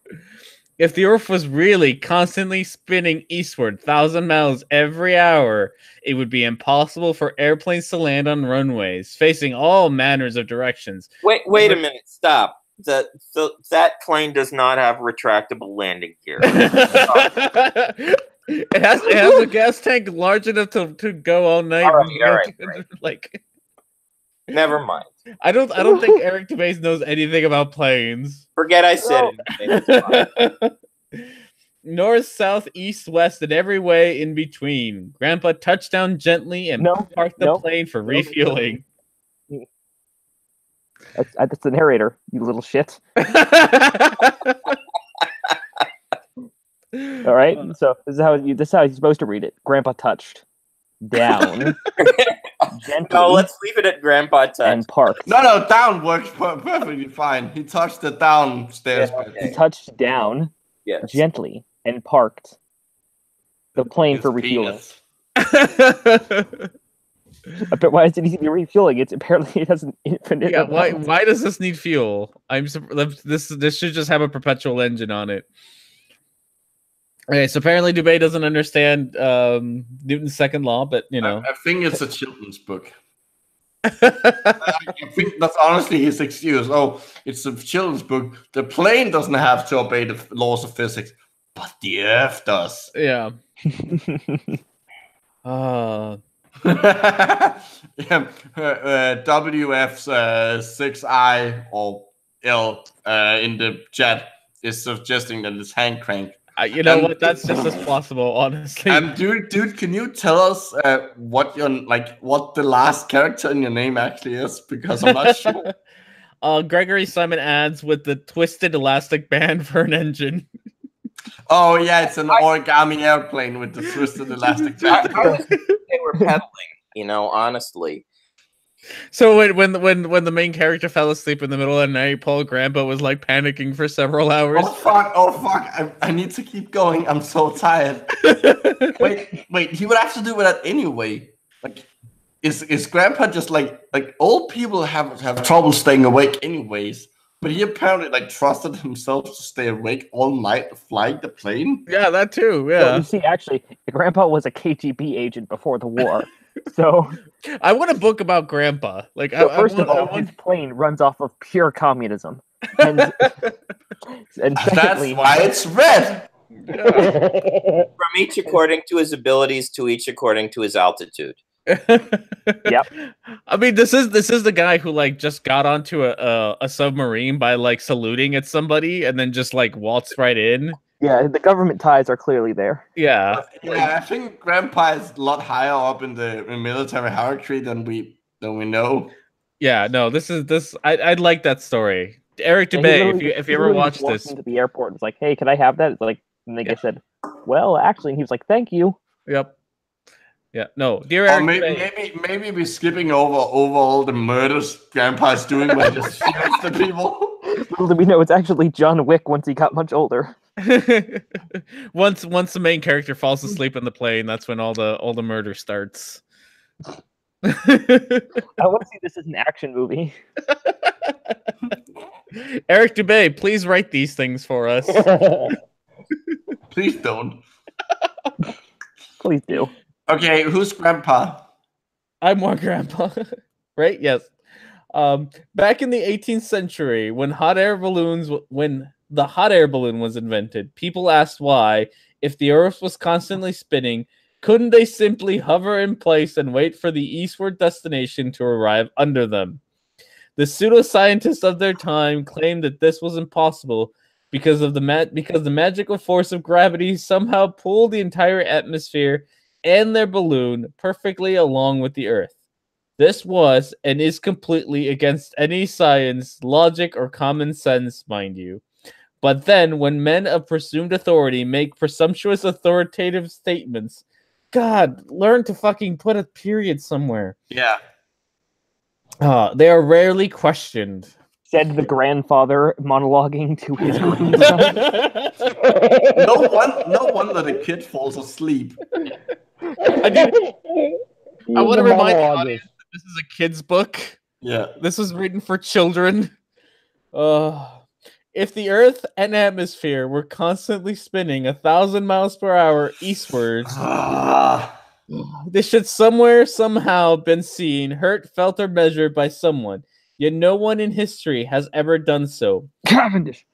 If the Earth was really constantly spinning eastward 1,000 miles every hour, it would be impossible for airplanes to land on runways, facing all manners of directions. Wait a minute. Stop. That plane does not have retractable landing gear. It has a gas tank large enough to go all night. All right. Like, never mind. I don't think Eric DeBase knows anything about planes. Forget I said it. North, south, east, west, and every way in between. Grandpa touched down gently and parked the plane for refueling. That's the narrator, you little shit. All right, so this is how you're supposed to read it. Grandpa touched down. Gently, no, let's leave it at Grandpa touched. And parked. No, down works perfectly fine. He touched the downstairs. Yeah, okay. He touched down gently and parked the plane for refueling. But why does it need to be refueling? It has an infinite. Yeah, why does this need fuel? This should just have a perpetual engine on it. Okay, so apparently Dubé doesn't understand Newton's second law, but you know. I think it's a children's book. I think that's honestly his excuse. Oh, it's a children's book. The plane doesn't have to obey the laws of physics, but the Earth does. Yeah. WF's 6I or L in the chat is suggesting that it's hand crank. You know what? That's just as possible, honestly. Dude, can you tell us what the last character in your name actually is? Because I'm not sure. Gregory Simon adds with the twisted elastic band for an engine. Oh yeah, it's an origami airplane with the twisted elastic band. They were pedaling, honestly. So when the main character fell asleep in the middle of the night, Paul Grandpa was like panicking for several hours. Oh fuck! I need to keep going. I'm so tired. wait. He would have to do that anyway. Like, is Grandpa just like old people have trouble staying awake anyways? But he apparently trusted himself to stay awake all night flying the plane. Yeah, that too. Yeah. Well, you see, actually, Grandpa was a KGB agent before the war. So I want a book about Grandpa. First of all, his plane runs off of pure communism, and secondly, that's why it's red. From each according to his abilities, to each according to his altitude. Yep. I mean, this is the guy who just got onto a submarine by saluting at somebody and then just waltzed right in. Yeah, the government ties are clearly there. Yeah. I think Grandpa is a lot higher up in the military hierarchy than we know. Yeah, no, I'd like that story. Eric DeBay, if you ever watched this, into the airport, it's like, hey, can I have that? It's like, and they said, well, actually, and he was like, thank you. Yep. Yeah, no, dear Eric. Maybe we're skipping over all the murders Grandpa's doing when he just shoots the people. Little do we know, it's actually John Wick once he got much older. once the main character falls asleep in the plane, that's when all the murder starts. I want to see this as an action movie. Eric DeBay, please write these things for us. Please don't. Please do. Okay, who's Grandpa? I'm more Grandpa. Right? Yes. Back in the 18th century, when hot air balloons the hot air balloon was invented. People asked why, if the Earth was constantly spinning, couldn't they simply hover in place and wait for the eastward destination to arrive under them? The pseudoscientists of their time claimed that this was impossible because of the magical force of gravity somehow pulled the entire atmosphere and their balloon perfectly along with the Earth. This was and is completely against any science, logic, or common sense, mind you. But then, when men of presumed authority make presumptuous authoritative statements, God, learn to fucking put a period somewhere. Yeah. They are rarely questioned. Said the grandfather monologuing to his grandson. No wonder the kid falls asleep. I want to remind the audience that this is a kid's book. Yeah. This was written for children. If the Earth and atmosphere were constantly spinning 1,000 miles per hour eastwards, this should somehow been seen, heard, felt, or measured by someone. Yet no one in history has ever done so. Cavendish.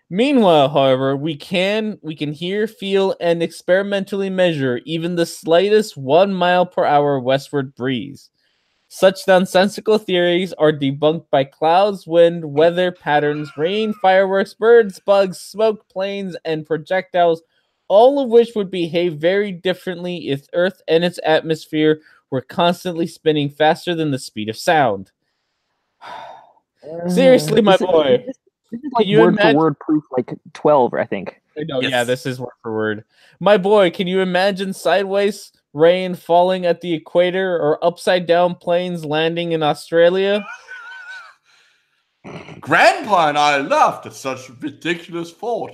Meanwhile, however, we can hear, feel, and experimentally measure even the slightest 1 mile per hour westward breeze. Such nonsensical theories are debunked by clouds, wind, weather patterns, rain, fireworks, birds, bugs, smoke, planes, and projectiles, all of which would behave very differently if Earth and its atmosphere were constantly spinning faster than the speed of sound. Seriously, my boy. This is like word for word proof, like 12, I think. I know, yes. Yeah, this is word for word. My boy, can you imagine sideways rain falling at the equator or upside down planes landing in Australia? Grandpa and I laughed at such ridiculous thought.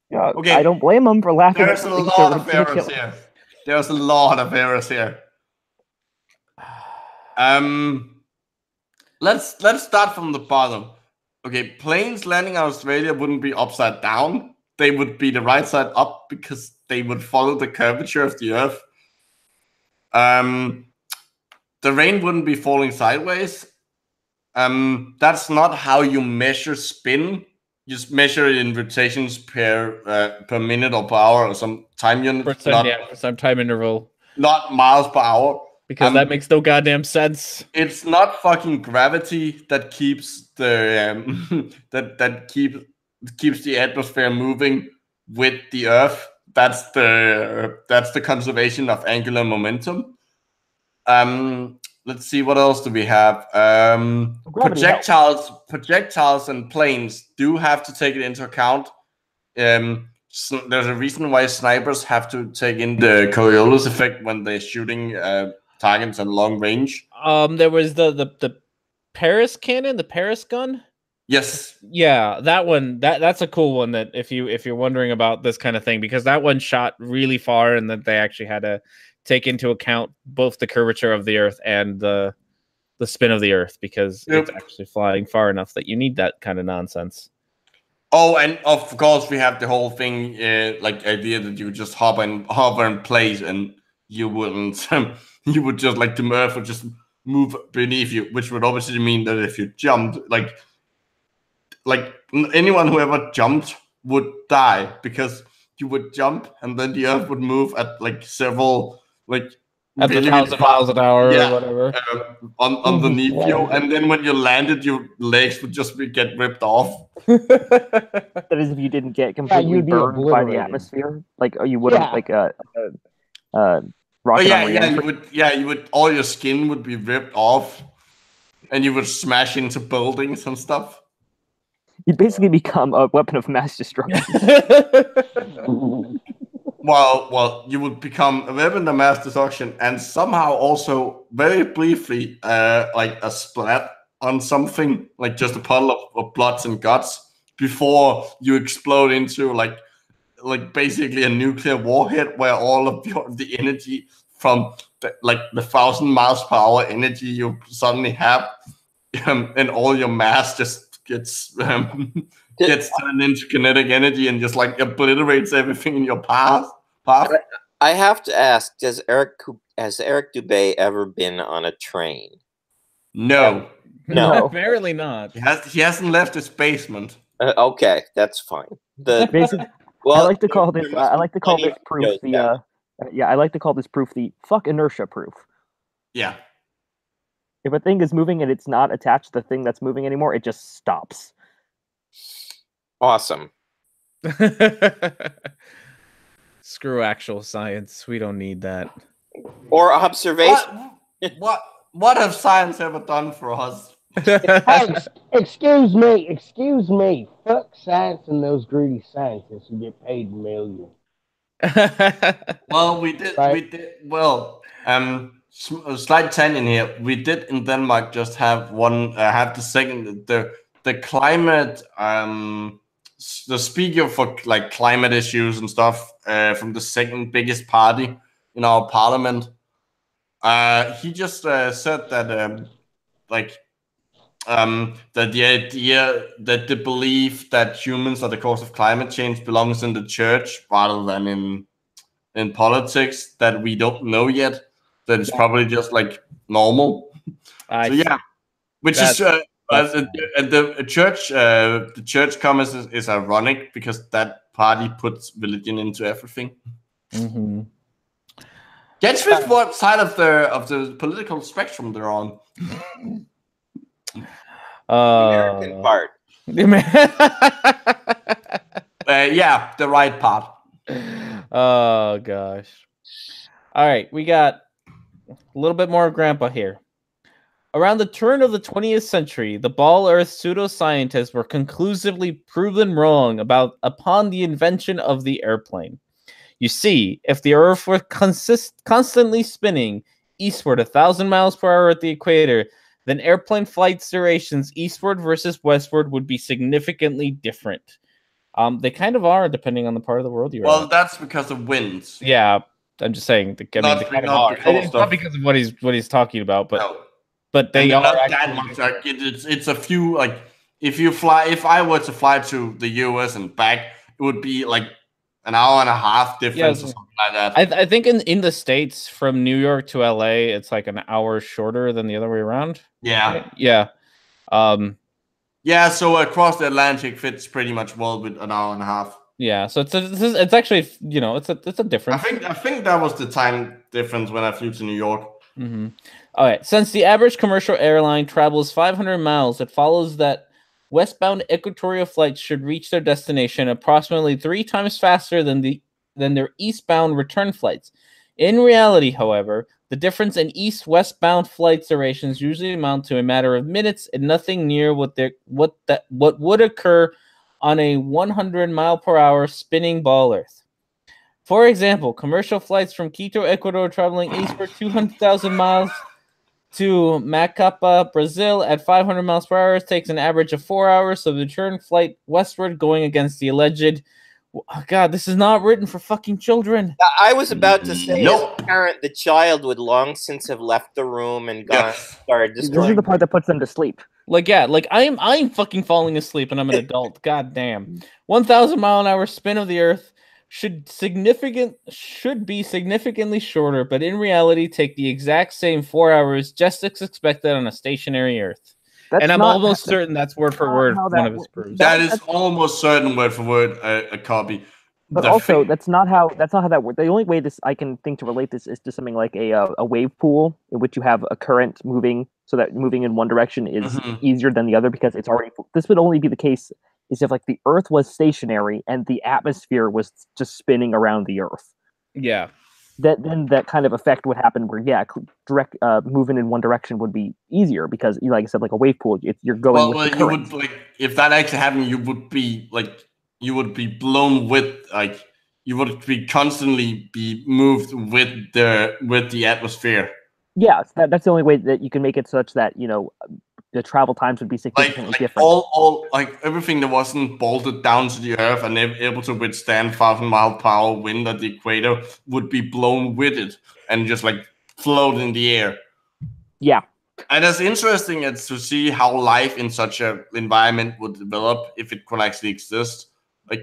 Yeah, okay. I don't blame him for laughing. There's a lot of errors here. There's a lot of errors here. Let's start from the bottom. Okay, planes landing in Australia wouldn't be upside down. They would be the right side up because they would follow the curvature of the Earth. The rain wouldn't be falling sideways. That's not how you measure spin. You just measure it in rotations per minute or per hour or some time unit. For some time interval. Not miles per hour. Because that makes no goddamn sense. It's not fucking gravity that keeps the keeps the atmosphere moving with the Earth. That's the conservation of angular momentum. Let's see, what else do we have? Projectiles and planes do have to take it into account. So there's a reason why snipers have to take in the Coriolis effect when they're shooting targets at long range. There was the Paris cannon, the Paris gun. Yes. Yeah, that one. That's a cool one. That if you're wondering about this kind of thing, because that one shot really far, and that they actually had to take into account both the curvature of the Earth and the spin of the Earth, because it's actually flying far enough that you need that kind of nonsense. Oh, and of course we have the whole thing, like idea that you just hover in place and you wouldn't, you would just like the Earth would just move beneath you, which would obviously mean that if you jumped, like anyone who ever jumped would die, because you would jump and then the Earth would move at like several at 1,000 miles an hour or whatever underneath you, and then when you landed, your legs would just get ripped off. That is, if you didn't get completely burned by the atmosphere, like you wouldn't rocket. You would. All your skin would be ripped off, and you would smash into buildings and stuff. You'd basically become a weapon of mass destruction. Well, you would become a weapon of mass destruction, and somehow also very briefly, like a splat on something, like just a puddle of blood and guts, before you explode into like basically a nuclear warhead, where all of the energy from the 1,000 miles per hour energy you suddenly have, and all your mass just gets turned into kinetic energy and just like obliterates everything in your path. I have to ask: has Eric Dubé ever been on a train? No. No, apparently not. He hasn't left his basement. Okay, that's fine. Basically, Well, I like to call this. there must I be like to call plenty this of proof shows the. now. Yeah, I like to call this proof the fuck inertia proof. Yeah. If a thing is moving and it's not attached to the thing that's moving anymore, it just stops. Awesome. Screw actual science. We don't need that. Or observation. What have science ever done for us? Hey, excuse me. Fuck science and those greedy scientists who get paid millions. Well, we did. Well, slide 10 in here. We did in Denmark just have have the second, the climate, the speaker for like climate issues and stuff, from the second biggest party in our parliament. He just said that, that the idea that the belief that humans are the cause of climate change belongs in the church rather than in politics, that we don't know yet. That it's probably just like normal. Which is the church comments is ironic because that party puts religion into everything. Mm-hmm. Guess with what side of the political spectrum they're on. American part. Yeah, the right part. Oh gosh. All right, we got a little bit more of Grandpa here. Around the turn of the 20th century, the Ball Earth pseudoscientists were conclusively proven wrong upon the invention of the airplane. You see, if the Earth were constantly spinning eastward 1,000 miles per hour at the equator, then airplane flight durations eastward versus westward would be significantly different. They kind of are, depending on the part of the world you're Well, at. that's because of winds. Yeah, I'm just saying. They kind of are. It's not because of what he's talking about, but no. But they are not that much. Like, it's a few. Like if I were to fly to the US and back, it would be like an hour and a half difference or something like that. I think in the States from New York to LA, it's like an hour shorter than the other way around. Yeah. Yeah. Yeah. So across the Atlantic fits pretty much well with an hour and a half. Yeah. So it's actually, you know, it's a difference. I think that was the time difference when I flew to New York. Mm-hmm. All right. Since the average commercial airline travels 500 miles, it follows that westbound equatorial flights should reach their destination approximately 3 times faster than their eastbound return flights. In reality, however, the difference in east-westbound flight durations usually amount to a matter of minutes and nothing near what would occur on a 100 mile per hour spinning ball Earth. For example, commercial flights from Quito, Ecuador, traveling eastward 200,000 miles to Macapa, Brazil at 500 miles per hour takes an average of 4 hours. So the return flight westward going against the alleged... Oh, God, this is not written for fucking children. I was about to say, as a parent, the child would long since have left the room and gone started destroying. This is the part that puts them to sleep. Like, yeah, like I'm fucking falling asleep and I'm an adult. God damn. 1,000 mile an hour spin of the Earth should be significantly shorter, but in reality take the exact same 4 hours just as expected on a stationary Earth. And I'm almost certain that's word for word one of his proofs. That is almost certain word for word a copy. But also, that's not how that works. The only way I can think to relate this is to something like a wave pool in which you have a current moving, so that moving in one direction is easier than the other because it's already. This would only be the case is if like the Earth was stationary and the atmosphere was just spinning around the Earth. Yeah. Then that kind of effect would happen where direct moving in one direction would be easier because, like I said, like a wave pool, you're going with the current. You would if that actually happened, you would be blown with you would be constantly be moved with the atmosphere. Yeah, that's the only way that you can make it such that the travel times would be significantly different. All everything that wasn't bolted down to the Earth and able to withstand 1,000 mile per hour wind at the equator would be blown with it and just float in the air. Yeah. And it's interesting to see how life in such an environment would develop if it could actually exist. I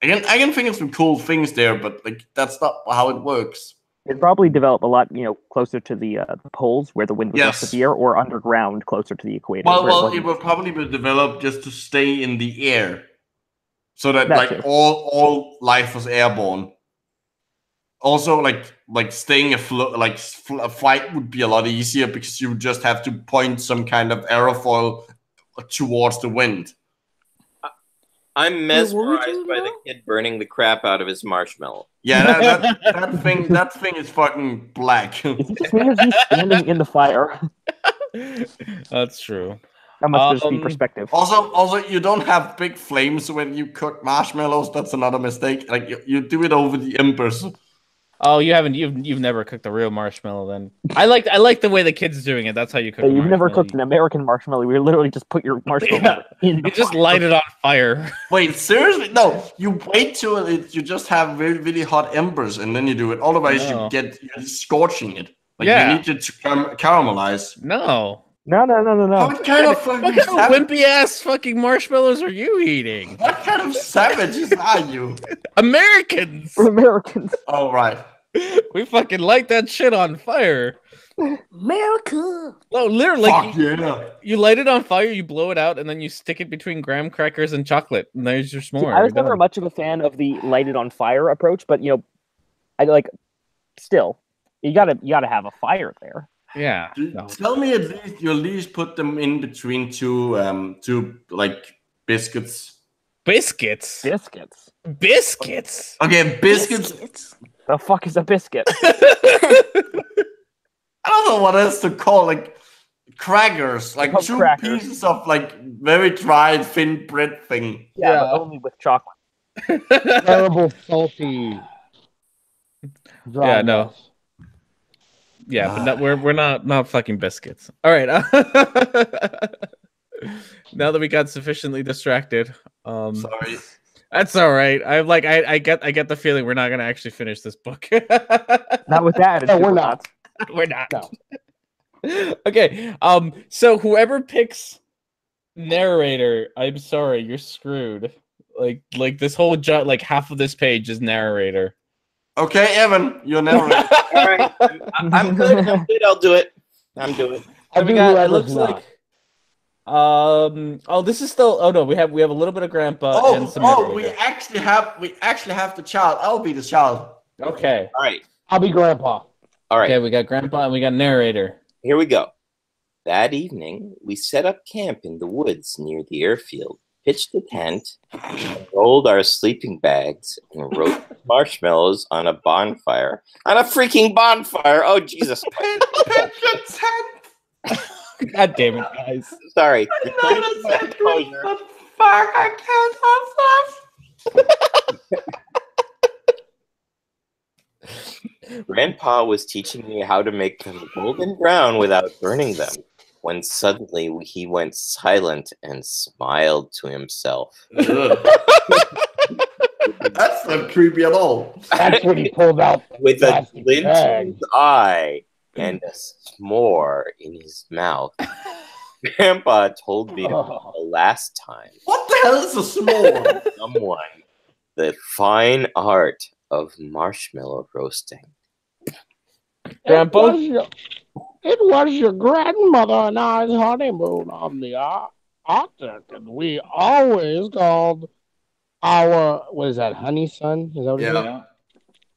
can think of some cool things there, but that's not how it works. It'd probably develop a lot, closer to the poles where the wind was severe, or underground closer to the equator. Well, it would probably be developed just to stay in the air so that like all life was airborne. Also, like staying afloat, like a flight would be a lot easier because you just have to point some kind of aerofoil towards the wind. I'm mesmerized by the kid burning the crap out of his marshmallow. Yeah, that thing is fucking black. Is it just me or is he standing in the fire? That's true. That must just be perspective. Also, you don't have big flames when you cook marshmallows. That's another mistake. Like you do it over the embers. Oh, you've never cooked a real marshmallow then. I like the way the kid's doing it. That's how you cook. You've never cooked an American marshmallow. We literally just put your marshmallow in. You just light it on fire. Wait, seriously? No, you wait till you just have really, really hot embers and then you do it. Otherwise, you're scorching it. Like you need it to caramelize. No. No. What kind of wimpy ass fucking marshmallows are you eating? What kind of savages are you? Americans. We're Americans. Oh right. We fucking light that shit on fire. America. No, literally, Fuck yeah. You light it on fire, you blow it out, and then you stick it between graham crackers and chocolate, and there's your s'more. I was never much of a fan of the lighted on fire approach, but I like. Still, you gotta have a fire there. Yeah. Tell me you at least put them in between two like biscuits. Biscuits. Okay, biscuits. The fuck is a biscuit? I don't know what else to call like crackers, like two pieces of like very dried thin bread thing. Yeah, but only with chocolate. Terrible salty. Yeah, no. Yeah, but we're not fucking biscuits. All right. Now that we got sufficiently distracted, sorry. That's all right. I get the feeling we're not gonna actually finish this book. Not with that. No, we're not. We're not. No. Okay. So whoever picks narrator, I'm sorry, you're screwed. Like this whole like half of this page is narrator. Okay, Evan, you're narrator. All right, I'm good. I'll do it. I'm doing it. It looks like. Oh, this is still. Oh no, we have a little bit of Grandpa and some. Oh, we actually have the child. I'll be the child. Okay. All right. I'll be Grandpa. All right. Okay, we got Grandpa and we got narrator. Here we go. That evening, we set up camp in the woods near the airfield, pitched a tent, rolled our sleeping bags, and roasted marshmallows on a bonfire. On a freaking bonfire! Oh, Jesus. Pitch a tent! God damn it, guys. Sorry. Fuck, I can't have Grandpa was teaching me how to make them golden brown without burning them, when suddenly he went silent and smiled to himself. That's not creepy at all. That's when he pulled out with a glint in his eye and a s'more in his mouth. Grandpa told me about the last time. What the hell is a s'more? Someone, the fine art of marshmallow roasting. Grandpa? It was your grandmother and I's honeymoon on the Arctic, and we always called our, what is that, honey son? Is that what it is?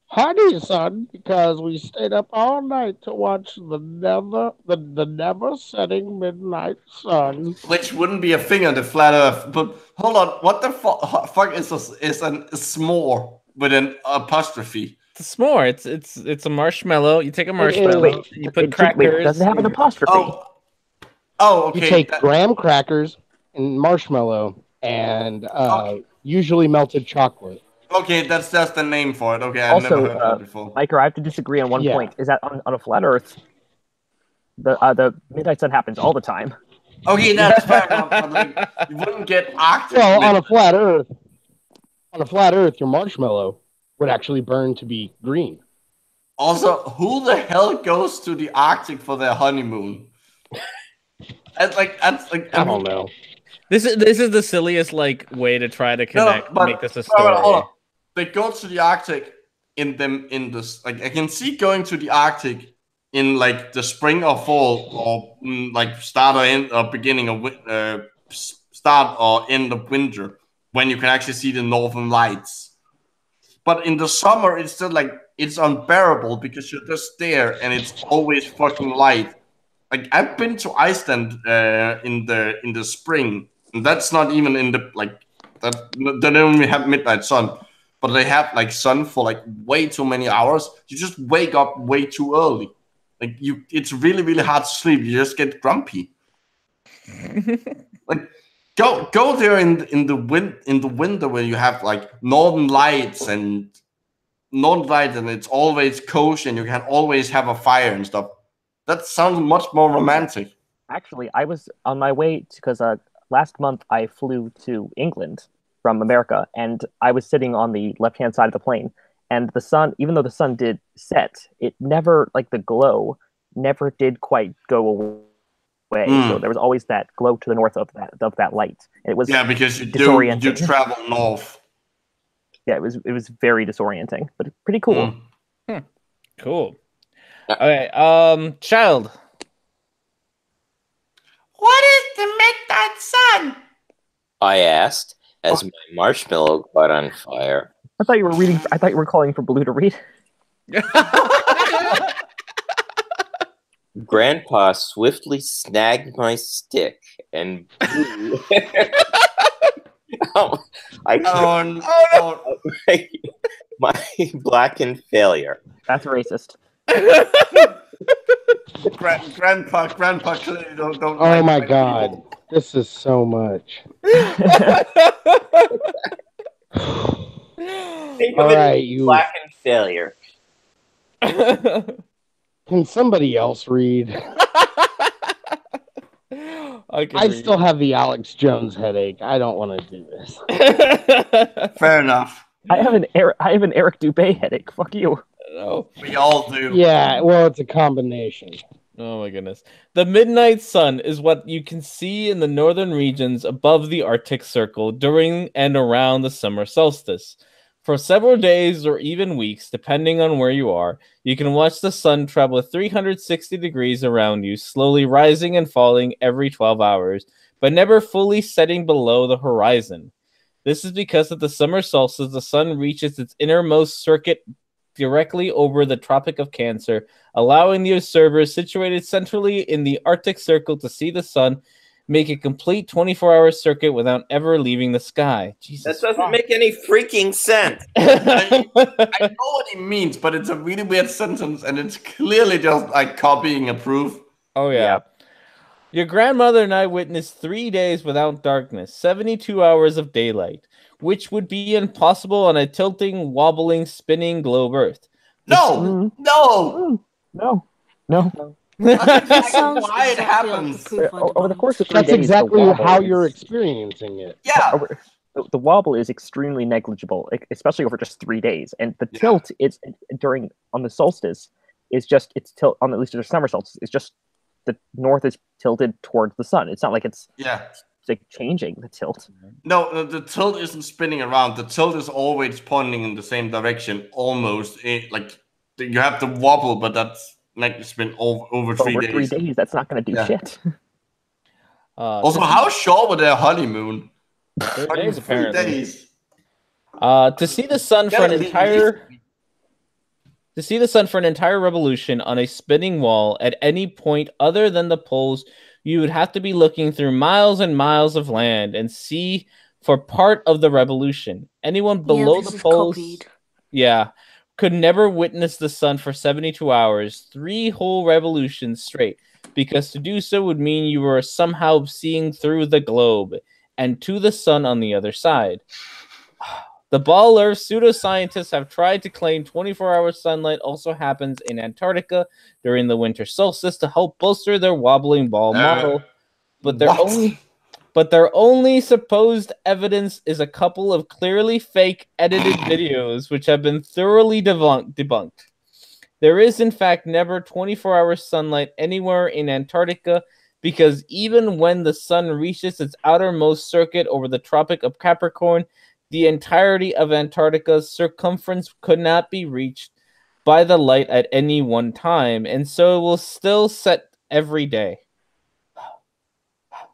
Honey son, because we stayed up all night to watch the never setting midnight sun. Which wouldn't be a thing on the flat earth. But hold on, what the fuck is a s'more with an apostrophe? It's a s'more. It's a marshmallow. You take a marshmallow, you put crackers. Does it have an apostrophe? Oh, okay. You take graham crackers and marshmallow and usually melted chocolate. Okay, that's the name for it. Okay, I've never heard that before. Micro, I have to disagree on one point. Is that on a flat Earth, the midnight sun happens all the time. Okay, that's fair enough. But like, you wouldn't get Arctic. Well, on a flat Earth, your marshmallow would actually burn to be green. Also, who the hell goes to the Arctic for their honeymoon? I don't know. This is the silliest way to try to connect, make this a story. Hold on. They go to the Arctic in this. Like I can see going to the Arctic in the spring or fall, or start or end or beginning of start or end of winter. when you can actually see the northern lights. But in the summer, it's still like it's unbearable because you're just there and it's always fucking light. Like I've been to Iceland in the spring, and that's not even in the like that they don't even have midnight sun, but they have like sun for like way too many hours. You just wake up way too early. Like it's really really hard to sleep. You just get grumpy. Like go there in the winter where you have like northern lights and it's always cozy and you can always have a fire and stuff. That sounds much more romantic. Actually, I was on my way because last month I flew to England from America, and I was sitting on the left-hand side of the plane, and the sun, even though the sun did set, it never, like the glow, never did quite go away. So there was always that glow to the north of that light. And it was because you travel north. Yeah, it was very disorienting, but pretty cool. Cool. Okay, Child. What is the midnight sun? I asked as my marshmallow caught on fire. I thought you were calling for Blue to read. Grandpa swiftly snagged my stick and blew. My blackened failure. That's racist. Grandpa clearly don't. Oh my god, this is so much. All right, you blackened failure. Can somebody else read? I still have the Alex Jones headache. I don't want to do this. Fair enough. I have an Eric Dubé headache. Fuck you. No. We all do. Yeah, well, it's a combination. Oh my goodness. The midnight sun is what you can see in the northern regions above the Arctic Circle during and around the summer solstice. For several days or even weeks, depending on where you are, you can watch the sun travel 360 degrees around you, slowly rising and falling every 12 hours, but never fully setting below the horizon. This is because at the summer solstice, the sun reaches its innermost circuit directly over the Tropic of Cancer, allowing the observers situated centrally in the Arctic Circle to see the sun make a complete 24-hour circuit without ever leaving the sky. Jesus, that doesn't make any freaking sense. I know what he means, but it's a really weird sentence, and it's clearly just like copying a proof. Oh, yeah. Your grandmother and I witnessed 3 days without darkness, 72 hours of daylight, which would be impossible on a tilting, wobbling, spinning globe Earth. No! That's sounds why it exactly happens. like the proof I Over the debunked. course of 3 That's days, exactly how you're experiencing it. Yeah. The wobble is extremely negligible, especially over just 3 days. And the tilt is on the solstice is just it's tilt on at least the summer solstice. It's just the north is tilted towards the sun. It's not like it's like changing the tilt. No, the tilt isn't spinning around. The tilt is always pointing in the same direction, almost. Like you have the wobble, but that's like it's been over 3 days. 3 days, that's not going to do shit. Also, how short was their honeymoon? 3 days, apparently. 3 days. To see the sun for an entire revolution on a spinning wall at any point other than the poles, you would have to be looking through miles and miles of land and see for part of the revolution. Anyone below the poles, could never witness the sun for 72 hours, 3 whole revolutions straight, because to do so would mean you were somehow seeing through the globe and to the sun on the other side. The ball Earth pseudoscientists have tried to claim 24-hour sunlight also happens in Antarctica during the winter solstice to help bolster their wobbling ball model, but their only supposed evidence is a couple of clearly fake edited videos which have been thoroughly debunked. There is in fact never 24-hour sunlight anywhere in Antarctica because even when the sun reaches its outermost circuit over the Tropic of Capricorn, the entirety of Antarctica's circumference could not be reached by the light at any one time, and so it will still set every day.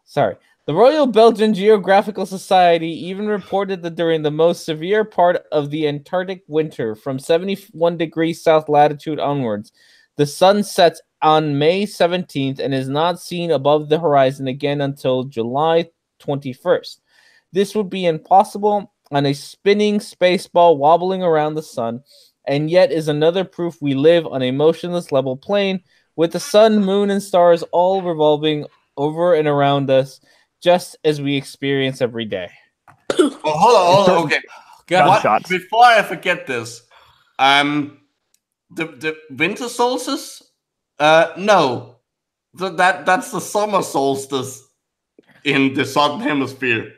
Sorry. The Royal Belgian Geographical Society even reported that during the most severe part of the Antarctic winter, from 71 degrees south latitude onwards, the sun sets on May 17th and is not seen above the horizon again until July 21st. This would be impossible on a spinning space ball wobbling around the sun, and yet is another proof we live on a motionless level plane with the sun, moon, and stars all revolving over and around us, just as we experience every day. Oh, hold on, okay. Before I forget this, the winter solstice? No, that's the summer solstice in the southern hemisphere.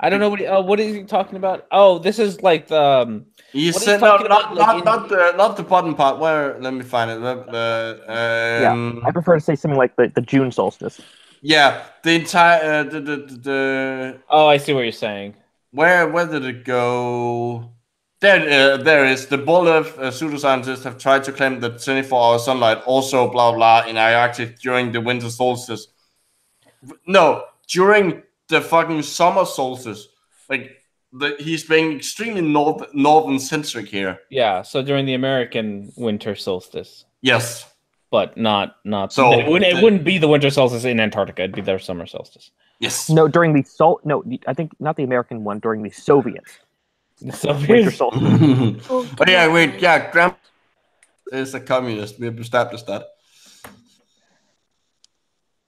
I don't know what is he talking about. Oh, this is like the. You said not the bottom part. Where? Let me find it. Yeah, I prefer to say something like the June solstice. Yeah, the entire the. Oh, I see what you're saying. Where did it go? There is the Bolev pseudoscientists have tried to claim that 24-hour sunlight also blah blah in Arctic during the winter solstice. No, during the fucking summer solstice. Like he's being extremely northern centric here. Yeah, so during the American winter solstice. Yes. But not so it wouldn't be the winter solstice in Antarctica, it'd be their summer solstice. Yes. No, during the I think not the American one, during the Soviet. The Soviet winter solstice. But yeah, wait, yeah, Graham is a communist. We have established that.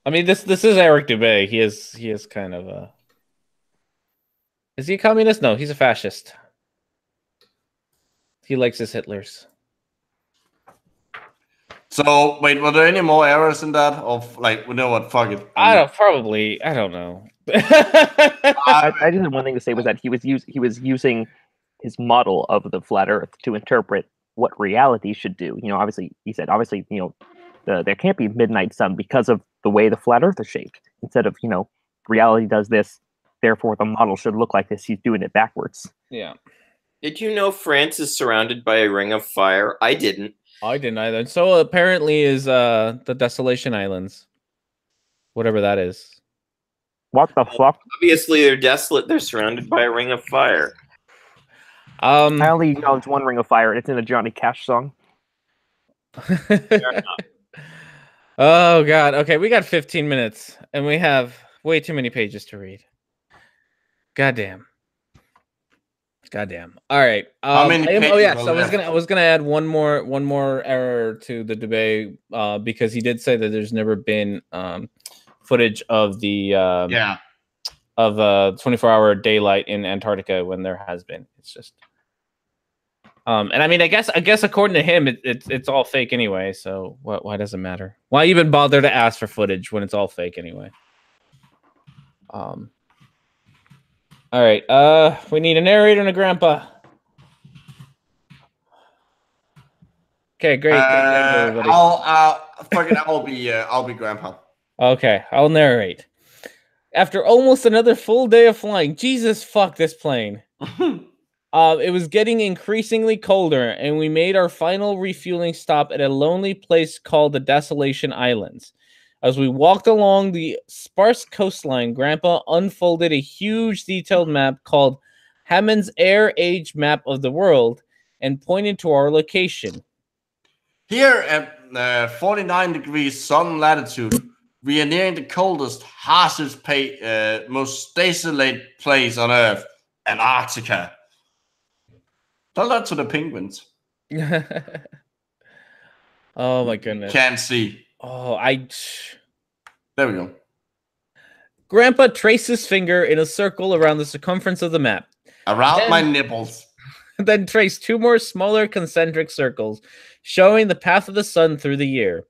I mean, this is Eric Dubé. He is kind of a. Is he a communist? No, he's a fascist. He likes his Hitlers. So wait, were there any more errors in that? Of like, you know what? Fuck it. I don't know. I just had one thing to say was that he was using his model of the flat Earth to interpret what reality should do. You know, obviously he said you know. There can't be midnight sun because of the way the flat Earth is shaped. Instead of, you know, reality does this, therefore the model should look like this. He's doing it backwards. Yeah. Did you know France is surrounded by a ring of fire? I didn't. I didn't either. So apparently is the Desolation Islands. Whatever that is. What the fuck? Obviously they're desolate. They're surrounded by a ring of fire. I only know it's one ring of fire, and it's in a Johnny Cash song. Oh god. Okay, we got 15 minutes and we have way too many pages to read. Goddamn. All right. How many pages? Oh yeah, so I was gonna add one more error to the debate because he did say that there's never been footage of the of 24-hour daylight in Antarctica when there has been. It's just and I mean, I guess according to him, it's all fake anyway. So why does it matter? Why even bother to ask for footage when it's all fake anyway? All right. We need a narrator and a grandpa. Okay, great. Everybody. I'll be grandpa. Okay, I'll narrate. After almost another full day of flying, Jesus fuck this plane. It was getting increasingly colder, and we made our final refueling stop at a lonely place called the Desolation Islands. As we walked along the sparse coastline, Grandpa unfolded a huge detailed map called Hammond's Air Age Map of the World and pointed to our location. Here at 49 degrees southern latitude, we are nearing the coldest, harshest, most desolate place on Earth, Antarctica. Tell that to the penguins. Oh my goodness. Can't see. Oh, There we go. Grandpa traced his finger in a circle around the circumference of the map. Around my nipples. Then traced two more smaller concentric circles, showing the path of the sun through the year.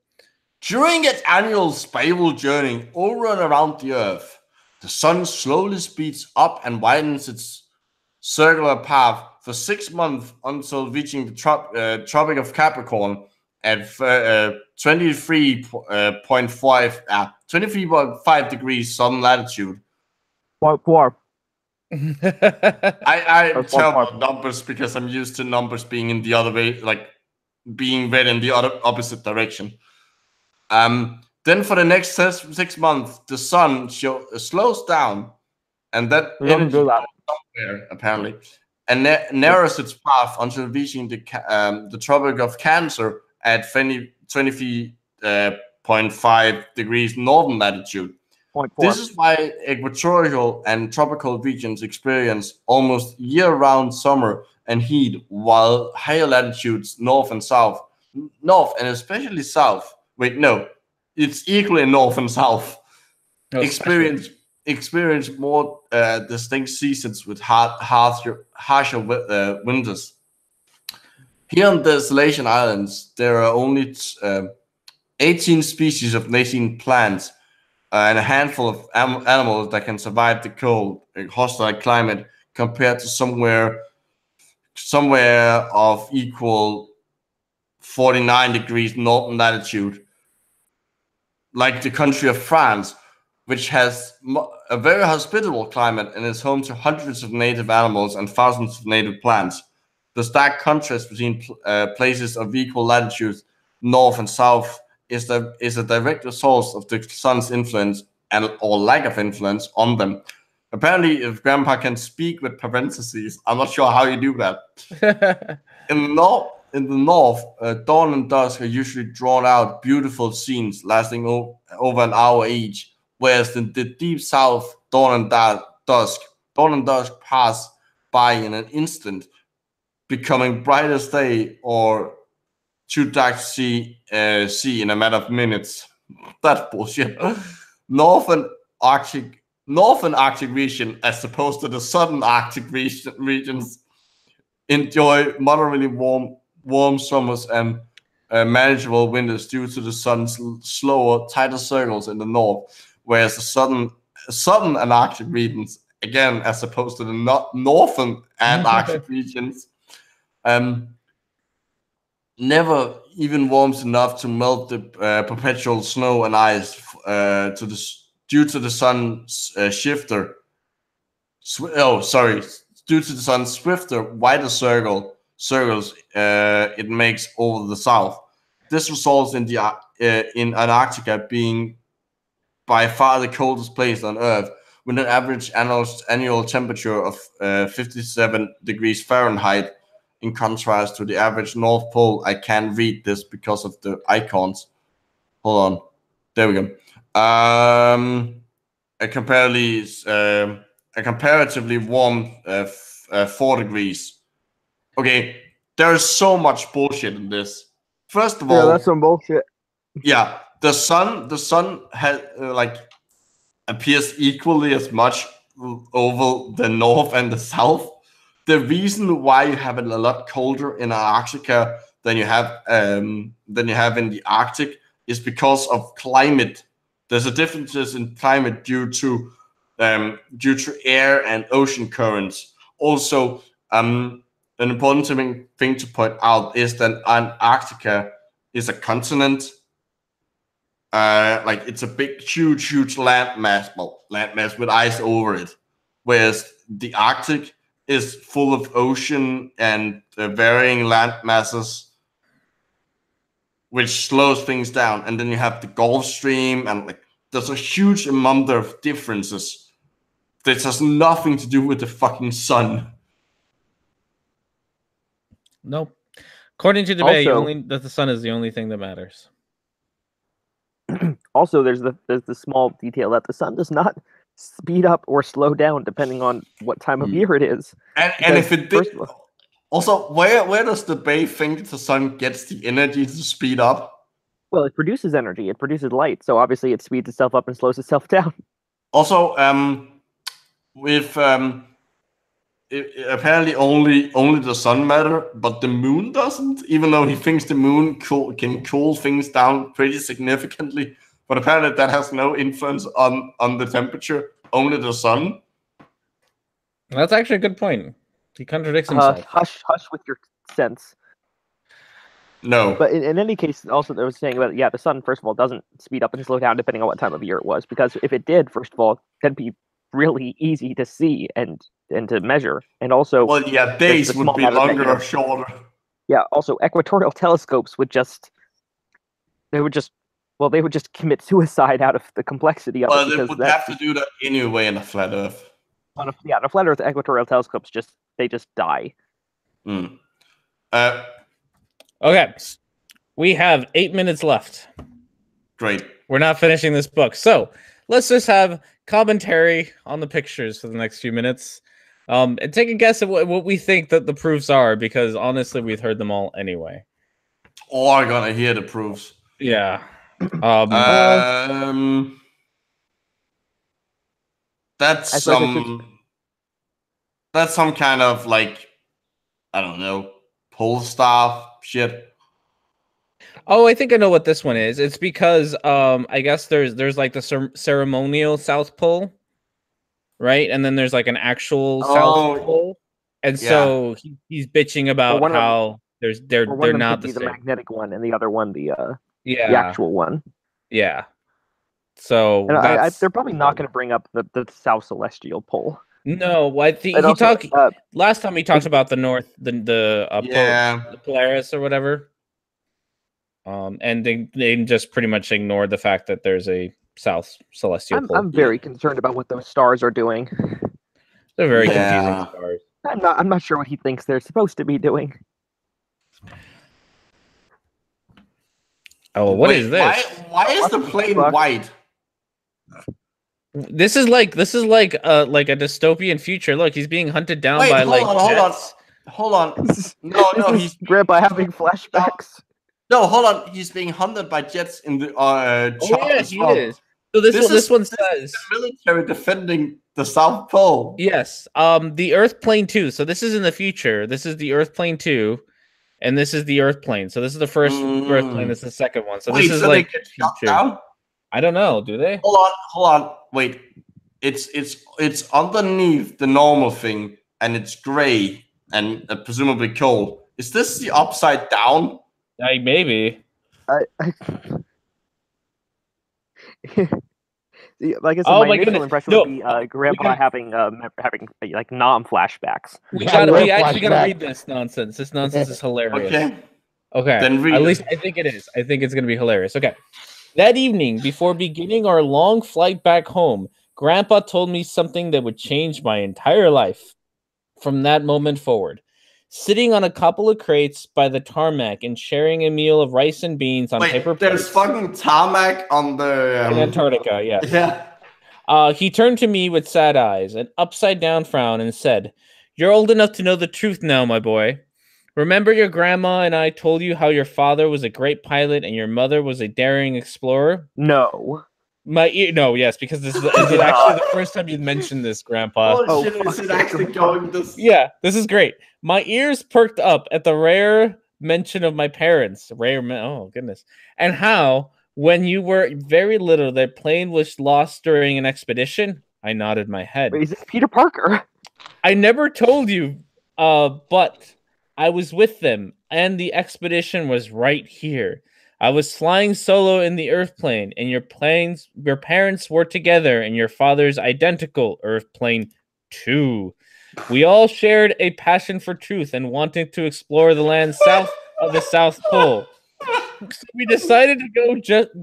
During its annual spiral journey over and around the Earth, the sun slowly speeds up and widens its circular path for 6 months until reaching the Tropic of Capricorn at 23.5 degrees southern latitude. What? I tell about numbers because I'm used to numbers being in the other way, like being read in the other opposite direction. Then for the next 6 months, the sun slows down, and that energy goes somewhere, apparently, and narrows its path until reaching the Tropic of Cancer at 20.5 degrees northern latitude. This is why equatorial and tropical regions experience almost year-round summer and heat, while higher latitudes, north and especially south, it's equally north and south, experience more distinct seasons with harsher winters. Here on the Desolation Islands, there are only 18 species of native plants and a handful of animals that can survive the cold, hostile climate, compared to somewhere of equal 49 degrees northern latitude, like the country of France, which has a very hospitable climate and is home to hundreds of native animals and thousands of native plants. The stark contrast between places of equal latitudes, north and south, is a direct result of the sun's influence or lack of influence on them. Apparently, if Grandpa can speak with parentheses, I'm not sure how you do that. In the north, dawn and dusk are usually drawn out beautiful scenes lasting over an hour each, whereas in the deep south, dawn and dusk pass by in an instant, becoming bright as day or too dark to see in a matter of minutes. That's bullshit. Northern Arctic region, as opposed to the southern Arctic regions, enjoy moderately warm summers and manageable winters due to the sun's slower, tighter circles in the north, whereas the southern and Arctic regions, again, as opposed to the northern Antarctic regions, never even warms enough to melt the perpetual snow and ice due to the sun's due to the sun's swifter, wider circles it makes over the south. This results in Antarctica being by far the coldest place on Earth, with an average annual temperature of 57 degrees Fahrenheit. In contrast to the average North Pole, I can't read this because of the icons. Hold on, there we go. A comparatively warm 4 degrees. Okay, there is so much bullshit in this. First of all, that's some bullshit. Yeah, the sun has appears equally as much over the north and the south. The reason why you have it a lot colder in Antarctica than you have in the Arctic is because of climate. There's a differences in climate due to air and ocean currents. Also, an important thing to point out is that Antarctica is a continent. It's a big, huge landmass with ice over it, whereas the Arctic is full of ocean and varying land masses, which slows things down. And then you have the Gulf Stream, and there's a huge amount of differences. This has nothing to do with the fucking sun. Nope. According to debate, that the sun is the only thing that matters. Also, there's the small detail that the sun does not speed up or slow down depending on what time of year it is. And if it did, also, where does the Bay think the sun gets the energy to speed up? Well, it produces energy. It produces light, so obviously it speeds itself up and slows itself down. Also, apparently only the sun matter, but the moon doesn't. Even though he thinks the moon can cool things down pretty significantly. But apparently that has no influence on the temperature, only the sun. That's actually a good point. He contradicts himself. Hush with your sense. No. But in any case, also they were saying about, the sun, first of all, doesn't speed up and slow down depending on what time of year it was. Because if it did, first of all, that'd be really easy to see and to measure. And also... Well, yeah, days would be longer or shorter. Yeah, also equatorial telescopes would just Well, they would just commit suicide out of the complexity of it. Well, they Because would have to do that anyway in a flat Earth. On a flat Earth, equatorial telescopes just die. Okay, we have 8 minutes left. Great. We're not finishing this book, so let's just have commentary on the pictures for the next few minutes, and take a guess at what we think that the proofs are, because honestly, we've heard them all anyway. Oh, I'm gonna hear the proofs. Yeah. That's some kind of like, I don't know, pole star shit. Oh, I think I know what this one is. It's because I guess there's like the ceremonial South Pole, right? And then there's like an actual South Pole, and so he's bitching about how they're not the same. The magnetic one, and the other one the actual one. Yeah. So and they're probably not going to bring up the South Celestial Pole. No, I think last time he talked about the North, the Polaris or whatever. And they just pretty much ignored the fact that there's a South Celestial Pole. I'm very concerned about what those stars are doing. They're very confusing stars. I'm not sure what he thinks they're supposed to be doing. Oh, what is this? Why is the plane white? This is like a dystopian future. Look, he's being hunted down by jets. Hold on. No, he's Grandpa having flashbacks. No, hold on. He's being hunted by jets in the he is. So this one says the military defending the South Pole. Yes. The Earth plane 2. So this is in the future. This is the Earth plane 2, and this is the Earth plane. So this is the first Earth plane. This is the second one. So this is like they get shot down? I don't know. Do they? Hold on. Wait. It's underneath the normal thing, and it's gray and presumably cold. Is this the upside down? Maybe. I guess my initial impression would be Grandpa having like non-flashbacks. We actually gotta read this nonsense. This nonsense is hilarious. Okay. Then read At least I think it is. I think it's gonna be hilarious. Okay. That evening, before beginning our long flight back home, Grandpa told me something that would change my entire life from that moment forward. Sitting on a couple of crates by the tarmac and sharing a meal of rice and beans on paper plates. There's fucking tarmac on the... in Antarctica, yes. Yeah. He turned to me with sad eyes, an upside-down frown, and said, "You're old enough to know the truth now, my boy. Remember your grandma and I told you how your father was a great pilot and your mother was a daring explorer?" No. Yes, because this is actually the first time you'd mentioned this, Grandpa. Oh shit, is it actually going this? Yeah, this is great. My ears perked up at the rare mention of my parents. Oh, goodness. And how, when you were very little, their plane was lost during an expedition? I nodded my head. Wait, is this Peter Parker? I never told you, but I was with them, and the expedition was right here. I was flying solo in the Earth plane, and your parents were together in your father's identical Earth plane 2. We all shared a passion for truth and wanted to explore the land south of the South Pole. So we decided to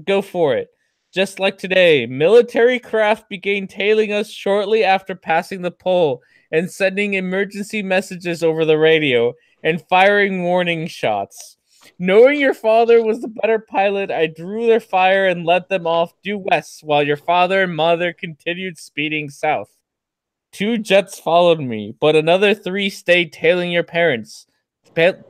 go for it. Just like today, military craft began tailing us shortly after passing the pole and sending emergency messages over the radio and firing warning shots. Knowing your father was the better pilot, I drew their fire and let them off due west while your father and mother continued speeding south. 2 jets followed me, but another 3 stayed tailing your parents. Tailing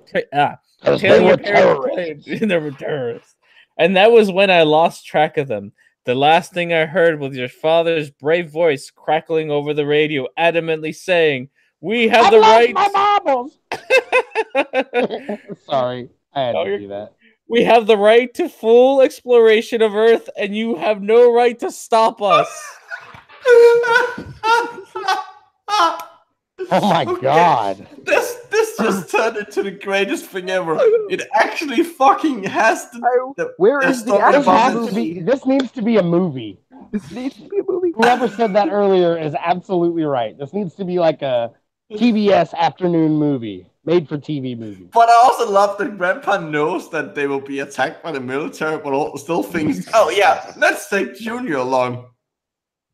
your parents. They were terrorists. And that was when I lost track of them. The last thing I heard was your father's brave voice crackling over the radio, adamantly saying, "We have the right." My marbles. Sorry, I had to do that. "We have the right to full exploration of Earth, and you have no right to stop us." Oh my god! This just turned into the greatest thing ever. It actually fucking has to. Where is the movie? This needs to be a movie. This needs to be a movie. Whoever said that earlier is absolutely right. This needs to be like a TBS afternoon movie. made-for-TV movie. But I also love that Grandpa knows that they will be attacked by the military, but still thinks, oh yeah, let's take Junior along.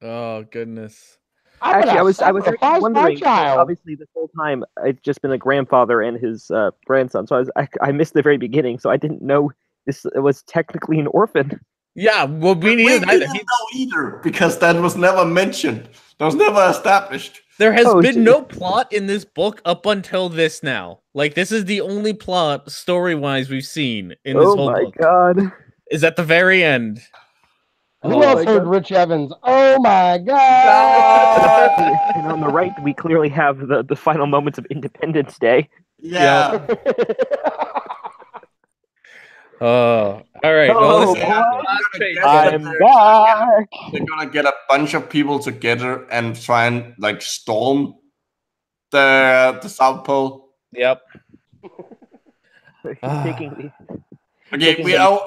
Oh goodness. Actually, I was sacrifice wondering. my child. Obviously, this whole time I've just been a grandfather and his grandson, so I missed the very beginning, so I didn't know this was technically an orphan. Yeah, well, we We didn't didn't know either, because that was never mentioned. That was never established. There has Oh, been geez. no plot in this book up until this now. Like, this is the only plot, story-wise, we've seen in this whole book. God! Is at the very end. Who else heard Rich Evans? Oh my God! And on the right, we clearly have the final moments of Independence Day. Yeah. Oh, all right. Well, this is I'm back. They're gonna get a bunch of people together and try and like storm the South Pole. Yep. Taking Okay, we don't.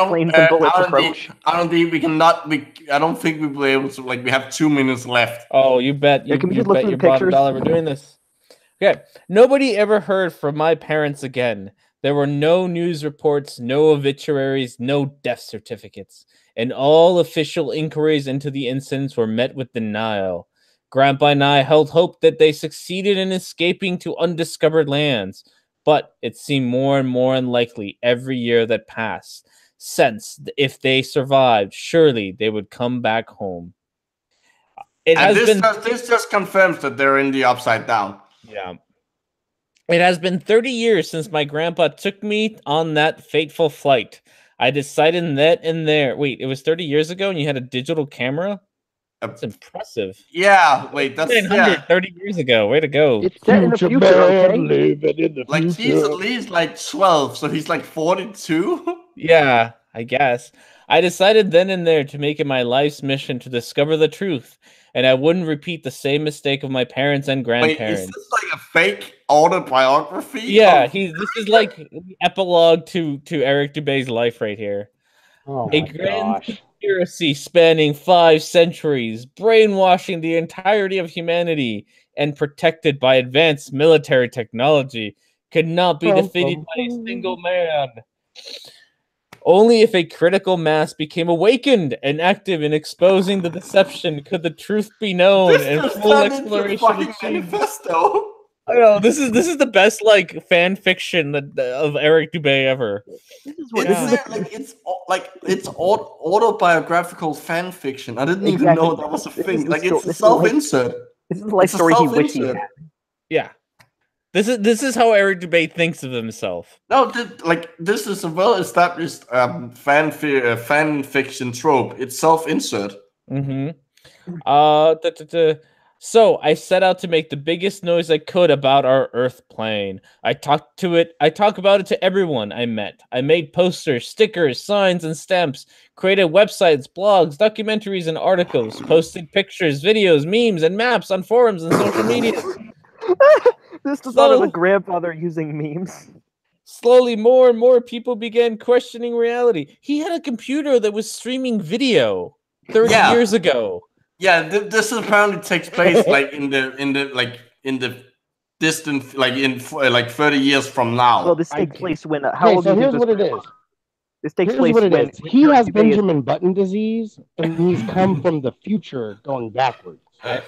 planes and bullets I approach. don't think we cannot. I don't think we'll be able to. Like, we have 2 minutes left. Oh, you bet. You, can we you just look bet at your the bottom pictures? dollar we're doing this. Okay. Nobody ever heard from my parents again. There were no news reports, no obituaries, no death certificates, and all official inquiries into the incidents were met with denial. Grandpa and I held hope that they succeeded in escaping to undiscovered lands, but it seemed more and more unlikely every year that passed, since if they survived, surely they would come back home. This just confirms that they're in the Upside Down. Yeah. It has been 30 years since my grandpa took me on that fateful flight. I decided that and there. Wait, it was 30 years ago and you had a digital camera? That's impressive. Yeah, wait, that's 30 years ago. Way to go. It's set in the future, okay? Like, he's at least like 12, so he's like 42. Yeah, I guess. I decided then and there to make it my life's mission to discover the truth, and I wouldn't repeat the same mistake of my parents and grandparents. Wait, is this like a fake autobiography? Yeah, this is like the epilogue to Eric Dubé's life right here. Oh A my grand gosh. conspiracy spanning 5 centuries, brainwashing the entirety of humanity, and protected by advanced military technology, could not be defeated by a single man. Only if a critical mass became awakened and active in exposing the deception could the truth be known and full exploration achieved. Manifesto. I know this is the best like fan fiction of Eric Dubé ever. It's autobiographical fan fiction. I didn't even know that was a thing. Like, it's a self-insert. This is the life story he wished he had. Yeah. This is how Eric Dubé thinks of himself. No, this is a well-established fan fiction trope. It's self-insert. Mm-hmm. So I set out to make the biggest noise I could about our Earth plane. I talk about it to everyone I met. I made posters, stickers, signs, and stamps, created websites, blogs, documentaries, and articles, posted pictures, videos, memes, and maps on forums and social media. This does not have a grandfather using memes. Slowly, more and more people began questioning reality. He had a computer that was streaming video 30 years ago. Yeah, this apparently takes place like in the distant, like in 30 years from now. Well, this takes place when how old so do you here's think what it this is. This takes Here's place what it when is. He has Benjamin Button disease, and he's come from the future going backwards. So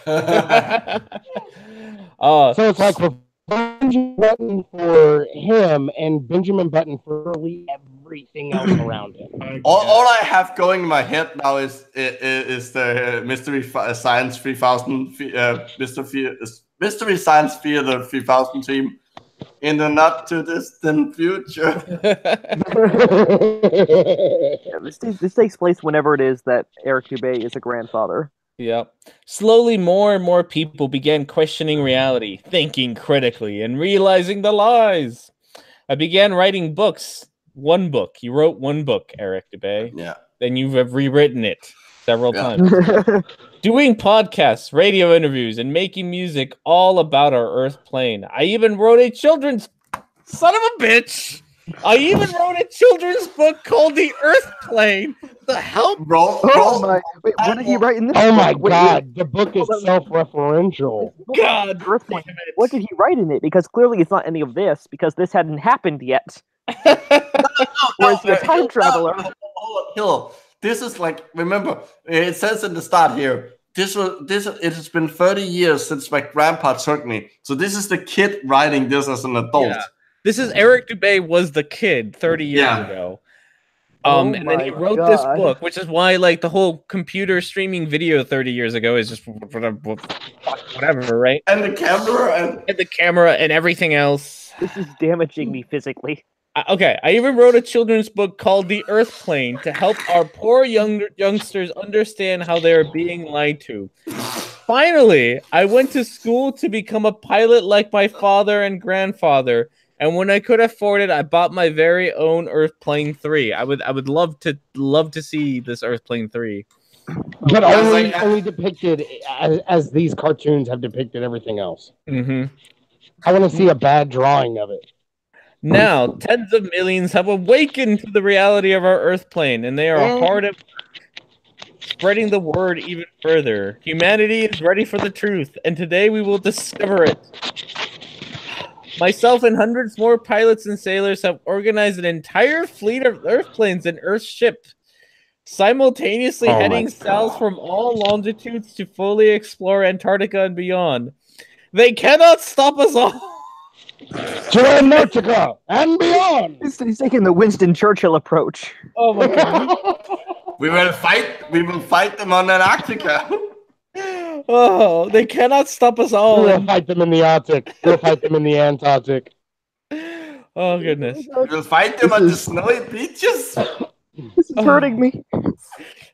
it's like for Benjamin Button for him and Benjamin Button for really everything else around him. All I have going in my head now is the Mystery Science 3000 Mystery Science Theater 3000 team in the not too distant future. This takes place whenever it is that Eric Dubé is a grandfather. Yeah. Slowly, more and more people began questioning reality, thinking critically, and realizing the lies. I began writing books. One book. You wrote one book, Eric Dubé. Yeah. Then you have rewritten it several times. Doing podcasts, radio interviews, and making music all about our Earth plane. I even wrote a children's son of a bitch I even wrote a children's book called The Earth Plane to help. Oh my! Wait, what did he write in this? Oh my book? Wait, god, the book is self-referential. God, Earth Plane. What did he write in it? Because clearly it's not any of this, because this hadn't happened yet. Or is he a time traveler? Hold on, Hillel. This is like, remember, it says in the start here. It has been 30 years since my grandpa took me. So this is the kid writing this as an adult. Yeah. This is Eric Dubé was the kid 30 years ago. And then he wrote this book, which is why like the whole computer streaming video 30 years ago is just whatever, right? And the camera and everything else. This is damaging me physically. Okay, I even wrote a children's book called The Earth Plane to help our poor youngsters understand how they are being lied to. Finally, I went to school to become a pilot like my father and grandfather, and when I could afford it, I bought my very own Earth Plane 3. I would love to see this Earth Plane 3. But only depicted as these cartoons have depicted everything else. Mm-hmm. I want to see a bad drawing of it. Now, tens of millions have awakened to the reality of our Earth plane, and they are hard at spreading the word even further. Humanity is ready for the truth, and today we will discover it. Myself and hundreds more pilots and sailors have organized an entire fleet of Earth planes and Earth ships, simultaneously heading south from all longitudes to fully explore Antarctica and beyond. They cannot stop us all. To Antarctica and beyond. He's taking the Winston Churchill approach. Oh my god. We will fight them on Antarctica. Oh, they cannot stop us all. We'll fight them in the Arctic. We'll fight them in the Antarctic. Oh goodness. We'll fight them on the snowy beaches. This is hurting me.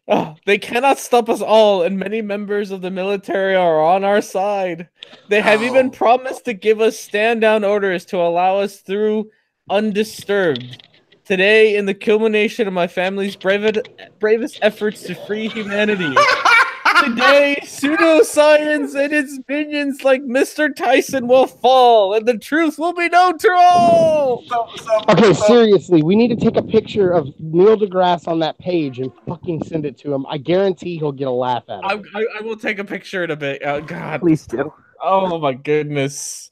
Oh, they cannot stop us all, and many members of the military are on our side. They have even promised to give us stand-down orders to allow us through undisturbed. Today, in the culmination of my family's bravest efforts to free humanity, today, pseudoscience and its minions like Mr. Tyson will fall, and the truth will be known to all! Okay, seriously, we need to take a picture of Neil deGrasse on that page and fucking send it to him. I guarantee he'll get a laugh at it. I will take a picture in a bit. Oh, God. Please do. Oh, my goodness.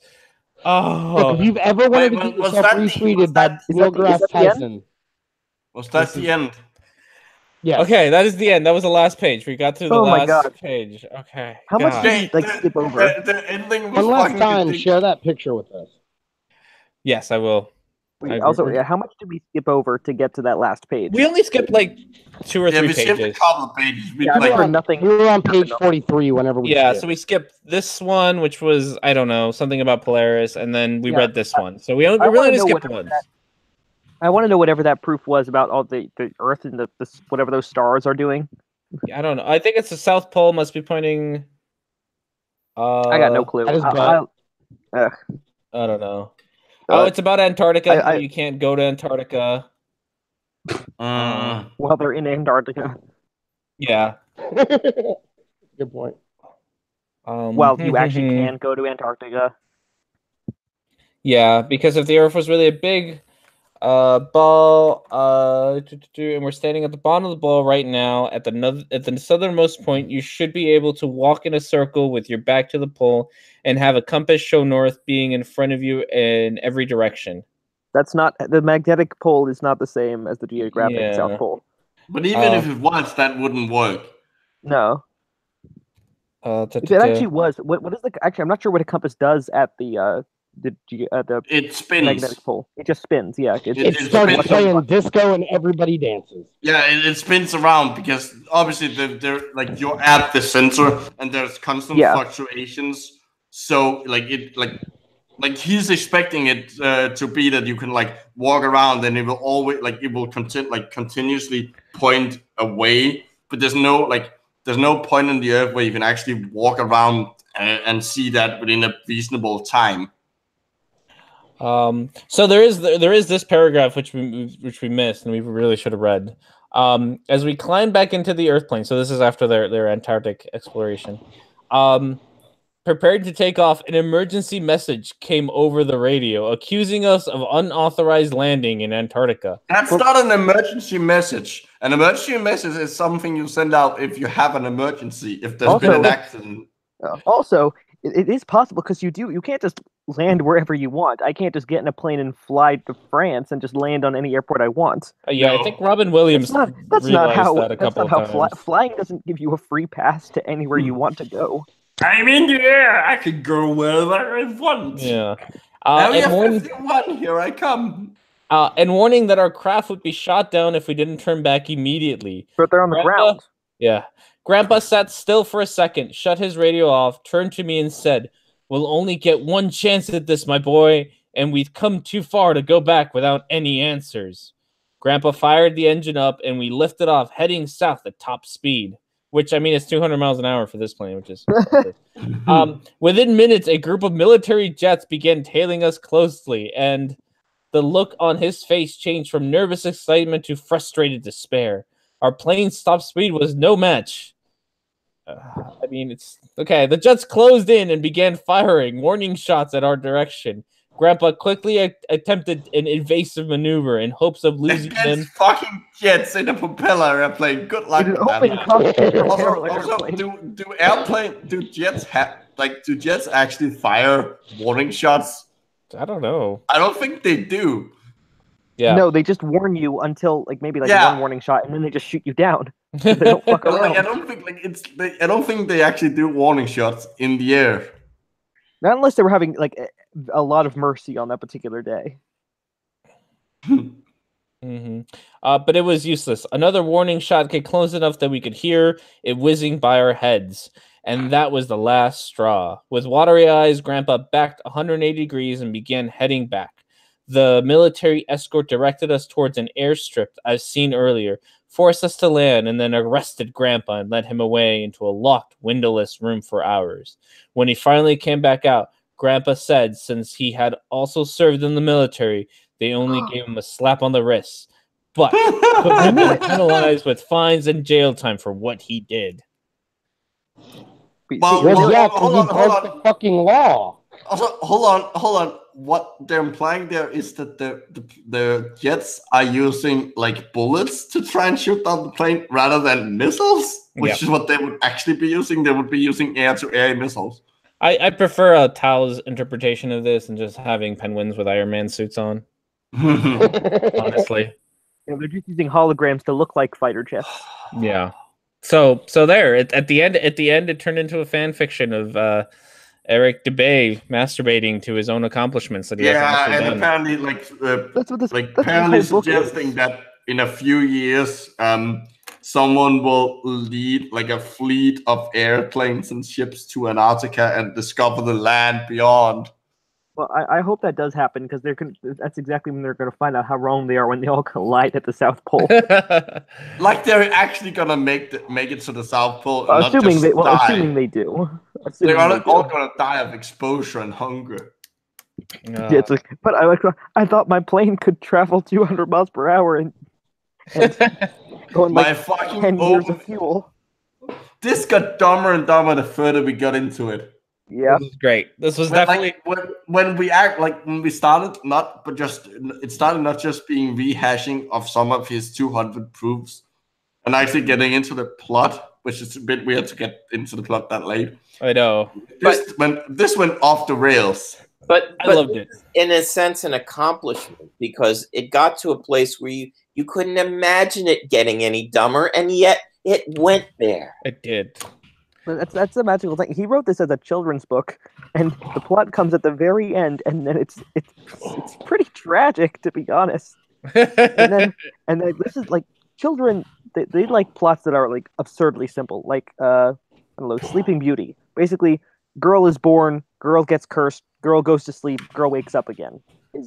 Oh. Look, if you've ever wanted to get yourself retweeted by Neil deGrasse Tyson. Was that the end? Yeah. Okay, that is the end. That was the last page. We got through the last page. Okay. How much did you skip over? The ending was one last time, share that picture with us. Yes, I will. Wait, also, how much did we skip over to get to that last page? We only skipped like 2 or 3 pages. Skipped a couple of pages. We were on page 43 whenever we skipped. So we skipped this one, which was, I don't know, something about Polaris, and then we read this one. So we really only skipped one. I want to know whatever that proof was about all the Earth and the whatever those stars are doing. I don't know. I think it's the South Pole must be pointing. I got no clue. I don't know. It's about Antarctica. You can't go to Antarctica. Well, they're in Antarctica. Yeah. Good point. Well, you actually can go to Antarctica. Yeah, because if the Earth was really a big ball, and we're standing at the bottom of the ball right now at the southernmost point, you should be able to walk in a circle with your back to the pole and have a compass show north being in front of you in every direction. That's not, the magnetic pole is not the same as the geographic South Pole. But even if it was, that wouldn't work. No. It actually was. What is the, actually, I'm not sure what a compass does at the it spins. Magnetic pole. It just spins, yeah. It starts playing disco and everybody dances. Yeah, it spins around because obviously they're like you're at the center and there's constant fluctuations. So like he's expecting it to be that you can like walk around and it will always continuously point away. But there's no point in the Earth where you can actually walk around and see that within a reasonable time. So there is this paragraph which we missed and we really should have read. As we climb back into the Earth plane, so this is after their Antarctic exploration. Prepared to take off, an emergency message came over the radio, accusing us of unauthorized landing in Antarctica. That's not an emergency message. An emergency message is something you send out if you have an emergency, if there's been an accident. Also, it is possible because you can't just land wherever you want. I can't just get in a plane and fly to France and just land on any airport I want. Yeah, no. I think Robin Williams that's not how that a couple of times. Flying doesn't give you a free pass to anywhere you want to go. I'm in the air. I can go wherever I want. Yeah. Area 51, here I come. And warning that our craft would be shot down if we didn't turn back immediately. But they're on the ground. Yeah. Grandpa sat still for a second, shut his radio off, turned to me and said, "We'll only get one chance at this, my boy, and we've come too far to go back without any answers." Grandpa fired the engine up, and we lifted off, heading south at top speed. Which, I mean, it's 200 miles an hour for this plane, which is... within minutes, a group of military jets began tailing us closely, and the look on his face changed from nervous excitement to frustrated despair. Our plane's top speed was no match. I mean, it's... Okay, the jets closed in and began firing warning shots at our direction. Grandpa quickly attempted an evasive maneuver in hopes of losing them. Fucking jets in a propeller airplane. Good luck with that. Do jets actually fire warning shots? I don't know. I don't think they do. Yeah. No, they just warn you until one warning shot, and then they just shoot you down. They don't fuck around. I don't think they actually do warning shots in the air. Not unless they were having a lot of mercy on that particular day. But it was useless. Another warning shot came close enough that we could hear it whizzing by our heads. And that was the last straw. With watery eyes, Grandpa backed 180 degrees and began heading back. The military escort directed us towards an airstrip I've seen earlier, forced us to land, and then arrested Grandpa and led him away into a locked, windowless room for hours. When he finally came back out, Grandpa said since he had also served in the military, they only gave him a slap on the wrist, but could have been penalized with fines and jail time for what he did. Hold on. The fucking law. Also, hold on. What they're implying there is that the jets are using bullets to try and shoot down the plane rather than missiles, which is what they would actually be using. They would be using air-to-air missiles. I prefer Tao's interpretation of this and just having penguins with Iron Man suits on. Honestly, they're just using holograms to look like fighter jets. Yeah. So there at the end, it turned into a fan fiction of Eric DeBay masturbating to his own accomplishments that he hasn't actually done. Apparently, apparently suggesting that in a few years, someone will lead a fleet of airplanes and ships to Antarctica and discover the land beyond. Well, I hope that does happen because that's exactly when they're going to find out how wrong they are when they all collide at the South Pole. They're actually going to make it to the South Pole. Assuming they do. They're all going to die of exposure and hunger. Yeah, but I thought my plane could travel 200 miles per hour and go in fucking 10 years of fuel. This got dumber and dumber the further we got into it. Yeah, this is great. This was definitely when we started not just being rehashing of some of his 200 proofs, and actually getting into the plot, which is a bit weird to get into the plot that late. I know. This went off the rails. But I loved it. In a sense, an accomplishment because it got to a place where you couldn't imagine it getting any dumber, and yet it went there. It did. That's the magical thing. He wrote this as a children's book, and the plot comes at the very end, and then it's pretty tragic, to be honest. and then this is children. They like plots that are absurdly simple, I don't know, Sleeping Beauty. Basically, girl is born, girl gets cursed, girl goes to sleep, girl wakes up again.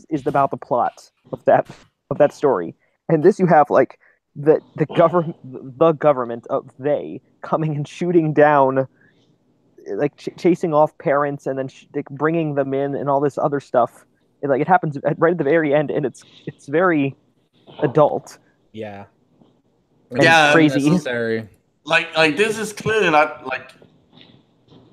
Is about the plot of that story. And this you have the government of they coming and shooting down, chasing off parents and then bringing them in and all this other stuff. It happens right at the very end, and it's very adult. Yeah. Crazy. Necessary. This is clearly not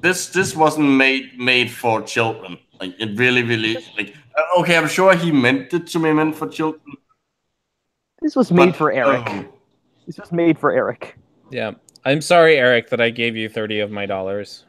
this wasn't made for children. Like it really like. Okay, I'm sure he meant it to be meant for children. This was made for Eric. This was made for Eric. Yeah. I'm sorry, Eric, that I gave you 30 of my dollars.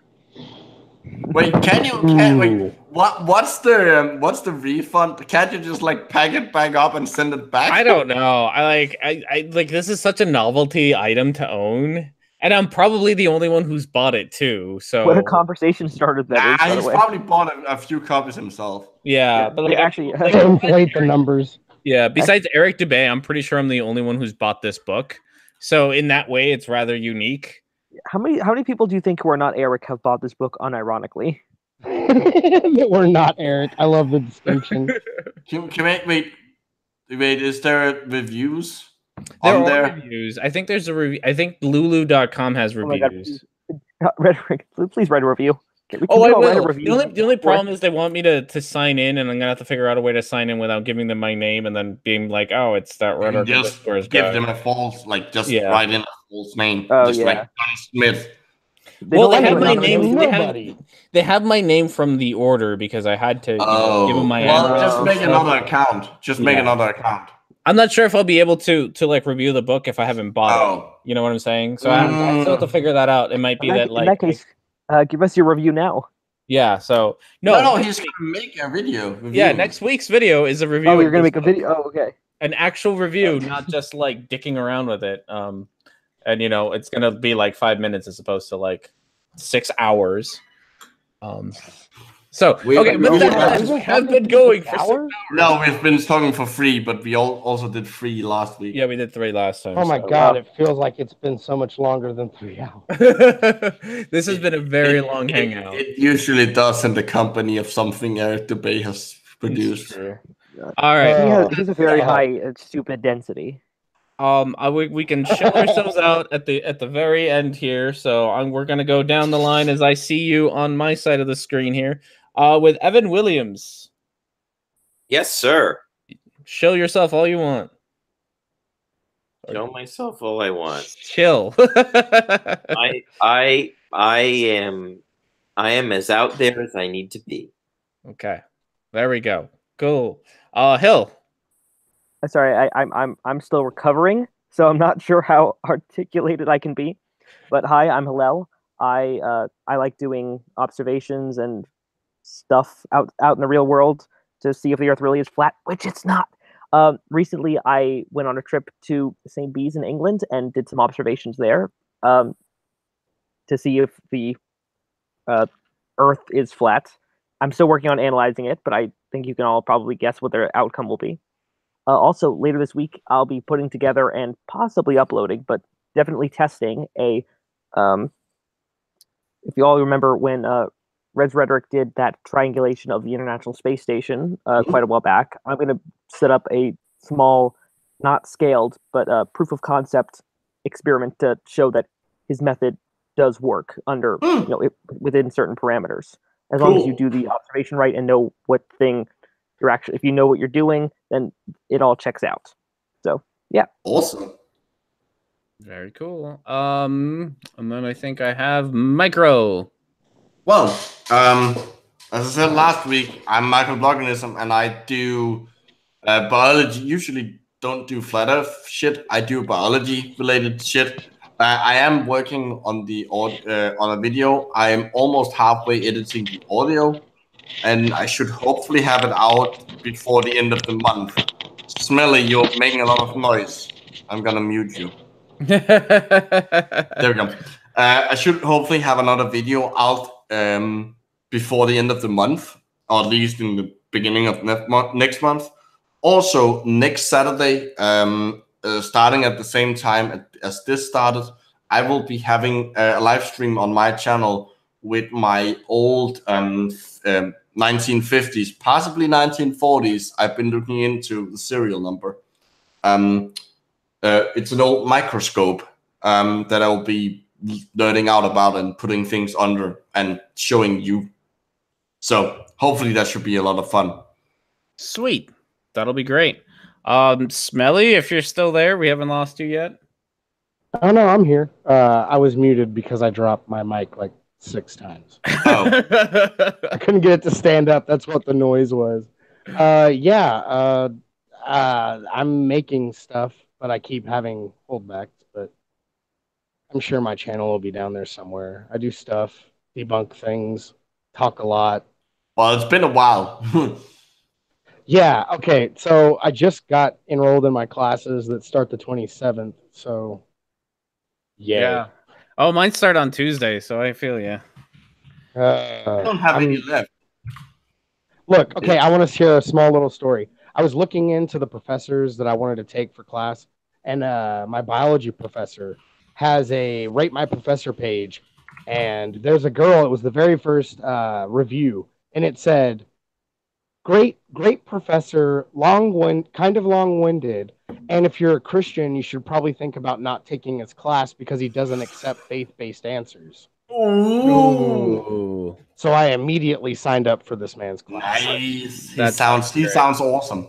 Wait, wait, what's the refund? Can't you just like pack it back up and send it back? I don't know. I like this is such a novelty item to own, and I'm probably the only one who's bought it too. So what a conversation started that is. He's probably bought a few copies himself. Yeah, but like, actually, inflate the numbers. Yeah, besides Eric Dubé, I'm pretty sure I'm the only one who's bought this book. So in that way, it's rather unique. How many people do you think who are not Eric have bought this book unironically? That we're not Eric. I love the distinction. Wait, is there reviews there on are there? Reviews. I think there's a review. I think Lulu.com has reviews. Rhetoric, please write a review. Oh, I will. The only problem is they want me to sign in, and I'm gonna have to figure out a way to sign in without giving them my name, and then being like, "Oh, it's that Rhetoric." Just give them a false, like, just write in a false name, just like John Smith. Well, they have my name. They have my name from the order because I had to give them my. Well, just make another account. Just make another account. I'm not sure if I'll be able to like review the book if I haven't bought it. You know what I'm saying? So I still have to figure that out. It might be that like. In that case, give us your review now. Yeah, so no, he's gonna make a video. Yeah, next week's video is a review. Oh, you're gonna make a video? Oh, okay. An actual review, not just like dicking around with it. And you know, it's gonna be like 5 minutes as opposed to like 6 hours. So we have been going for 6 hours. No, we've been talking for free, but we also did 3 last week. Yeah, we did 3 last time. Oh my god, it feels like it's been so much longer than 3 hours. This has been a very long hangout. It usually does in the company of something Eric Dubé has produced. All right, he has a very high stupid density. We can chill ourselves out at the very end here. So we're gonna go down the line as I see you on my side of the screen here. With Evan Williams. Yes, sir. Show yourself all you want. Show myself all I want. Chill. I am as out there as I need to be. Okay. There we go. Cool. Hill. Sorry, I'm still recovering, so I'm not sure how articulated I can be. But hi, I'm Hillel. I like doing observations and stuff out in the real world to see if the Earth really is flat, which it's not. Recently, I went on a trip to St. Bees in England and did some observations there to see if the Earth is flat. I'm still working on analyzing it, but I think you can all probably guess what their outcome will be. Also, later this week, I'll be putting together and possibly uploading, but definitely testing a. If you all remember when Res Rhetoric did that triangulation of the International Space Station quite a while back, I'm going to set up a small, not scaled, but proof of concept experiment to show that his method does work under, within certain parameters. As long as you do the observation right and know what thing you're actually, if you know what you're doing, then it all checks out. So yeah, awesome, very cool. And then I think I have Micro. Well, as I said last week, I'm MicroBloganism, and I do biology. Usually, don't do flat Earth shit. I do biology related shit. I am working on on a video. I am almost halfway editing the audio, and I should hopefully have it out before the end of the month. Smelly, you're making a lot of noise. I'm gonna mute you. There we go. I should hopefully have another video out before the end of the month, or at least in the beginning of next month. Also, next Saturday, starting at the same time as this started, I will be having a live stream on my channel with my old 1950s, possibly 1940s. I've been looking into the serial number. It's an old microscope that I'll be learning out about and putting things under and showing you. So hopefully that should be a lot of fun. Sweet. That'll be great. Smelly, if you're still there, we haven't lost you yet. Oh no, I'm here. I was muted because I dropped my mic like 6 times. Oh, I couldn't get it to stand up. That's what the noise was. I'm making stuff, but I keep having holdbacks. But I'm sure my channel will be down there somewhere. I do stuff, debunk things, talk a lot. well, it's been a while. Yeah, okay. So I just got enrolled in my classes that start the 27th. So, yay. Yeah. Oh, mine start on Tuesday, so I feel you. I don't have any left. Look, okay, I want to share a small little story. I was looking into the professors that I wanted to take for class, and my biology professor has a Rate My Professor page, and there's a girl, it was the very first review, and it said, great professor, kind of long-winded, and if you're a Christian, you should probably think about not taking his class because he doesn't accept faith-based answers. Ooh. So I immediately signed up for this man's class. Nice. That He sounds awesome.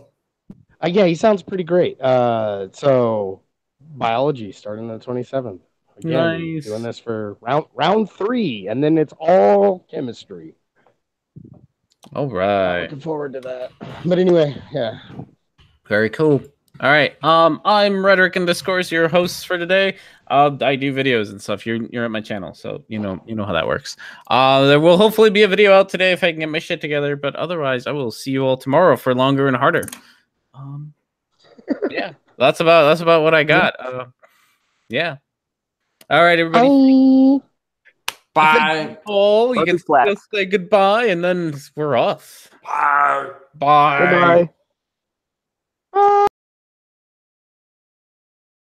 Yeah, he sounds pretty great. So biology starting the 27th. Again, Nice. doing this for round 3, and then it's all chemistry. All right. Looking forward to that. But anyway, yeah. Very cool. All right. I'm Rhetoric and Discourse, your host for today. I do videos and stuff. You're at my channel, so you know how that works. There will hopefully be a video out today if I can get my shit together, but otherwise I will see you all tomorrow for longer and harder. Yeah. That's about what I got. Yeah. All right, everybody. Bye. Oh, you can flat. just say goodbye and then we're off. Bye. Bye. Goodbye.